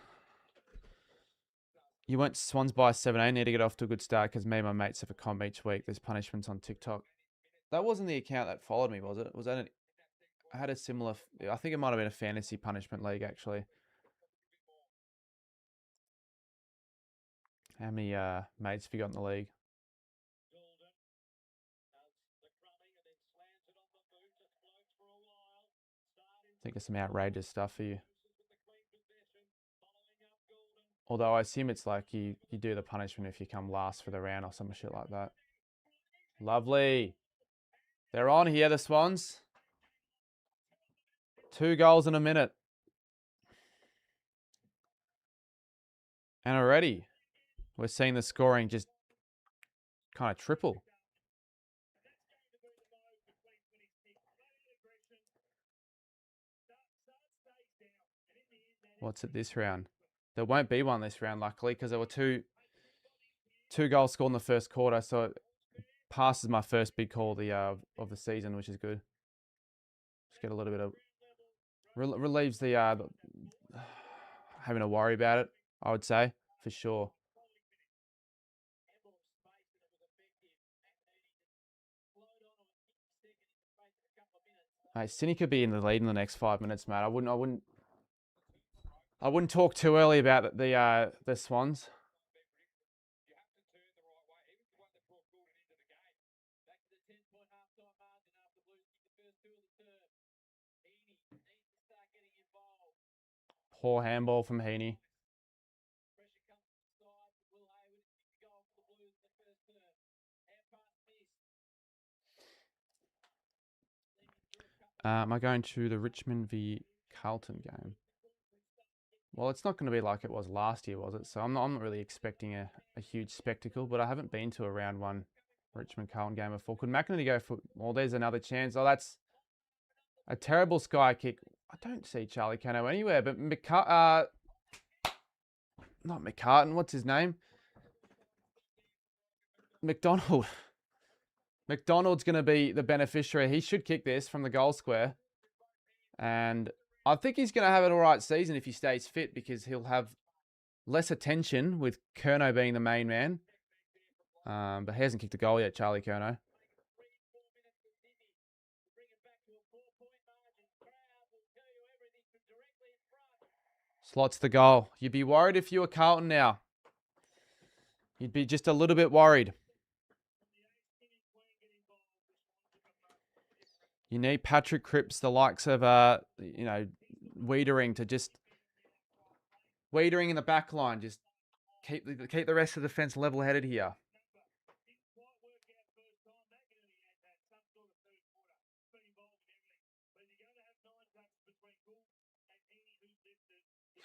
You went Swans by 7-8. Need to get off to a good start because me and my mates have a comp each week. There's punishments on TikTok. That wasn't the account that followed me, was it? Was that I had a similar... I think it might have been a fantasy punishment league, actually. How many mates have you got in the league? Think of some outrageous stuff for you. Although I assume it's like you do the punishment if you come last for the round or some shit like that. Lovely. They're on here, the Swans. 2 goals in a minute. And already we're seeing the scoring just kind of triple. What's it this round? There won't be one this round, luckily, because there were two goals scored in the first quarter, so it passes my first big call of the season, which is good. Just get a little bit of relieves the having to worry about it, I would say, for sure. Mate, Cine could be in the lead in the next 5 minutes, mate. I wouldn't talk too early about the Swans. Poor handball from Heaney. Am I going to the Richmond v Carlton game? Well, it's not going to be like it was last year, was it? So I'm not really expecting a huge spectacle, but I haven't been to a round 1 Richmond Carlton game before. Could McInerney go for... Well, there's another chance. Oh, that's a terrible sky kick. I don't see Charlie Cano anywhere, but not McCartan. What's his name? McDonald. McDonald's going to be the beneficiary. He should kick this from the goal square. And I think he's going to have an all right season if he stays fit because he'll have less attention with Kerno being the main man. But he hasn't kicked a goal yet, Charlie Kerno. Slots the goal. You'd be worried if you were Carlton now. You'd be just a little bit worried. You need Patrick Cripps, the likes of, Wiedering to just... Wiedering in the back line. Just keep the rest of the defence level-headed here.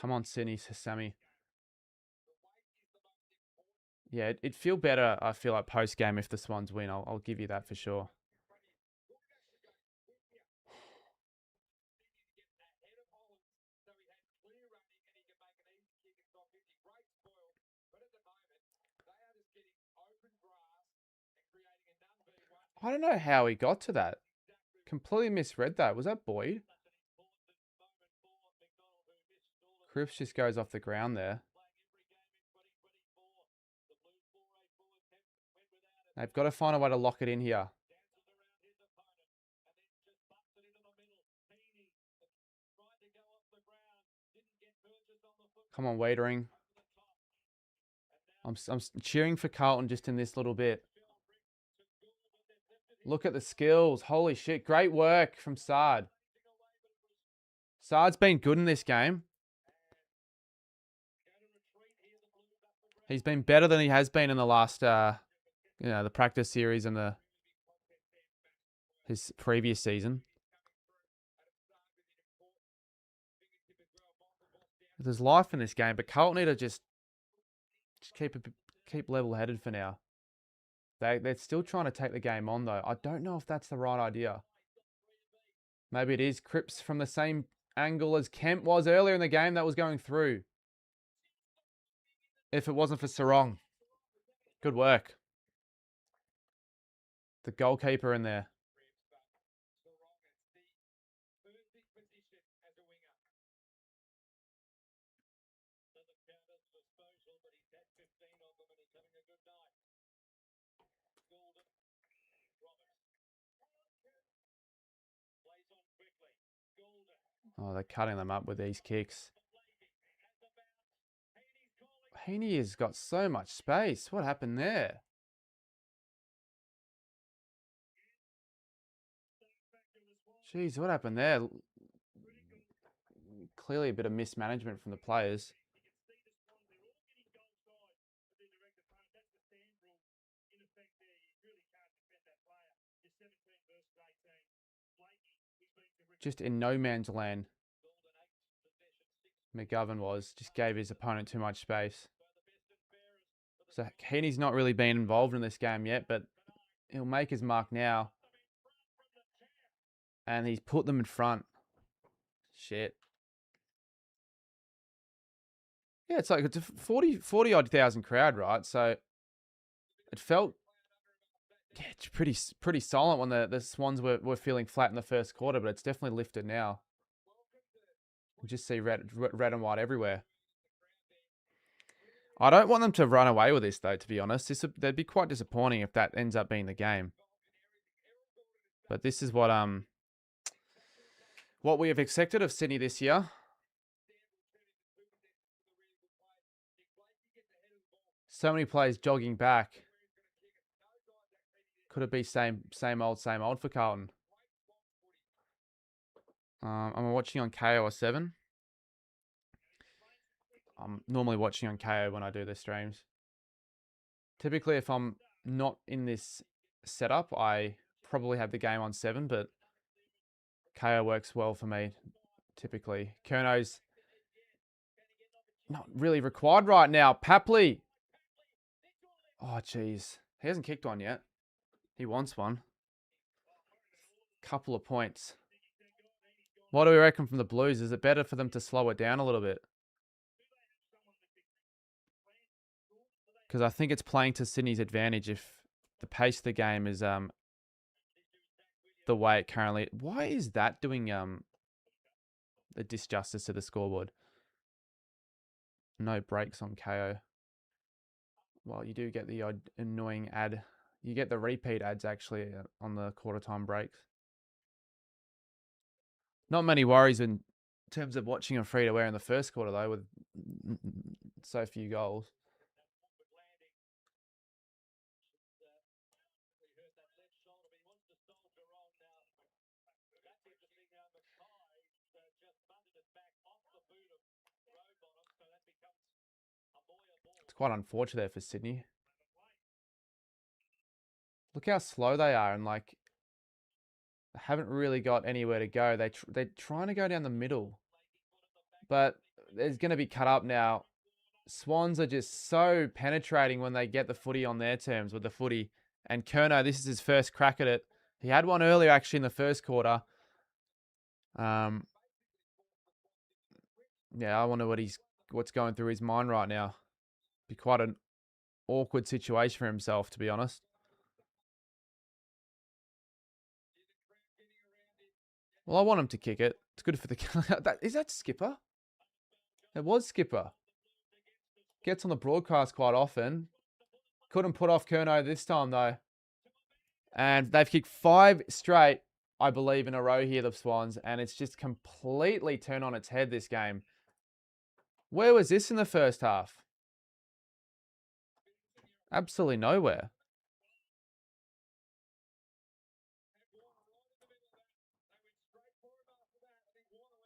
Come on, Sammy. Yeah, it'd feel better, I feel like, post-game if the Swans win. I'll give you that for sure. I don't know how he got to that. Completely misread that. Was that Boyd? Cripps just goes off the ground there. They've got to find a way to lock it in here. Come on, Wiedering. I'm cheering for Carlton just in this little bit. Look at the skills. Holy shit. Great work from Sard. Sard's been good in this game. He's been better than he has been in the last, the practice series and his previous season. There's life in this game, but Carlton need to just keep level-headed for now. They're still trying to take the game on, though. I don't know if that's the right idea. Maybe it is. Cripps from the same angle as Kemp was earlier in the game that was going through. If it wasn't for Sarong. Good work. The goalkeeper in there. Oh, they're cutting them up with these kicks. Heaney has got so much space. What happened there? Jeez, what happened there? Clearly a bit of mismanagement from the players. Just in no man's land. McGovern just gave his opponent too much space. So Heaney's not really been involved in this game yet, but he'll make his mark now. And he's put them in front. Shit. Yeah, it's like it's a 40 odd thousand crowd, right? So it felt it's pretty silent when the Swans were feeling flat in the first quarter, but it's definitely lifted now. You just see red and white everywhere. I don't want them to run away with this, though, to be honest. That'd be quite disappointing if that ends up being the game. But this is what we have expected of Sydney this year. So many players jogging back. Could it be same old for Carlton? I'm watching on KO or 7. I'm normally watching on KO when I do the streams. Typically, if I'm not in this setup, I probably have the game on 7, but KO works well for me, typically. Kerno's not really required right now. Papley. Oh, jeez. He hasn't kicked one yet. He wants one. Couple of points. What do we reckon from the Blues? Is it better for them to slow it down a little bit? Because I think it's playing to Sydney's advantage if the pace of the game is the way it currently... Why is that doing... a disjustice to the scoreboard. No breaks on KO. Well, you do get the odd annoying ad. You get the repeat ads actually on the quarter time breaks. Not many worries in terms of watching a free to wear in the first quarter though, with so few goals. It's quite unfortunate there for Sydney. Look how slow they are, and like they haven't really got anywhere to go. They're trying to go down the middle, but there's going to be cut up now. Swans are just so penetrating when they get the footy on their terms with the footy. And Curnow, this is his first crack at it. He had one earlier actually in the first quarter. Yeah, I wonder what's going through his mind right now. Be quite an awkward situation for himself, to be honest. Well, I want him to kick it. It's good for the... Is that Skipper? It was Skipper. Gets on the broadcast quite often. Couldn't put off Curnow this time, though. And they've kicked 5 straight, I believe, in a row here, the Swans. And it's just completely turned on its head, this game. Where was this in the first half? Absolutely nowhere.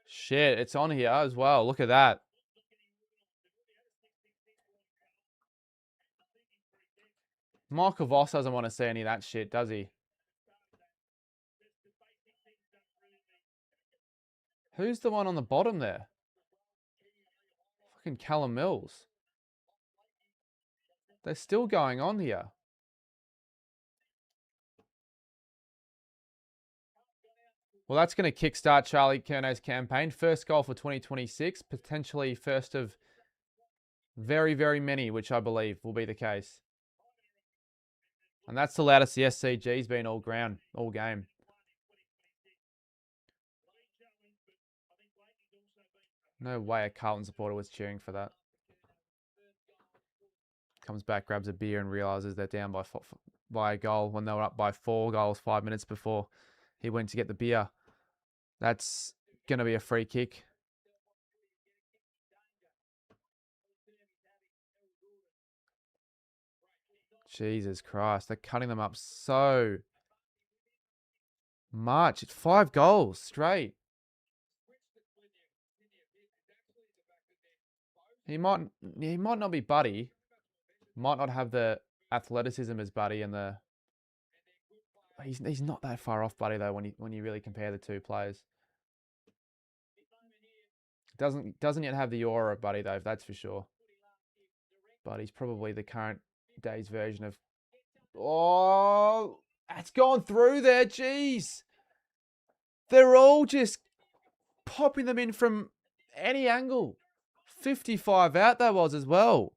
Shit, it's on here as well. Look at that. Michael Voss doesn't want to see any of that shit, does he? Who's the one on the bottom there? Fucking Callum Mills. They're still going on here. Well, that's going to kickstart Charlie Curnow's campaign. First goal for 2026, potentially first of very, very many, which I believe will be the case. And that's the loudest the SCG's been all game. No way a Carlton supporter was cheering for that. Comes back, grabs a beer, and realises they're down by a goal when they were up by 4 goals 5 minutes before he went to get the beer. That's going to be a free kick. Jesus Christ, they're cutting them up so much. It's 5 goals straight. He might not be Buddy. Might not have the athleticism as Buddy and the... He's not that far off Buddy though when you really compare the two players. Doesn't yet have the aura of Buddy though, that's for sure. Buddy's probably the current day's version of... Oh, it's gone through there. Jeez. They're all just popping them in from any angle. 55 out that was as well.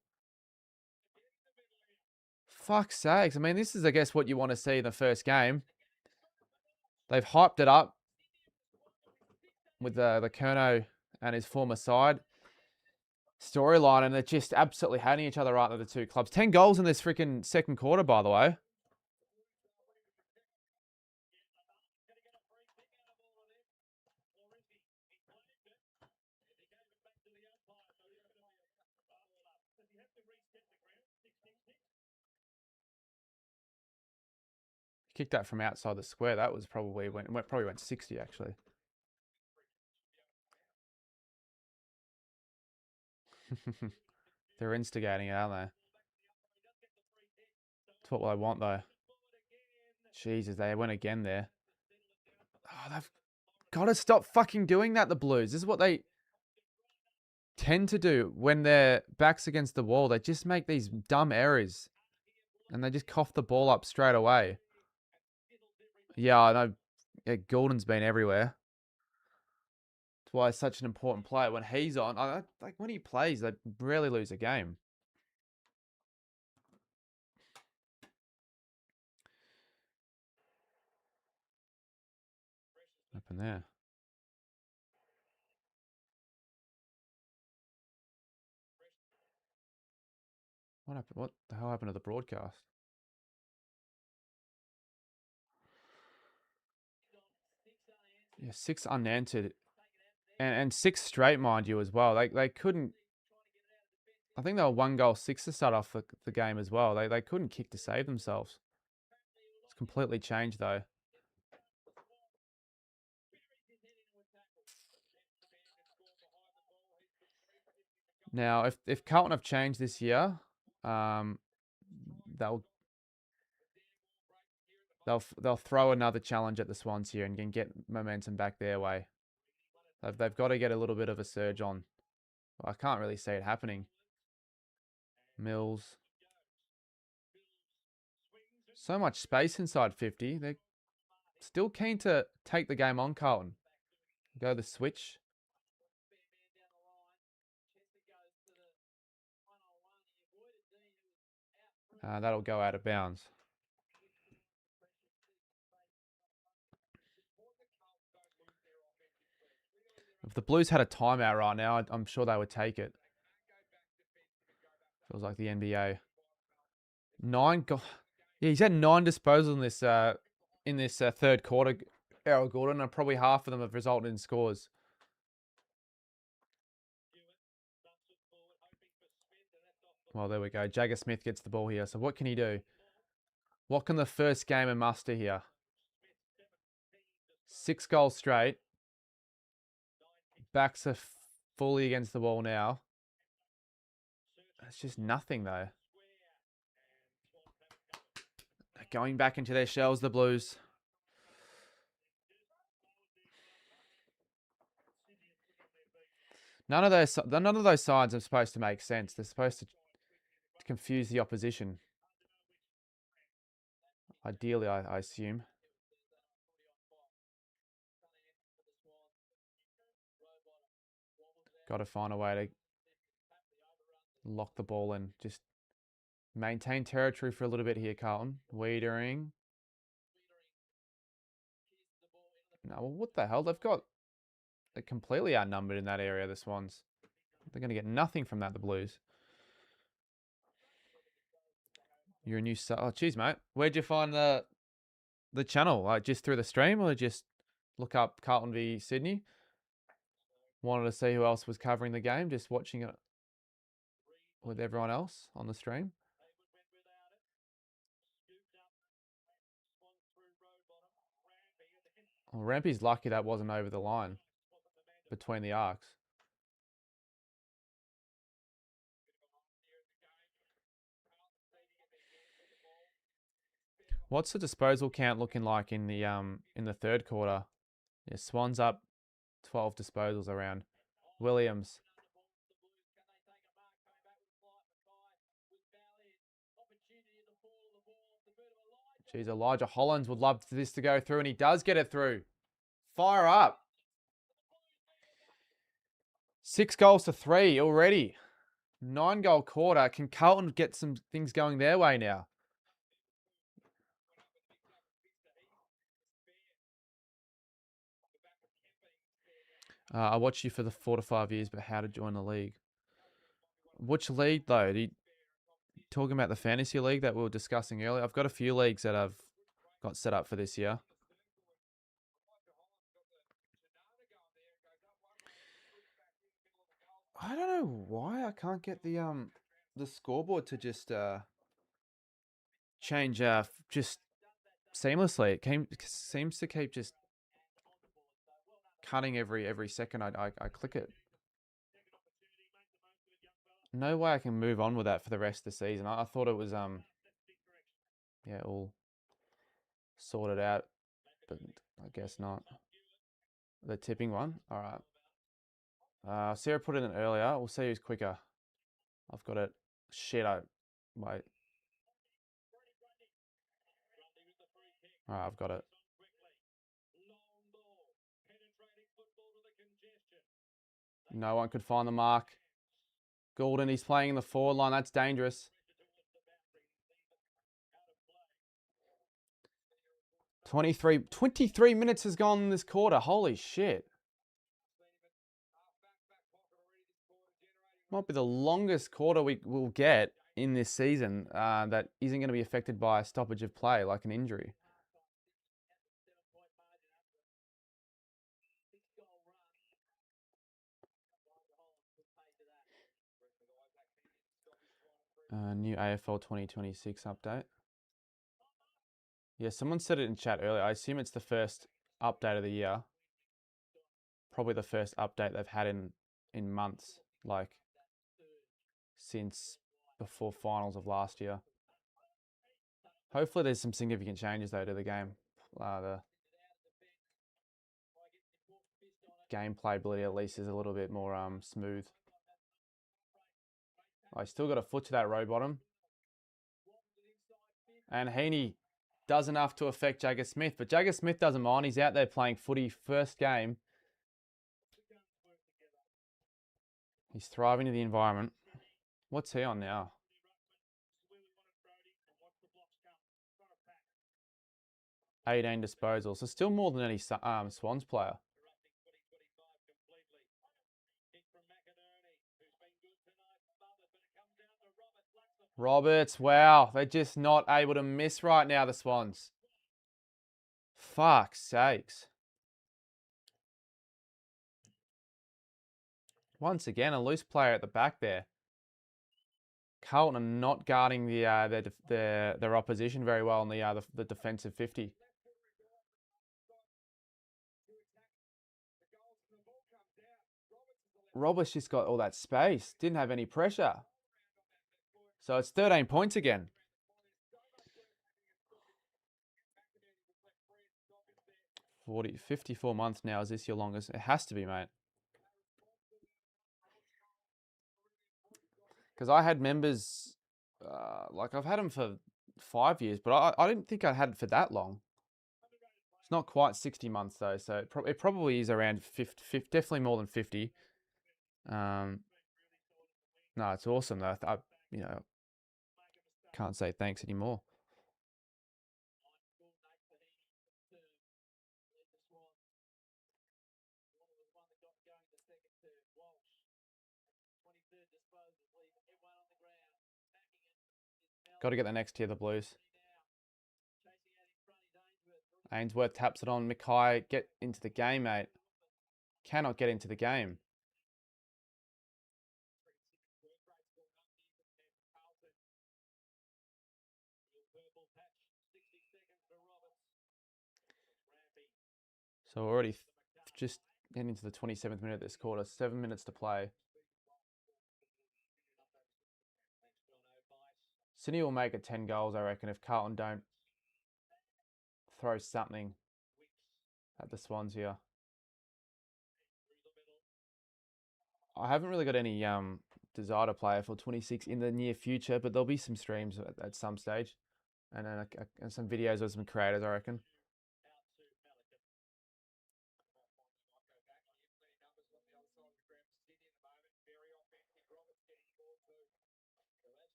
Fuck's sakes. I mean, this is, I guess, what you want to see in the first game. They've hyped it up with the Curnow and his former side storyline, and they're just absolutely hating each other right now, the two clubs. 10 goals in this freaking second quarter, by the way. Kicked that from outside the square. That was probably probably went 60 actually. They're instigating it, aren't they? That's what I want though. Jesus, they went again there. Oh, they've got to stop fucking doing that, the Blues. This is what they tend to do when their back's against the wall. They just make these dumb errors. And they just cough the ball up straight away. Yeah, I know. Yeah, Goulden's been everywhere. That's why he's such an important player. When he's on, like when he plays, they rarely lose a game. Up in there. What happened? What the hell happened to the broadcast? Yeah, 6 unanswered. And 6 straight, mind you, as well. They couldn't. I think they were 1-6 to start off the game as well. They couldn't kick to save themselves. It's completely changed though. Now, if Carlton have changed this year, they'll they'll throw another challenge at the Swans here and get momentum back their way. They've got to get a little bit of a surge on. I can't really see it happening. Mills. So much space inside 50. They're still keen to take the game on, Carlton. Go the switch. That'll go out of bounds. If the Blues had a timeout right now, I'm sure they would take it. Feels like the NBA. 9 go Yeah, he's had 9 disposals in this third quarter, Errol Gordon, and probably half of them have resulted in scores. Well, there we go. Jagger Smith gets the ball here. So what can he do? What can the first gamer muster here? 6 goals straight. Backs are fully against the wall now. It's just nothing, though. They're going back into their shells, the Blues. None of those sides are supposed to make sense. They're supposed to confuse the opposition. Ideally, I assume. Got to find a way to lock the ball and just maintain territory for a little bit here, Carlton. Wiedering. No, well, what the hell? They're completely outnumbered in that area, the Swans. They're going to get nothing from that, the Blues. You're a new sub. Oh, geez, mate. Where'd you find the channel? Like just through the stream, or just look up Carlton v Sydney? Wanted to see who else was covering the game, just watching it with everyone else on the stream. Well, Rampy's lucky that wasn't over the line between the arcs. What's the disposal count looking like in the third quarter? Yeah, Swans up 12 disposals around. Williams. Geez, Elijah Hollands would love this to go through, and he does get it through. Fire up. 6 goals to 3 already. 9-goal quarter. Can Carlton get some things going their way now? I watched you for the 4 to 5 years, but how to join the league? Which league, though? Talking about the fantasy league that we were discussing earlier? I've got a few leagues that I've got set up for this year. I don't know why I can't get the scoreboard to just change just seamlessly. It seems to keep just cutting every second I click it. No way I can move on with that for the rest of the season. I thought it was all sorted out, but I guess not. The tipping one. All right. Sarah put it in earlier. We'll see who's quicker. I've got it. Shit, wait. All right, I've got it. No one could find the mark. Goulden, he's playing in the forward line. That's dangerous. 23 minutes has gone in this quarter. Holy shit. Might be the longest quarter we will get in this season that isn't going to be affected by a stoppage of play, like an injury. New AFL 2026 update. Yeah, someone said it in chat earlier. I assume it's the first update of the year. Probably the first update they've had in months, like since before finals of last year. Hopefully there's some significant changes though to the game. The gameplay ability at least is a little bit more smooth. I still got a foot to that row bottom. And Heaney does enough to affect Jagger Smith, but Jagger Smith doesn't mind. He's out there playing footy first game. He's thriving in the environment. What's he on now? 18 disposals. So still more than any Swans player. Roberts, wow. They're just not able to miss right now, the Swans. Fuck's sakes. Once again, a loose player at the back there. Carlton are not guarding their opposition very well in the defensive 50. Roberts just got all that space. Didn't have any pressure. So it's 13 points again. 54 months now. Is this your longest? It has to be, mate. Because I had members, like I've had them for 5 years, but I didn't think I had it for that long. It's not quite 60 months though, so it probably is around 50, definitely more than 50. No, it's awesome though. I can't say thanks anymore. Got to get the next tier, the Blues. Ainsworth taps it on. Mackay, get into the game, mate. Cannot get into the game. So we're already just getting into the 27th minute of this quarter. 7 minutes to play. Sydney will make it 10 goals, I reckon, if Carlton don't throw something at the Swans here. I haven't really got any desire to play AFL 26 in the near future, but there'll be some streams at some stage, and then some videos of some creators, I reckon.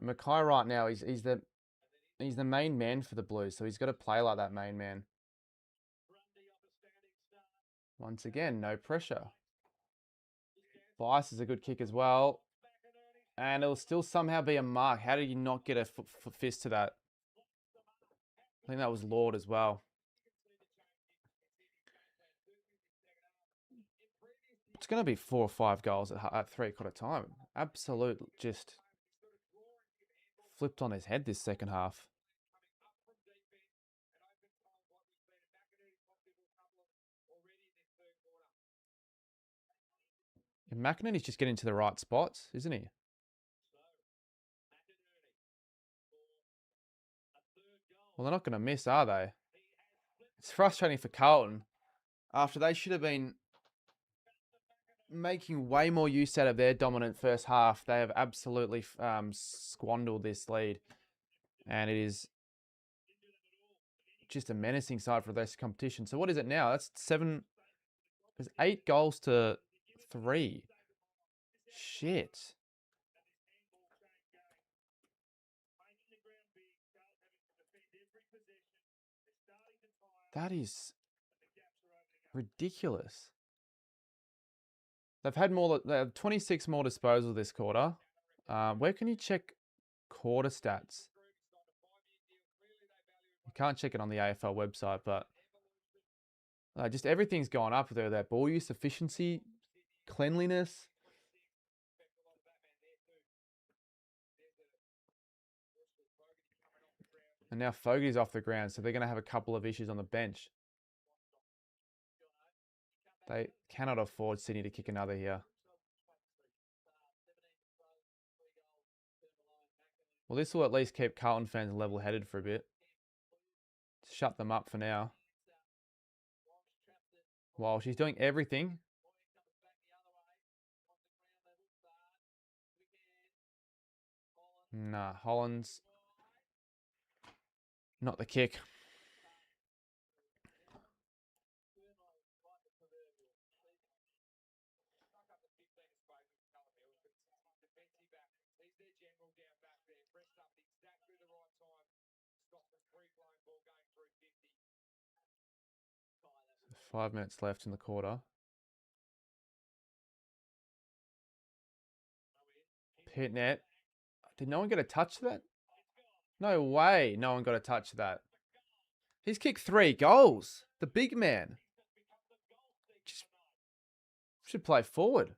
Mackay right now, he's the main man for the Blues, so he's got to play like that main man. Once again, no pressure. Bice is a good kick as well. And it'll still somehow be a mark. How did you not get a fist to that? I think that was Lord as well. It's going to be 4 or 5 goals at 3/4 time. Absolute just flipped on his head this second half. And McInerney's just getting to the right spots, isn't he? Well, they're not going to miss, are they? It's frustrating for Carlton. After they should have been making way more use out of their dominant first half, they have absolutely squandered this lead. And it is just a menacing side for this competition. So what is it now? That's 7. There's 8 goals to 3. Shit. That is ridiculous. They have 26 more disposals this quarter. Where can you check quarter stats? You can't check it on the AFL website, but just everything's gone up there. That ball use, efficiency, cleanliness. And now Fogarty's off the ground, so they're going to have a couple of issues on the bench. They cannot afford Sydney to kick another here. Well, this will at least keep Carlton fans level-headed for a bit. Shut them up for now. While she's doing everything. Nah, Holland's not the kick. So 5 minutes left in the quarter. Pit net. Did no one get a touch to that? No way no one got a touch to that. He's kicked 3 goals. The big man. Just should play forward.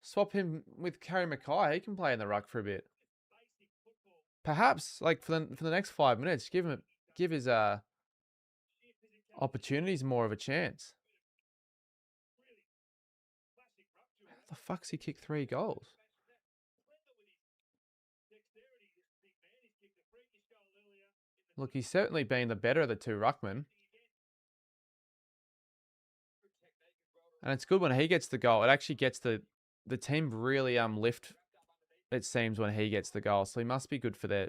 Swap him with Kerry Mackay. He can play in the ruck for a bit. Perhaps, like for the next 5 minutes, give his opportunities more of a chance. How the fuck's he kicked 3 goals? Look, he's certainly been the better of the 2 ruckmen. And it's good when he gets the goal. It actually gets the team really lift, it seems, when he gets the goal. So he must be good for their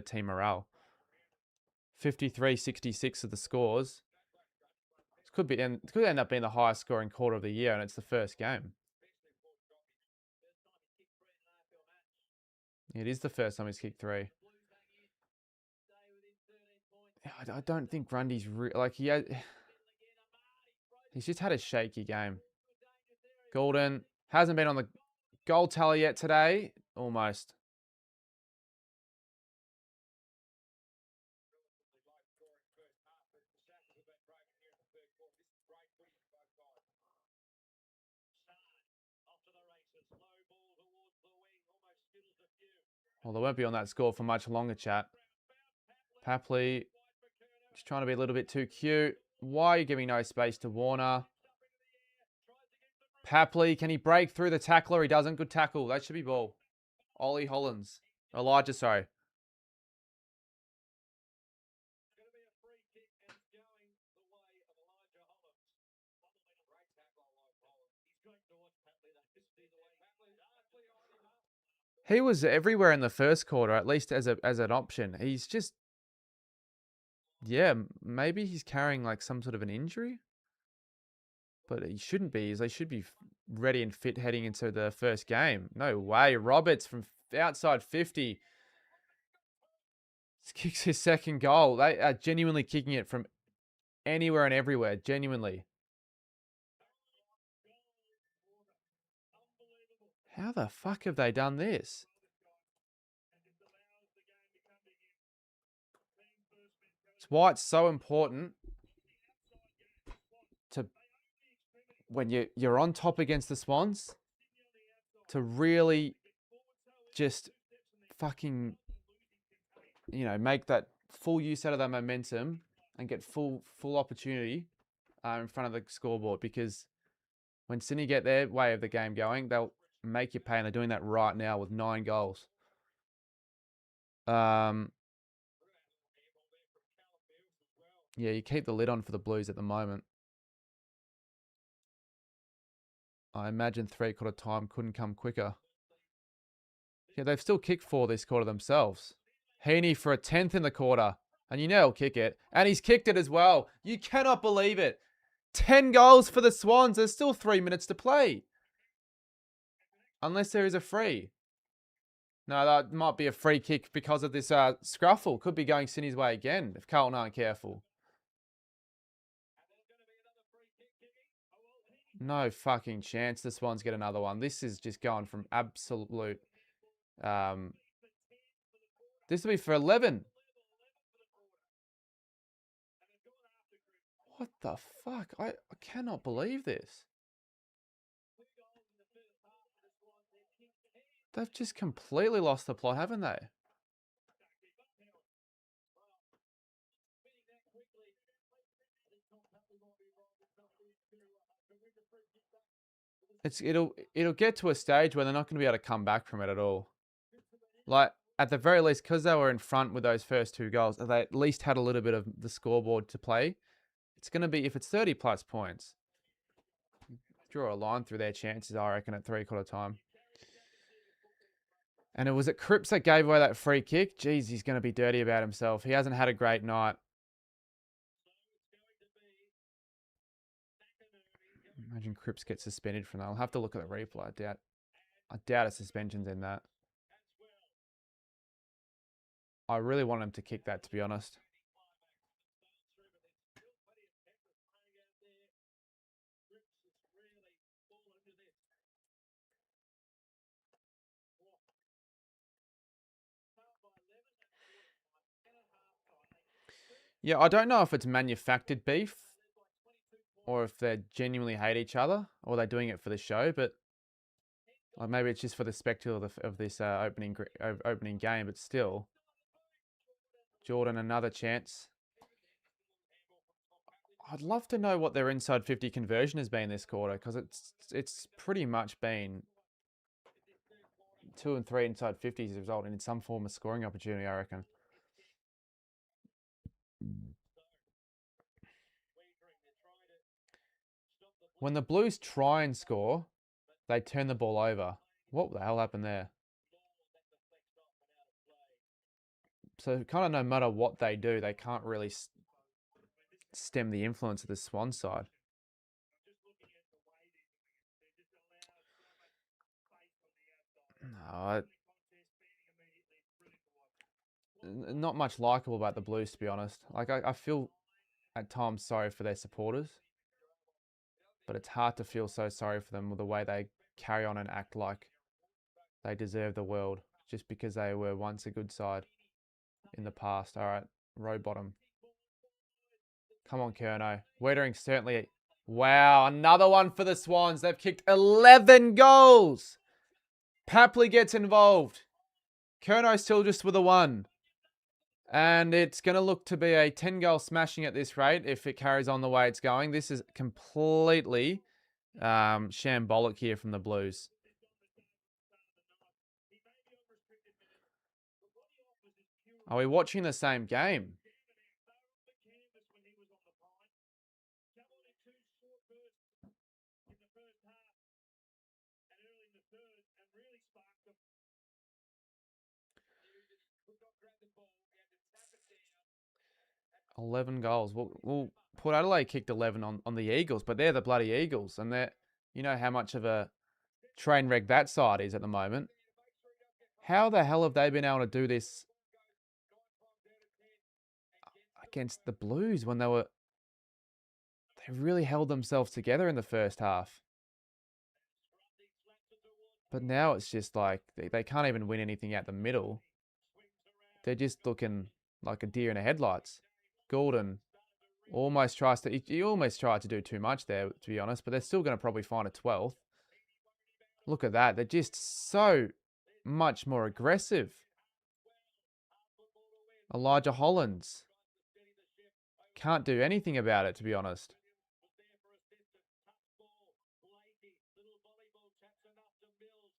team morale. 53-66 of the scores. It could end up being the highest scoring quarter of the year, and it's the first game. It is the first time he's kicked 3. I don't think Grundy's he's just had a shaky game. Golden hasn't been on the goal tally yet today. Almost. Well, they won't be on that score for much longer, chat. Papley just trying to be a little bit too cute. Why are you giving no space to Warner? Papley, can he break through the tackler? He doesn't. Good tackle. That should be ball. Elijah, sorry. He was everywhere in the first quarter, at least as an option. He's just, yeah, maybe he's carrying like some sort of an injury, but he shouldn't be. They should be ready and fit heading into the first game. No way. Roberts from outside 50 kicks his second goal. They are genuinely kicking it from anywhere and everywhere. Genuinely. How the fuck have they done this? It's why it's so important to, when you're on top against the Swans, to really just fucking, make that full use out of that momentum and get full opportunity in front of the scoreboard, because when Sydney get their way of the game going, they'll make you pay, and they're doing that right now with 9 goals. Yeah, you keep the lid on for the Blues at the moment. I imagine 3/4 time couldn't come quicker. Yeah, they've still kicked 4 this quarter themselves. Heaney for a 10th in the quarter, and he'll kick it. And he's kicked it as well. You cannot believe it. 10 goals for the Swans. There's still 3 minutes to play. Unless there is a free. No, that might be a free kick because of this scruffle. Could be going Sydney's way again if Carlton aren't careful. No fucking chance the Swans get another one. This is just going from absolute This will be for 11. What the fuck? I cannot believe this. They've just completely lost the plot, haven't they? It'll get to a stage where they're not going to be able to come back from it at all. Like, at the very least, because they were in front with those first 2 goals, they at least had a little bit of the scoreboard to play. It's going to be, if it's 30 plus points, draw a line through their chances, I reckon, at 3/4 time. And it was at Cripps that gave away that free kick. Jeez, he's going to be dirty about himself. He hasn't had a great night. Imagine Cripps gets suspended from that. I'll have to look at the replay. I doubt a suspension's in that. I really want him to kick that, to be honest. Yeah, I don't know if it's manufactured beef or if they genuinely hate each other or they're doing it for the show, but maybe it's just for the spectacle of this opening game, but still. Jordan, another chance. I'd love to know what their inside 50 conversion has been this quarter, because it's pretty much been 2 and 3 inside 50s resulting in some form of scoring opportunity, I reckon. When the Blues try and score, they turn the ball over. What the hell happened there? So kind of no matter what they do, they can't really stem the influence of the Swan side. No, not much likable about the Blues, to be honest. Like, I feel at times sorry for their supporters, but it's hard to feel so sorry for them with the way they carry on and act like they deserve the world just because they were once a good side in the past. All right, row bottom. Come on, Curnow. Wiedering certainly. Wow, another one for the Swans. They've kicked 11 goals. Papley gets involved. Curnow still just with a 1. And it's going to look to be a 10-goal smashing at this rate if it carries on the way it's going. This is completely shambolic here from the Blues. Are we watching the same game? $11 goals. Well, Port Adelaide kicked 11 on the Eagles, but they're the bloody Eagles, and they're, you know how much of a train wreck that side is at the moment. How the hell have they been able to do this against the Blues when they really held themselves together in the first half? But now it's just like they can't even win anything out the middle. They're just looking like a deer in the headlights. Gordon almost tries to, he almost tried to do too much there, to be honest, but they're still going to probably find a 12th. Look at that. They're just so much more aggressive. Elijah Hollands can't do anything about it, to be honest.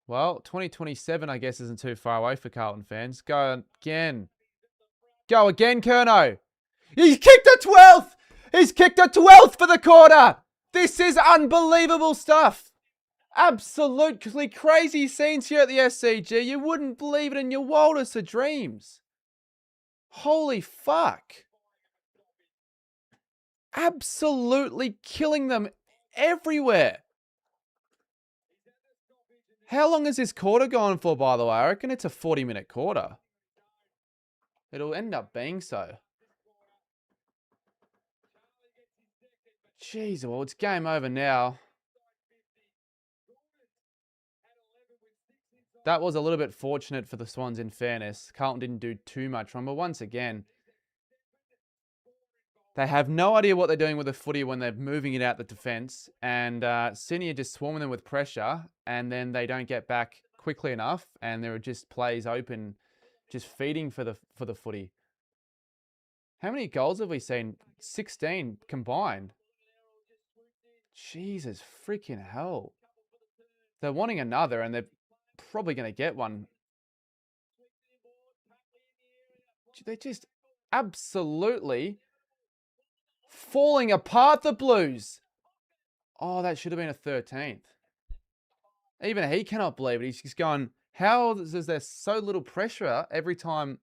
Well, 2027, I guess, isn't too far away for Carlton fans. Go again. Go again, Curnow. He's kicked a 12th. He's kicked a 12th for the quarter. This is unbelievable stuff. Absolutely crazy scenes here at the SCG. You wouldn't believe it in your wildest of dreams. Holy fuck. Absolutely killing them everywhere. How long is this quarter going for, by the way? I reckon it's a 40-minute quarter. It'll end up being so. Jeez, well, it's game over now. That was a little bit fortunate for the Swans in fairness. Carlton didn't do too much wrong, but once again, they have no idea what they're doing with the footy when they're moving it out the defence, and Sydney are just swarming them with pressure, and then they don't get back quickly enough, and there are just plays open, just feeding for the footy. How many goals have we seen? 16 combined. Jesus freaking hell. They're wanting another, and they're probably going to get one. They're just absolutely falling apart, the Blues. Oh, that should have been a 13th. Even he cannot believe it. He's just going, how is there so little pressure every time,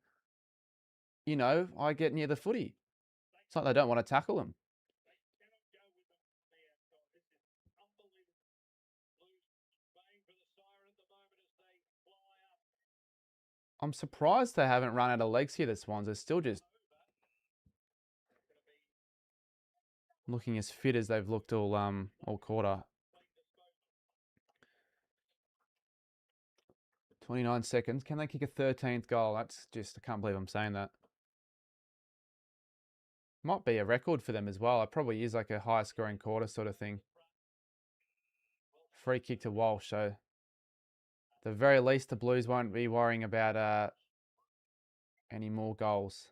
I get near the footy? It's like they don't want to tackle him. I'm surprised they haven't run out of legs here, the Swans. They're still just looking as fit as they've looked all quarter. 29 seconds. Can they kick a 13th goal? That's just, I can't believe I'm saying that. Might be a record for them as well. It probably is like a high scoring quarter sort of thing. Free kick to Walsh. So, at the very least, the Blues won't be worrying about any more goals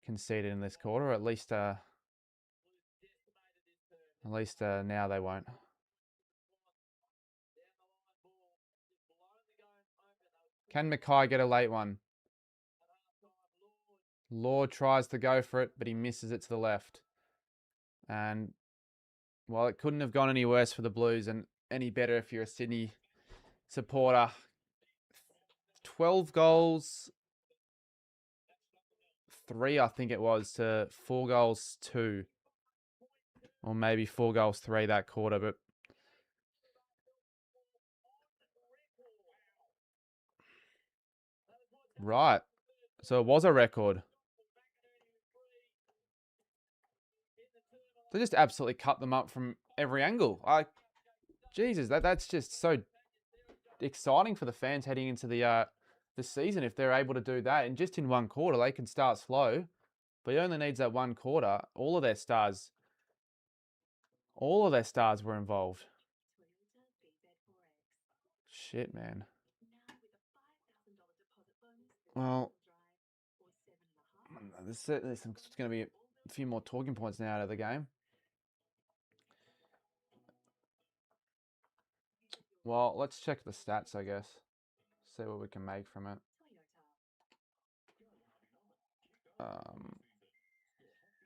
conceded in this quarter. At least now they won't. Can Mackay get a late one? Lord tries to go for it, but he misses it to the left. And, well, it couldn't have gone any worse for the Blues and any better if you're a Sydney supporter. 12 goals, 3, I think it was, to 4 goals, 2. Or maybe 4 goals, 3 that quarter. But right. So it was a record. They just absolutely cut them up from every angle. Jesus, that's just so exciting for the fans heading into the season if they're able to do that. And just in one quarter, they can start slow, but he only needs that one quarter. All of their stars were involved. Shit, man. Well, there's going to be a few more talking points now out of the game. Well, let's check the stats, I guess. See what we can make from it.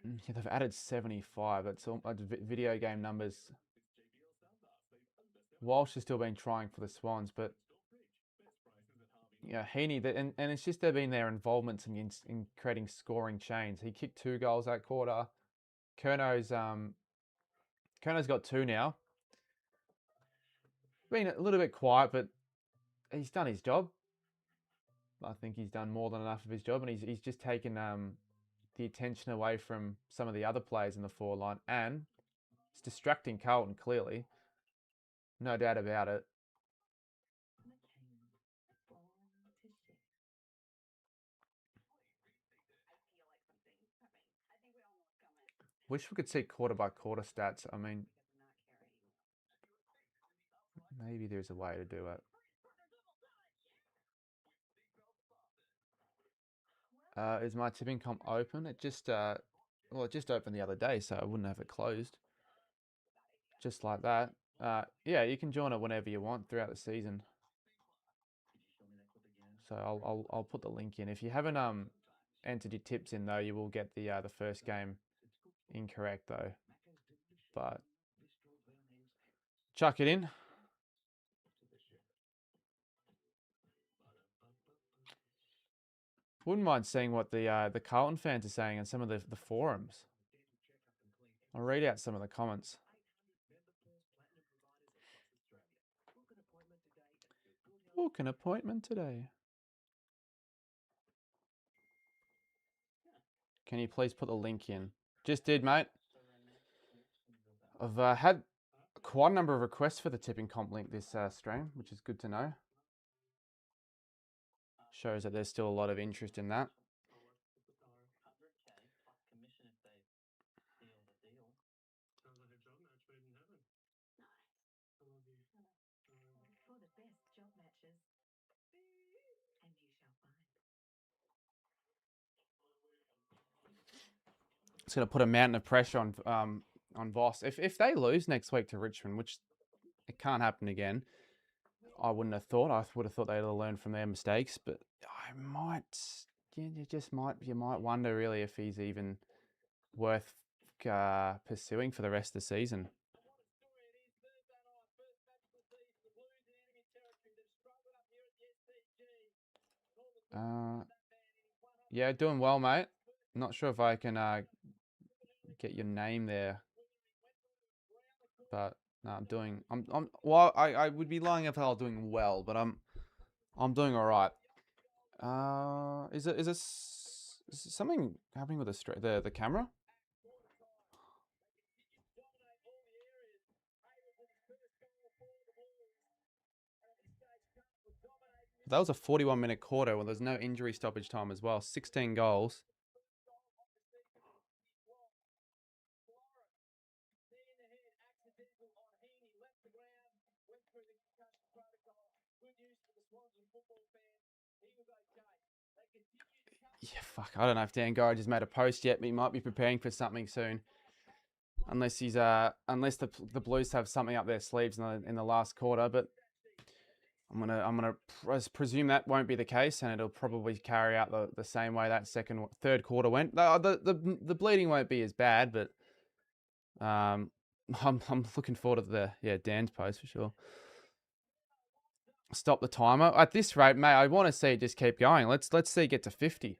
Yeah, they've added 75. That's all video game numbers. Walsh has still been trying for the Swans, but Heaney, and it's just there been their involvements in creating scoring chains. He kicked 2 goals that quarter. Curno's got 2 now. Been a little bit quiet, but he's done his job. I think he's done more than enough of his job, and he's just taken the attention away from some of the other players in the forward line, and it's distracting Carlton clearly. No doubt about it. Wish we could see quarter by quarter stats. I mean, maybe there's a way to do it. Is my tipping comp open? It just opened the other day, so I wouldn't have it closed. Just like that. Yeah, you can join it whenever you want throughout the season. So I'll put the link in. If you haven't entered your tips in though, you will get the first game incorrect though. But chuck it in. Wouldn't mind seeing what the Carlton fans are saying on some of the forums. I'll read out some of the comments. Book an appointment today. Can you please put the link in? Just did, mate. I've had quite a number of requests for the tipping comp link this stream, which is good to know. Shows that there's still a lot of interest in that. It's going to put a mountain of pressure on Voss. If they lose next week to Richmond, which it can't happen again, I wouldn't have thought. I would have thought they'd have learned from their mistakes, but I might, you might wonder really if he's even worth pursuing for the rest of the season. Yeah, doing well, mate. Not sure if I can get your name there, but no, I'm doing. Well, I would be lying if I was doing well, but I'm doing all right. Is it something happening with the camera? That was a 41-minute quarter when there's no injury stoppage time as well. 16 goals. Yeah, fuck. I don't know if Dan Gurridge has made a post yet, but he might be preparing for something soon. Unless unless the Blues have something up their sleeves in the last quarter, but I'm gonna presume that won't be the case, and it'll probably carry out the same way that third quarter went. The bleeding won't be as bad, but I'm looking forward to Dan's post for sure. Stop the timer at this rate, mate. I want to see it just keep going. Let's see it get to 50.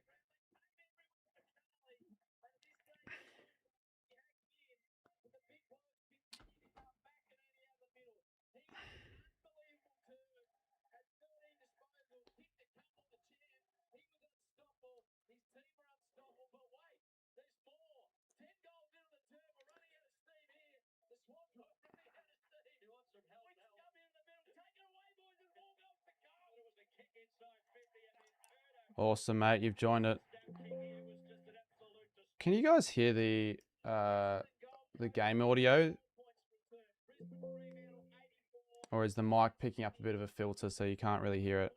Awesome, mate. You've joined it. Can you guys hear the game audio? Or is the mic picking up a bit of a filter so you can't really hear it?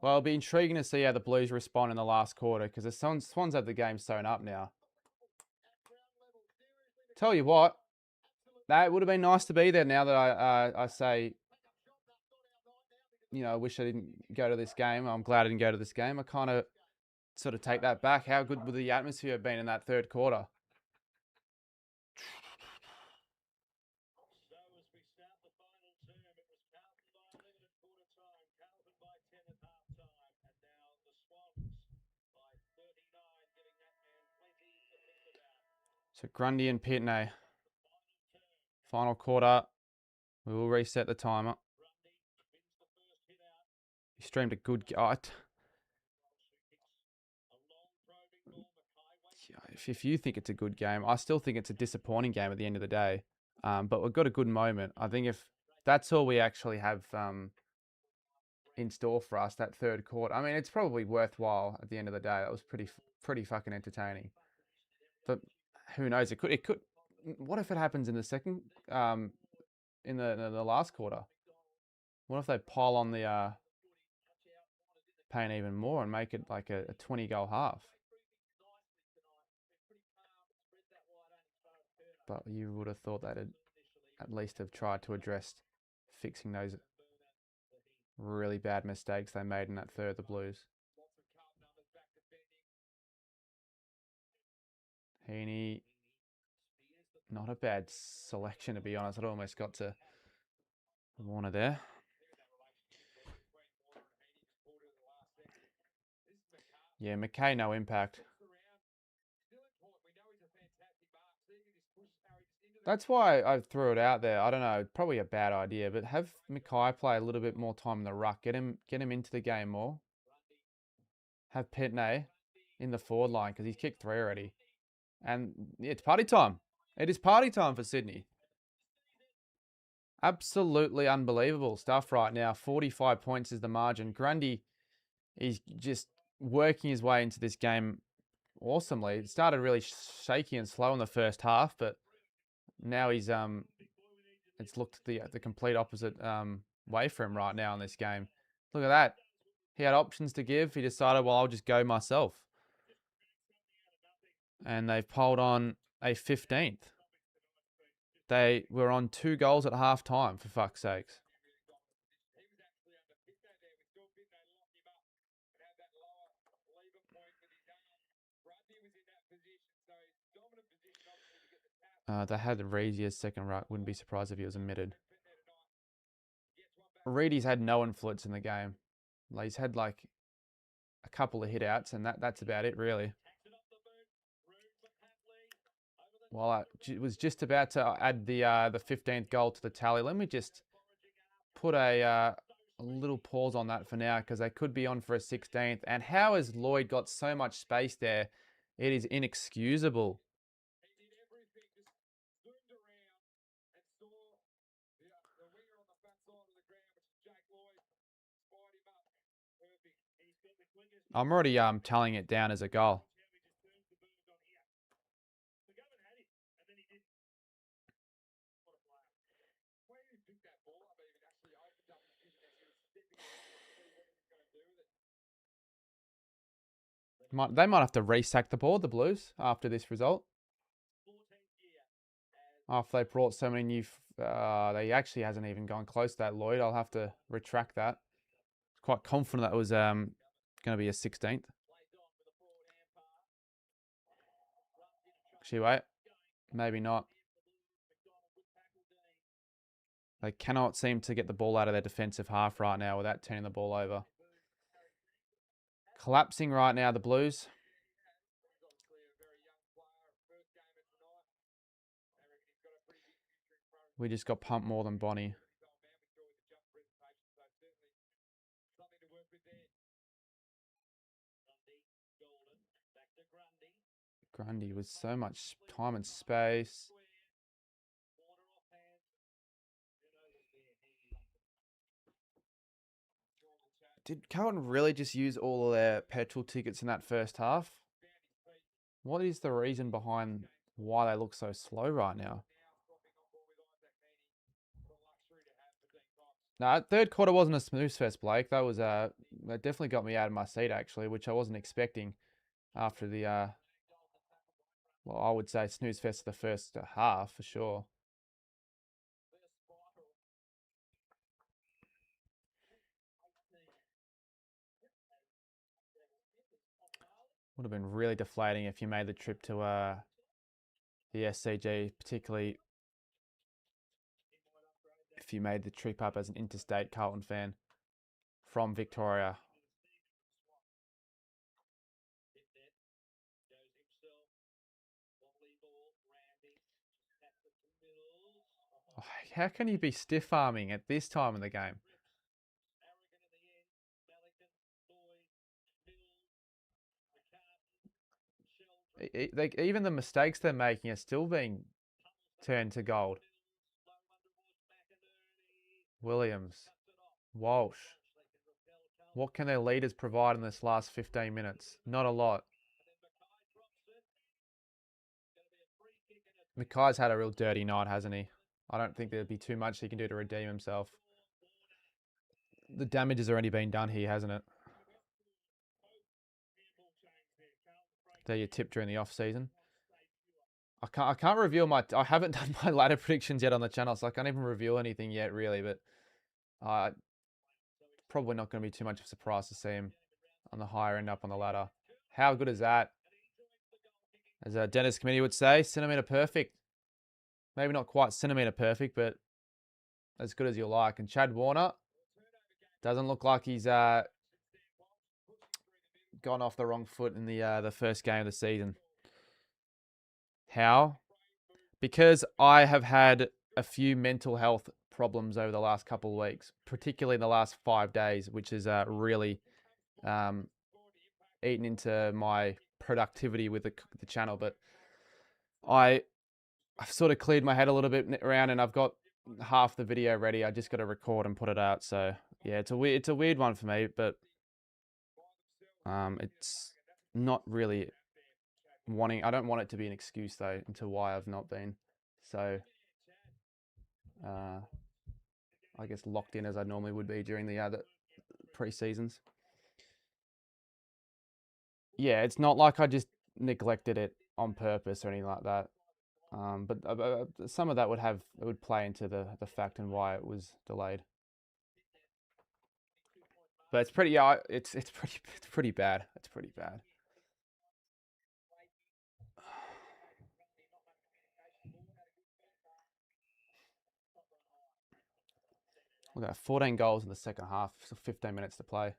Well, it'll be intriguing to see how the Blues respond in the last quarter because the Swans have the game sewn up now. Tell you what, it would have been nice to be there now that I say, I wish I didn't go to this game. I'm glad I didn't go to this game. I kind of sort of take that back. How good would the atmosphere have been in that third quarter? So Grundy and Pitney. Final quarter. We will reset the timer. He streamed a good... if you think it's a good game, I still think it's a disappointing game at the end of the day. But we've got a good moment. I think if that's all we actually have in store for us, that third quarter, I mean, it's probably worthwhile at the end of the day. That was pretty fucking entertaining. But who knows? It could. What if it happens in the second, in the last quarter? What if they pile on the paint even more and make it like a 20-goal half? But you would have thought they'd at least have tried to address fixing those really bad mistakes they made in that third, the Blues. Heaney, not a bad selection to be honest. I'd almost got to Warner there. Yeah, McKay, no impact. That's why I threw it out there. I don't know, probably a bad idea, but have Mackay play a little bit more time in the ruck. Get him into the game more. Have Pitney in the forward line because he's kicked 3 already. And it's party time. It is party time for Sydney. Absolutely unbelievable stuff right now. 45 points is the margin. Grundy is just working his way into this game awesomely. It started really shaky and slow in the first half, but now it's looked the complete opposite way for him right now in this game. Look at that. He had options to give. He decided, well, I'll just go myself. And they've polled on a 15th. They were on 2 goals at half time, for fuck's sakes. They had Reedy as second ruck. Wouldn't be surprised if he was omitted. Reedy's had no influence in the game. He's had like a couple of hit outs, and that's about it, really. Well, I was just about to add the 15th goal to the tally. Let me just put a little pause on that for now, because they could be on for a 16th. And how has Lloyd got so much space there? It is inexcusable. I'm already telling it down as a goal. They might have to resack the board, the Blues, after this result. After they brought so many new... they actually hasn't even gone close to that, Lloyd. I'll have to retract that. Quite confident that was going to be a 16th. Actually, wait. Maybe not. They cannot seem to get the ball out of their defensive half right now without turning the ball over. Collapsing right now, the Blues. We just got pumped more than Bonnie. Grundy with so much time and space. Did Carlton really just use all of their petrol tickets in that first half? What is the reason behind why they look so slow right now? No, third quarter wasn't a snooze fest, Blake. That was that definitely got me out of my seat, actually, which I wasn't expecting after the well, I would say snooze fest the first half for sure. Would have been really deflating if you made the trip to the SCG, particularly if you made the trip up as an interstate Carlton fan from Victoria. How can you be stiff arming at this time in the game? Even the mistakes they're making are still being turned to gold. Williams, Walsh. What can their leaders provide in this last 15 minutes? Not a lot. Mackay's had a real dirty night, hasn't he? I don't think there'd be too much he can do to redeem himself. The damage has already been done here, hasn't it? They're your tip during the off season. I can't reveal I haven't done my ladder predictions yet on the channel, so I can't even reveal anything yet, really. But probably not going to be too much of a surprise to see him on the higher end up on the ladder. How good is that? As a Dennis Committee would say, centimetre perfect. Maybe not quite centimetre perfect, but as good as you like. And Chad Warner doesn't look like he's gone off the wrong foot in the first game of the season. How? Because I have had a few mental health problems over the last couple of weeks, particularly in the last 5 days, which has really eaten into my productivity with the channel. But I've sort of cleared my head a little bit around, and I've got half the video ready. I just got to record and put it out. So yeah, it's a weird one for me, but it's not really wanting. I don't want it to be an excuse though into why I've not been so I guess locked in as I normally would be during the other pre-seasons. Yeah, it's not like I just neglected it on purpose or anything like that. But some of that would play into the fact and why it was delayed. But it's pretty it's pretty bad. It's pretty bad. Look at that, 14 goals in the second half, so 15 minutes to play.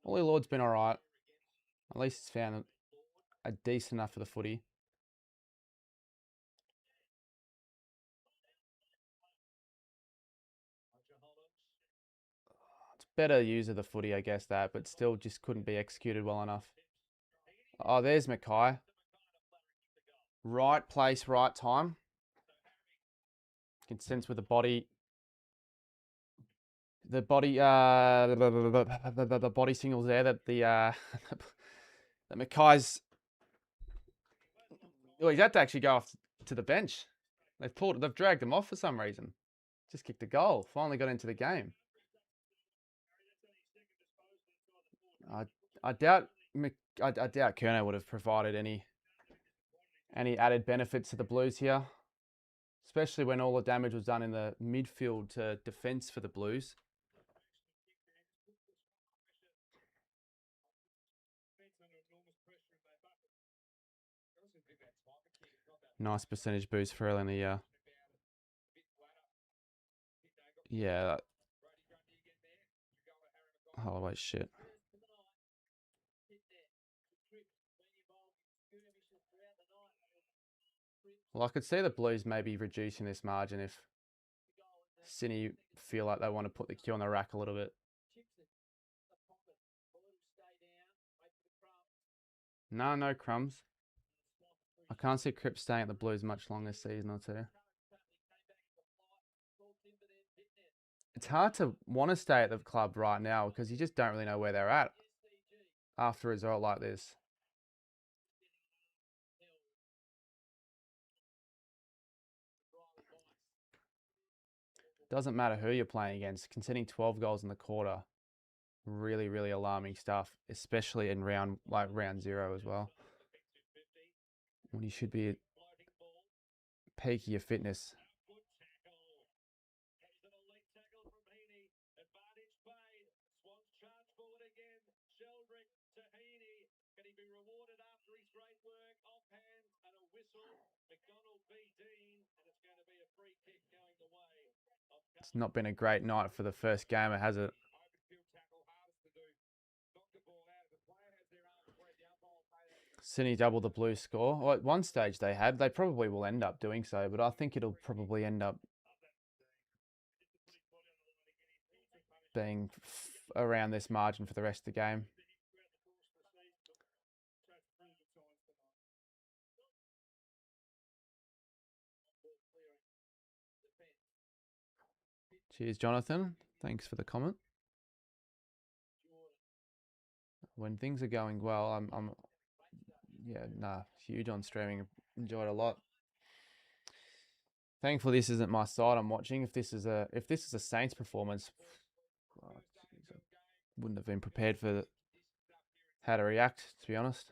Ollie Lord's been all right. At least he's found a decent enough for the footy. It's better use of the footy, I guess, that, but still just couldn't be executed well enough. Oh, there's Mackay. Right place, right time. You can sense with the body. The body signals there that that Mackay's. Well, he's had to actually go off to the bench. They've dragged him off for some reason. Just kicked a goal. Finally got into the game. I doubt Kerno would have provided any added benefits to the Blues here, especially when all the damage was done in the midfield to defence for the Blues. Nice percentage boost for early in the year. Yeah. Holloway shit. Well, I could see the Blues maybe reducing this margin if Sydney feel like they want to put the queue on the rack a little bit. No crumbs. I can't see Cripps staying at the Blues much longer this season or two. It's hard to want to stay at the club right now because you just don't really know where they're at after a result like this. Doesn't matter who you're playing against. Conceding 12 goals in the quarter, really, really alarming stuff, especially in round 0 as well, when you should be at peak of your fitness. It's not been a great night for the first gamer, has it? Sydney doubled the Blues score. Well, at one stage they had. They probably will end up doing so, but I think it'll probably end up being around this margin for the rest of the game. Cheers, Jonathan. Thanks for the comment. When things are going well, I'm huge on streaming. Enjoy it a lot. Thankfully, this isn't my side I'm watching. If this is a Saints performance, I wouldn't have been prepared for how to react, to be honest.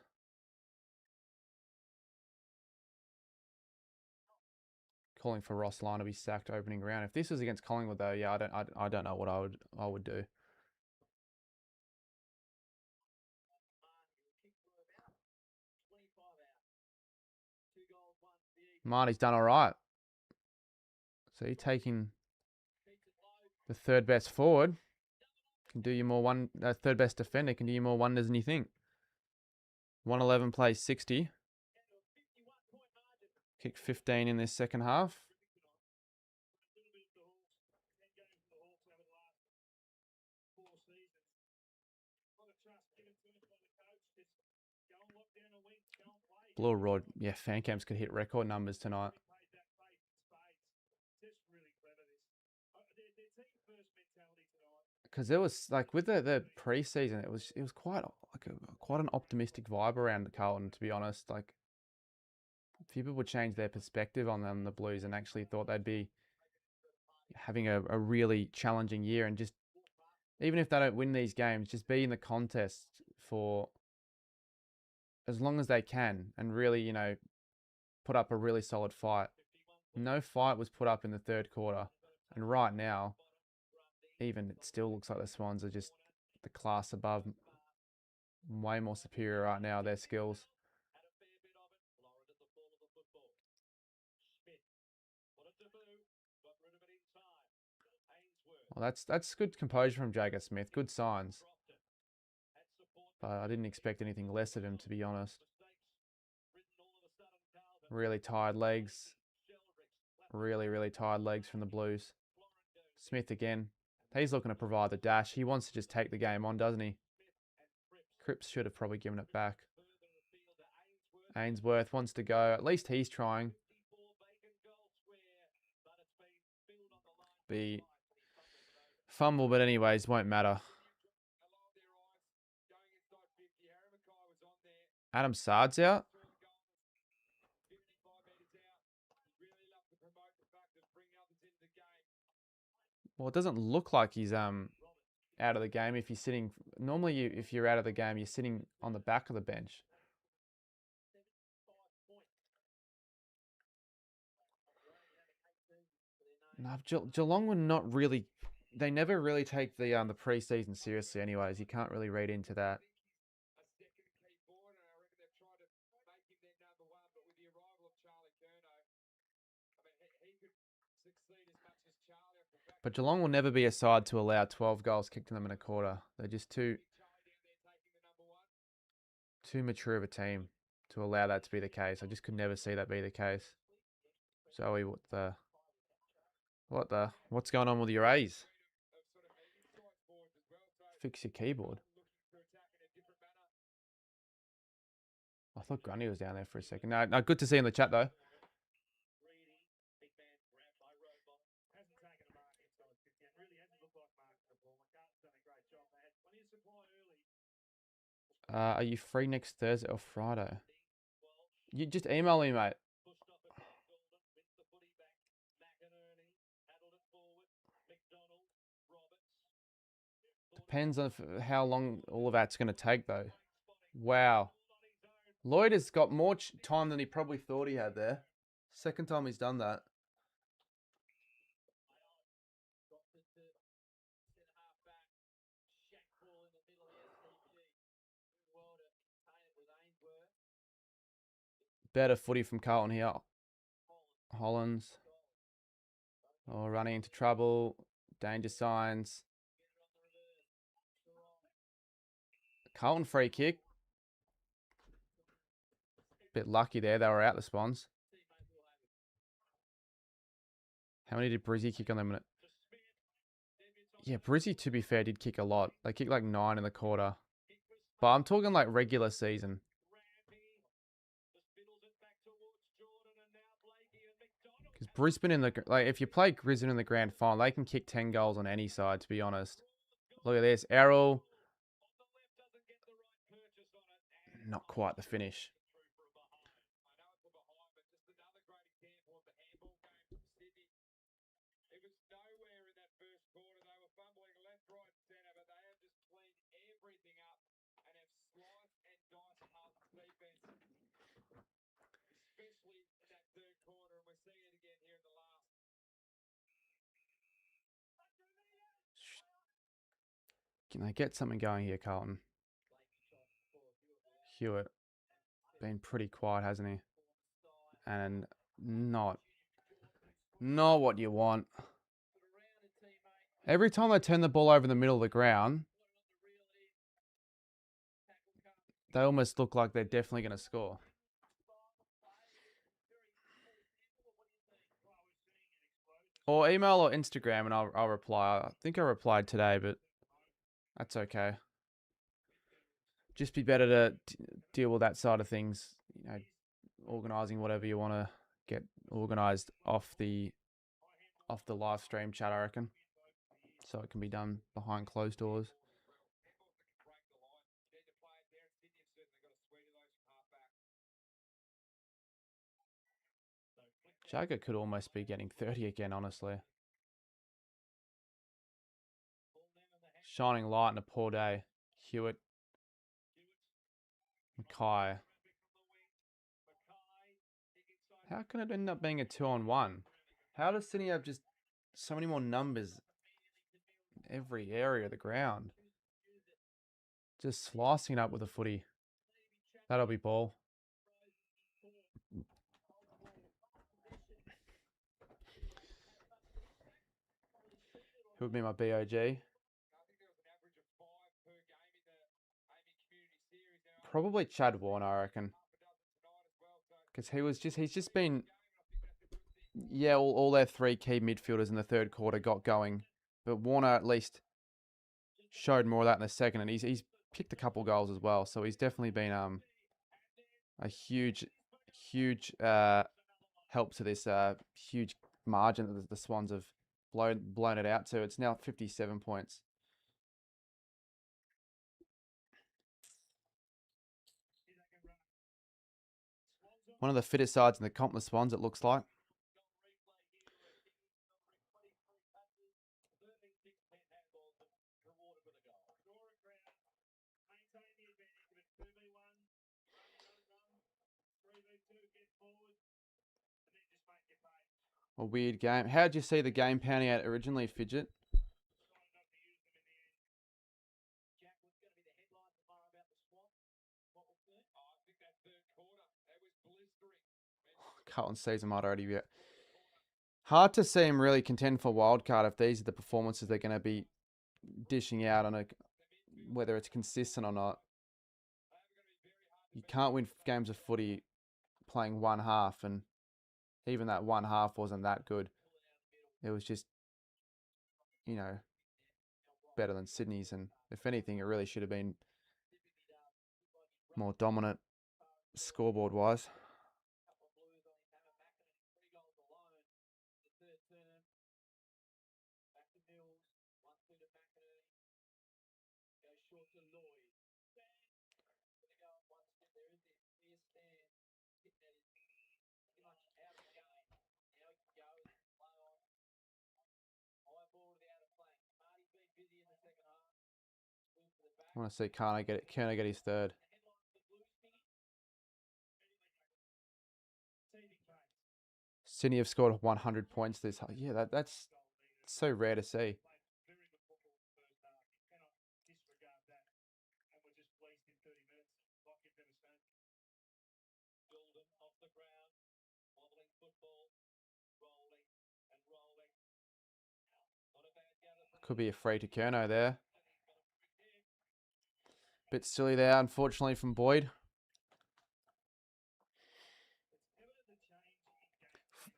Calling for Ross Lyon to be sacked opening round. If this was against Collingwood, though, yeah, I don't know what I would do. Marty's done all right. So you're taking the third best forward, can do you more third best defender can do you more wonders than you think. 111 plays 60. Kicked 15 in this second half. Blue Rod, yeah, fan camps could hit record numbers tonight. Because there was like with the preseason, it was quite like quite an optimistic vibe around Carlton. To be honest, like a few people changed their perspective on them, the Blues, and actually thought they'd be having a really challenging year, and just even if they don't win these games, just be in the contest for as long as they can, and really, put up a really solid fight. No fight was put up in the third quarter, and right now, even it still looks like the Swans are just the class above, way more superior right now, their skills. Well, that's good composure from Jagger Smith. Good signs. But I didn't expect anything less of him, to be honest. Really tired legs. Really, really tired legs from the Blues. Smith again. He's looking to provide the dash. He wants to just take the game on, doesn't he? Cripps should have probably given it back. Ainsworth wants to go. At least he's trying. Be fumble, but anyways, won't matter. Adam Sard's out. Well, it doesn't look like he's out of the game if he's sitting. Normally, if you're out of the game, you're sitting on the back of the bench. No, Geelong were not really. They never really take the preseason seriously. Anyways, you can't really read into that. But Geelong will never be a side to allow 12 goals kicked to them in a quarter. They're just too mature of a team to allow that to be the case. I just could never see that be the case. Zoe, what's going on with your A's? Fix your keyboard. I thought Grundy was down there for a second. No, good to see in the chat though. Are you free next Thursday or Friday? You just email me, mate. Depends on how long all of that's going to take, though. Wow. Lloyd has got more time than he probably thought he had there. Second time he's done that. Better footy from Carlton here. Hollands. Oh, running into trouble. Danger signs. Carlton free kick. Bit lucky there. They were out the Swans. How many did Brizzy kick on them? Yeah, Brizzy, to be fair, did kick a lot. They kicked like 9 in the quarter. But I'm talking like regular season. Because Brisbane if you play Brisbane in the grand final, they can kick 10 goals on any side, to be honest. Look at this. Errol. Not quite the finish. Can they get something going here, Carlton? Hewitt. Been pretty quiet, hasn't he? And not what you want. Every time they turn the ball over the middle of the ground, they almost look like they're definitely going to score. Or email or Instagram and I'll reply. I think I replied today, but that's okay. Just be better to deal with that side of things. organising whatever you want to get organised off the live stream chat, I reckon, so it can be done behind closed doors. Jagger could almost be getting 30 again, honestly. Shining light in a poor day. Hewitt. Mackay. How can it end up being a 2-on-1? How does Sydney have just so many more numbers in every area of the ground? Just slicing it up with a footy. That'll be ball. Who would be my BOG? Probably Chad Warner, I reckon. Because he's just been, yeah, all their three key midfielders in the third quarter got going. But Warner at least showed more of that in the second, and he's kicked a couple goals as well. So he's definitely been a huge help to this huge margin that the Swans have blown it out to. It's now 57 points. One of the fittest sides in the comp, the Swans, it looks like. A weird game. How did you see the game panning out originally, Fidget? Carlton season might already be. Hard to see him really contend for wildcard if these are the performances they're going to be dishing out on whether it's consistent or not. You can't win games of footy playing one half, and even that one half wasn't that good. It was just, better than Sydney's, and if anything, it really should have been more dominant scoreboard-wise. I want to see Kerner get his third. Sydney have scored 100 points this. Yeah, that's so rare to see. Could be a free to Kerno there. Bit silly there, unfortunately, from Boyd.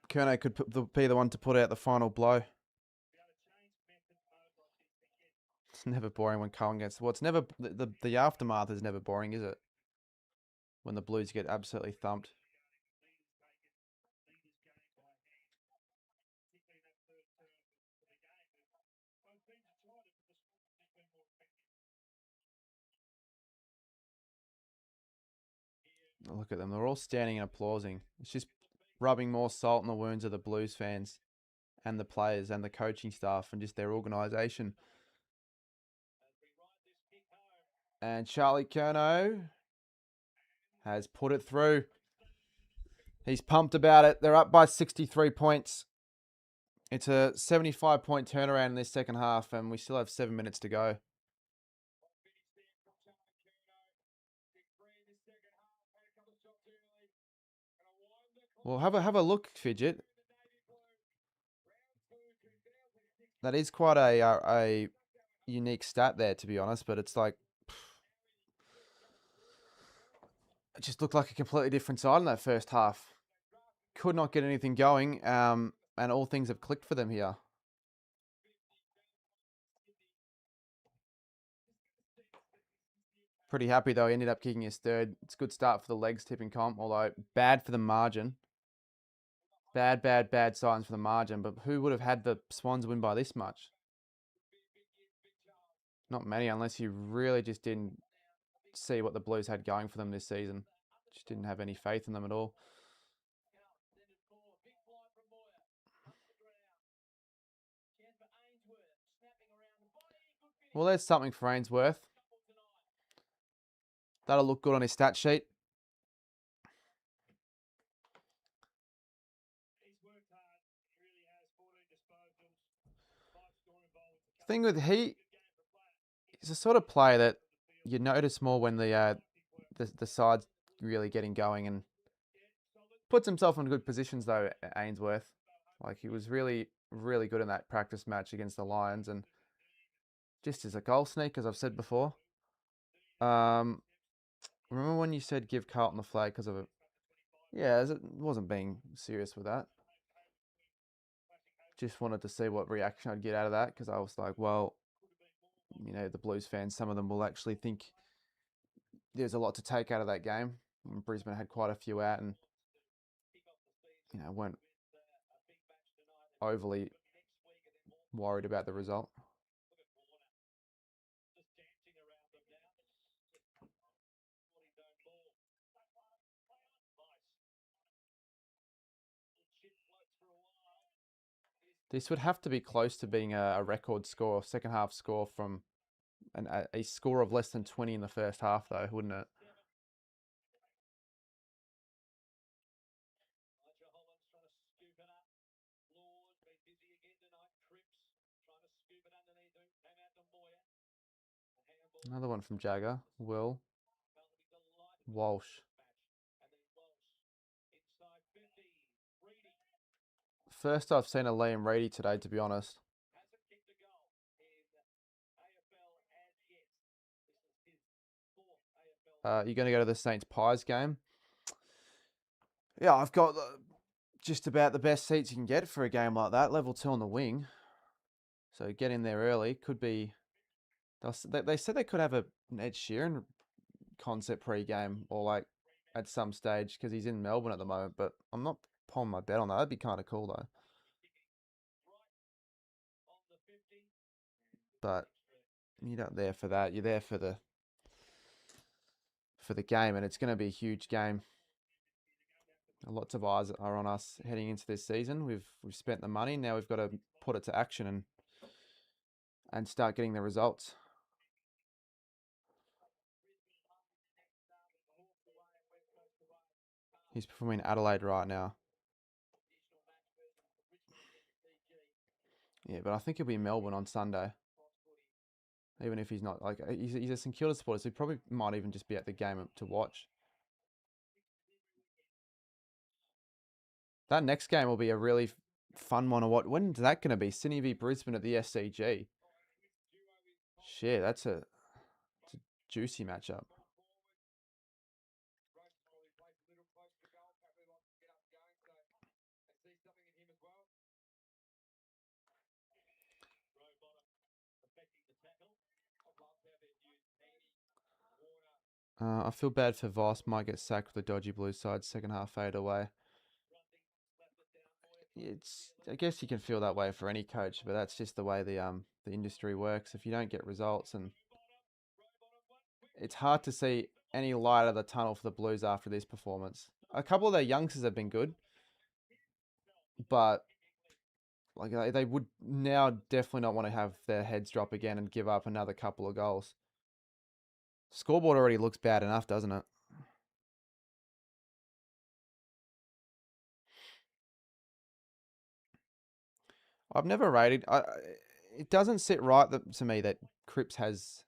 Kerno could be the one to put out the final blow. It's never boring when Cohen gets. Well, it's never the aftermath is never boring, is it? When the Blues get absolutely thumped. Look at them. They're all standing and applauding. It's just rubbing more salt in the wounds of the Blues fans and the players and the coaching staff and just their organisation. And Charlie Curnow has put it through. He's pumped about it. They're up by 63 points. It's a 75-point turnaround in this second half, and we still have 7 minutes to go. Well, have a look, Fidget. That is quite a unique stat there, to be honest, but it's like it just looked like a completely different side in that first half. Could not get anything going, and all things have clicked for them here. Pretty happy though. He ended up kicking his third. It's a good start for the legs tipping comp, although bad for the margin. Bad, bad, bad signs for the margin. But who would have had the Swans win by this much? Not many, unless you really just didn't see what the Blues had going for them this season. Just didn't have any faith in them at all. Well, there's something for Ainsworth. That'll look good on his stat sheet. Thing with he's the sort of player that you notice more when the side's really getting going, and puts himself in good positions though. Ainsworth, like he was really really good in that practice match against the Lions, and just as a goal sneak, as I've said before. Remember when you said give Carlton the flag because of it? Yeah, it wasn't being serious with that. Just wanted to see what reaction I'd get out of that, because I was like, well, the Blues fans, some of them will actually think there's a lot to take out of that game. And Brisbane had quite a few out, and weren't overly worried about the result. This would have to be close to being a record score, second half score from a score of less than 20 in the first half, though, wouldn't it? Another one from Jagger. Will Walsh. First I've seen a Liam Reedy today, to be honest. You're going to go to the Saints Pies game? Yeah, I've got just about the best seats you can get for a game like that. Level 2 on the wing. So get in there early. Could be... They said they could have an Ed Sheeran concept pre-game, or like at some stage, because he's in Melbourne at the moment, but I'm not pulling my bet on that. That'd be kind of cool though. But you're not there for that. You're there for the game, and it's going to be a huge game. Lots of eyes are on us heading into this season. We've spent the money. Now we've got to put it to action and start getting the results. He's performing in Adelaide right now. Yeah, but I think he'll be in Melbourne on Sunday. Even if he's not, like, he's a St Kilda supporter, so he probably might even just be at the game to watch. That next game will be a really fun one to watch. When's that going to be? Sydney v Brisbane at the SCG. Shit, it's a juicy matchup. I feel bad for Voss. Might get sacked with a dodgy blue side. Second half fade away. I guess you can feel that way for any coach, but that's just the way the industry works. If you don't get results, and it's hard to see any light out of the tunnel for the Blues after this performance. A couple of their youngsters have been good, but like they would now definitely not want to have their heads drop again and give up another couple of goals. Scoreboard already looks bad enough, doesn't it? I've never rated. It doesn't sit right to me that Cripps has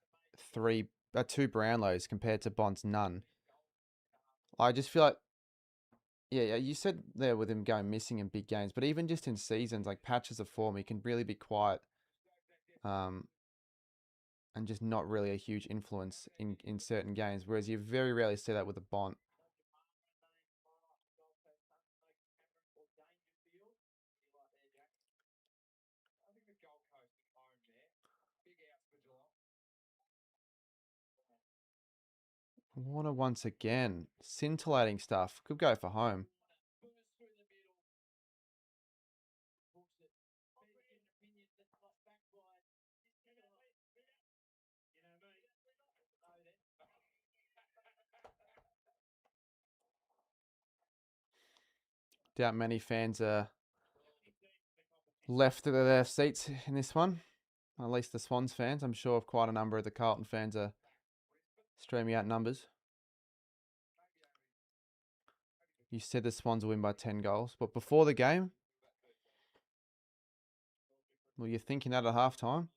two Brownlows compared to Bond's none. I just feel like, yeah, you said there with him going missing in big games, but even just in seasons, like patches of form, he can really be quiet, and just not really a huge influence in certain games. Whereas you very rarely see that with a Bond. Warner once again. Scintillating stuff. Could go for home. Doubt many fans are left to their seats in this one. At least the Swans fans. I'm sure quite a number of the Carlton fans are streaming out numbers. You said the Swans will win by 10 goals. But before the game, were you thinking that at halftime?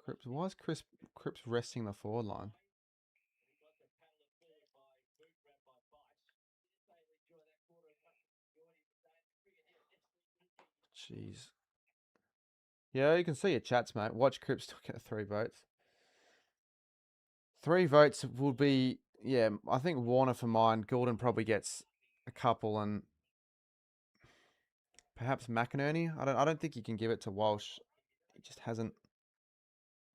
Cripps, why is Cripps resting the forward line? Jeez. Yeah, you can see your chats, mate. Watch Cripps get 3 votes. 3 votes would be, yeah, I think Warner for mine. Gordon probably gets a couple, and perhaps McInerney. I don't think you can give it to Walsh. He just hasn't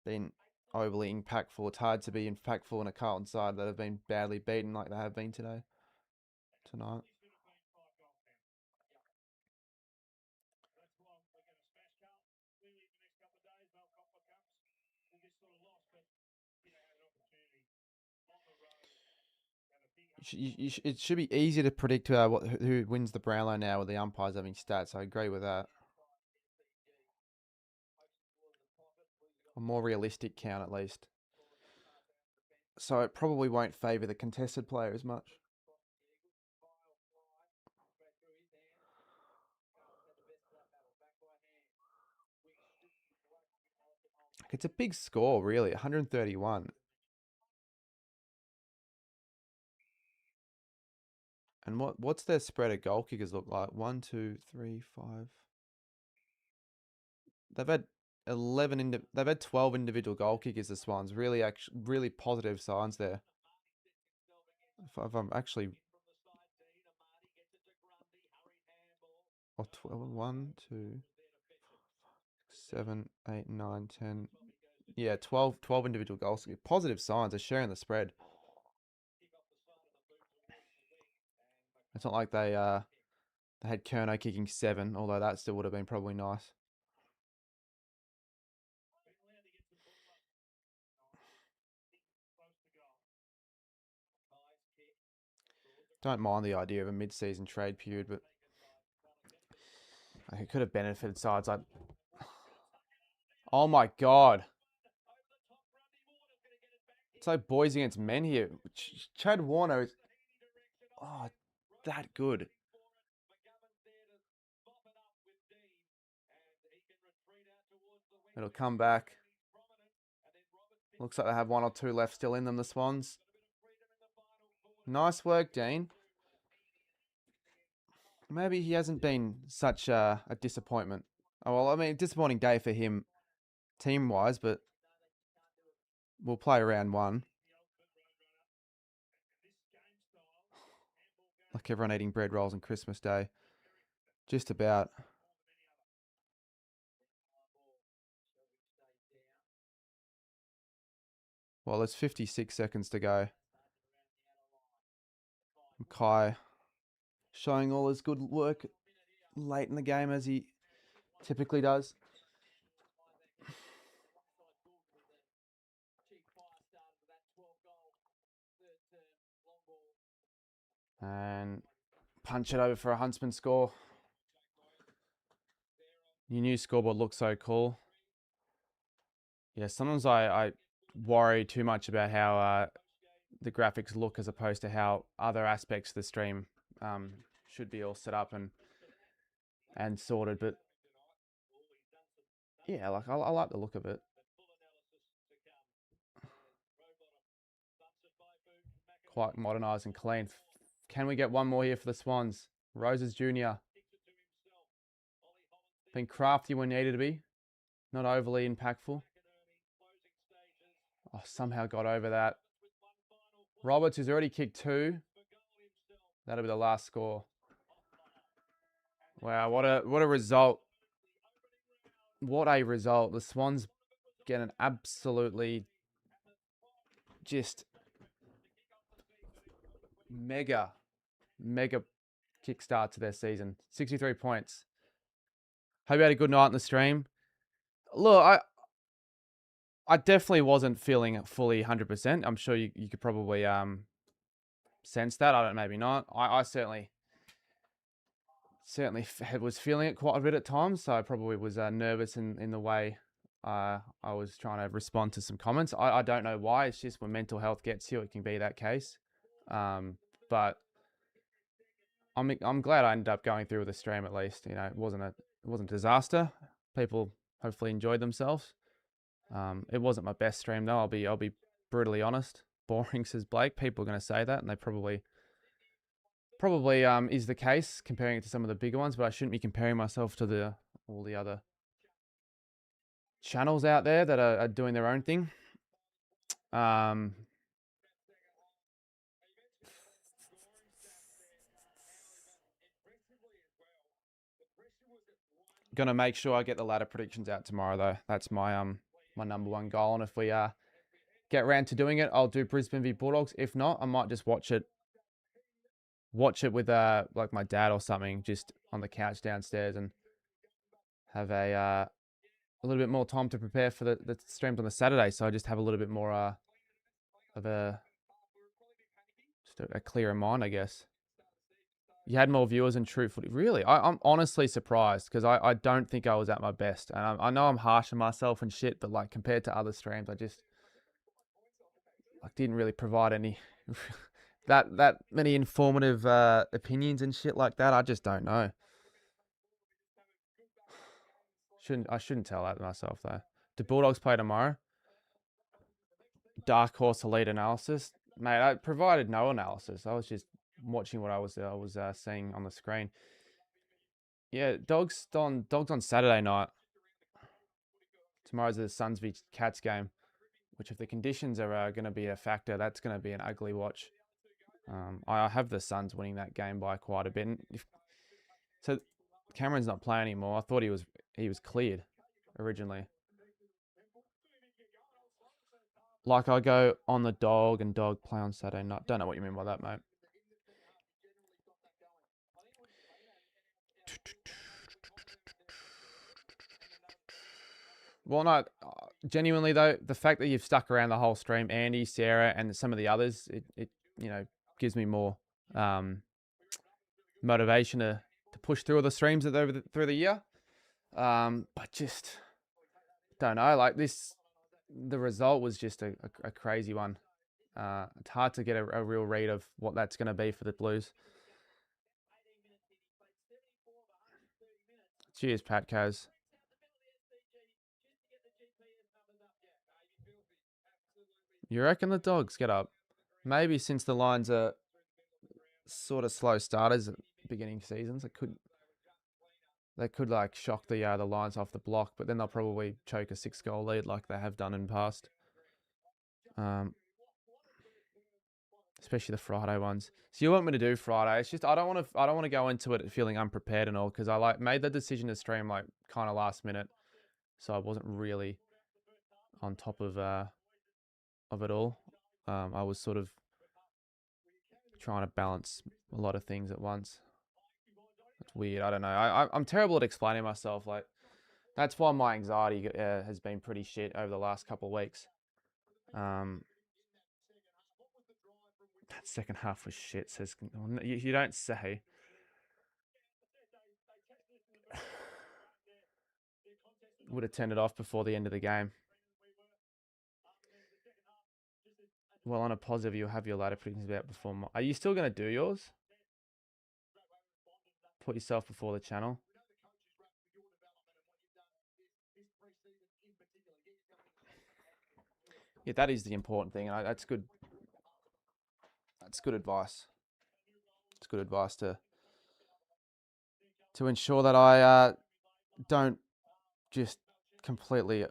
been overly impactful. It's hard to be impactful in a Carlton side that have been badly beaten like they have been tonight. It should be easier to predict who wins the Brownlow now with the umpires having stats. I agree with that. A more realistic count, at least. So it probably won't favour the contested player as much. It's a big score, really. 131. And what's their spread of goal kickers look like? 1, 2, 3, 5. They've had 11. They've had 12 individual goal kickers. The Swans really positive signs there. If I'm actually, 1, 2, 7, 8, 9, 10. Yeah, 12 individual goals. Positive signs are sharing the spread. It's not like they had Kerno kicking 7, although that still would have been probably nice. Don't mind the idea of a mid-season trade period, but it could have benefited sides like. Oh my god! It's like boys against men here. Chad Warner is that good. It'll come back. Looks like they have 1 or 2 left still in them, the Swans. Nice work, Dean. Maybe he hasn't been such a disappointment. Oh, well, I mean, disappointing day for him team-wise, but we'll play round 1. Like everyone eating bread rolls on Christmas Day. Just about. Well, there's 56 seconds to go. Kai showing all his good work late in the game as he typically does. And punch it over for a Huntsman score. Your new scoreboard looks so cool. Yeah, sometimes I worry too much about how the graphics look as opposed to how other aspects of the stream should be all set up and sorted. But yeah, like I like the look of it. Quite modernised and clean. Can we get one more here for the Swans? Roses Jr. Been crafty when needed to be. Not overly impactful. Oh, somehow got over that. Roberts, who's already kicked 2. That'll be the last score. Wow, what a result. What a result. The Swans get an absolutely just mega kickstart to their season. 63 points. Hope you had a good night in the stream. Look, I definitely wasn't feeling fully 100%. I'm sure you could probably sense that. I don't, maybe not. I certainly was feeling it quite a bit at times. So I probably was nervous in the way I was trying to respond to some comments. I don't know why. It's just when mental health gets you, it can be that case. But I'm glad I ended up going through with the stream at least. You know, it wasn't a disaster. People hopefully enjoyed themselves. It wasn't my best stream though. I'll be brutally honest. Boring, says Blake. People are going to say that, and they probably is the case comparing it to some of the bigger ones. But I shouldn't be comparing myself to all the other channels out there that are doing their own thing. Gonna make sure I get the ladder predictions out tomorrow though. That's my my number one goal. And if we get around to doing it, I'll do Brisbane v Bulldogs. If not, I might just watch it with like my dad or something, just on the couch downstairs, and have a little bit more time to prepare for the streams on the Saturday. So I just have a little bit more of a clearer mind, I guess. You had more viewers than True Footy. Really? I'm honestly surprised, because I don't think I was at my best. And I know I'm harsh on myself and shit, but like compared to other streams, I just like didn't really provide any that many informative opinions and shit like that. I just don't know. I shouldn't tell that to myself though. Do Bulldogs play tomorrow? Dark horse elite analysis, mate. I provided no analysis. I was just watching what I was seeing on the screen. Yeah, dogs on Saturday night. Tomorrow's the Suns v Cats game, which if the conditions are going to be a factor, that's going to be an ugly watch. I have the Suns winning that game by quite a bit. So Cameron's not playing anymore. I thought he was cleared originally. Like I go on the dog and dog play on Saturday night. Don't know what you mean by that, mate. Well, no, genuinely though, the fact that you've stuck around the whole stream, Andy, Sarah, and some of the others, it gives me more motivation to push through all the streams through the year. But just don't know, like this, the result was just a crazy one. It's hard to get a real read of what that's going to be for the Blues. Cheers, Patcos. You reckon the Dogs get up? Maybe since the Lions are sort of slow starters at beginning seasons, they could like shock the Lions off the block, but then they'll probably choke a 6-goal lead like they have done in the past. Especially the Friday ones. So you want me to do Friday? It's just I don't want to go into it feeling unprepared and all, because I made the decision to stream like kind of last minute, so I wasn't really on top of it all. I was sort of trying to balance a lot of things at once. It's weird. I don't know. I'm terrible at explaining myself. Like that's why my anxiety has been pretty shit over the last couple of weeks. That second half was shit. Says you don't say. Would have turned it off before the end of the game. Well, on a positive, you'll have your ladder predictions about before. Are you still going to do yours? Put yourself before the channel. Yeah, that is the important thing. That's good. That's good advice. It's good advice to ensure that I don't just completely,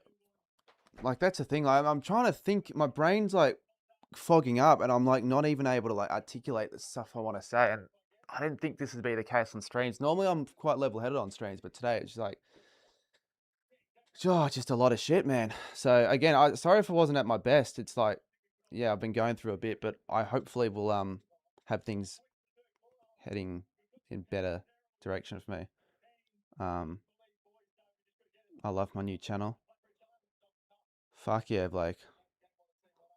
like, that's the thing. I'm trying to think. My brain's like fogging up, and I'm like not even able to like articulate the stuff I want to say. And I didn't think this would be the case on streams. Normally I'm quite level-headed on streams, but today it's just like, just a lot of shit, man. So again, sorry if I wasn't at my best. It's like, yeah, I've been going through a bit, but I hopefully will have things heading in better direction for me. I love my new channel. Fuck yeah, Blake.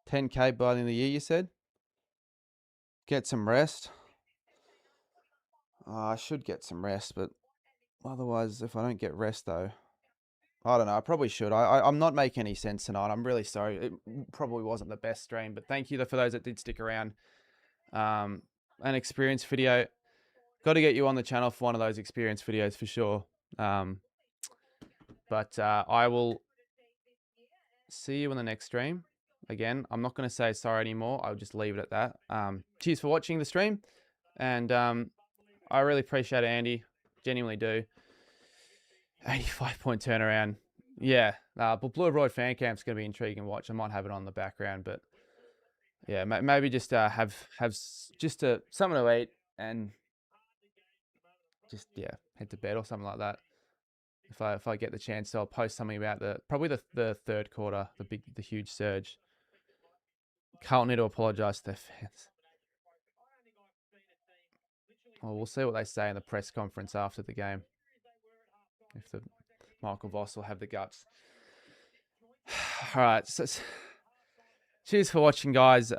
10K by the end of the year, you said? Get some rest. I should get some rest, but otherwise, if I don't get rest, though, I don't know. I probably should. I'm not making any sense tonight. I'm really sorry. It probably wasn't the best stream, but thank you for those that did stick around. An experience video. Got to get you on the channel for one of those experience videos for sure. But I will see you in the next stream. Again, I'm not going to say sorry anymore. I'll just leave it at that. Cheers for watching the stream. And I really appreciate it, Andy. Genuinely do. 85-point turnaround. Yeah. But Blue Royd fan camp's going to be intriguing to watch. I might have it on the background, but yeah, maybe just have just something to eat and just head to bed or something like that. If I get the chance, so I'll post something about probably the third quarter, the huge surge. Carlton need to apologise to their fans. Well, we'll see what they say in the press conference after the game. If the Michael Voss will have the guts. All right. So, cheers for watching, guys.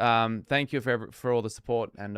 Thank you for all the support, and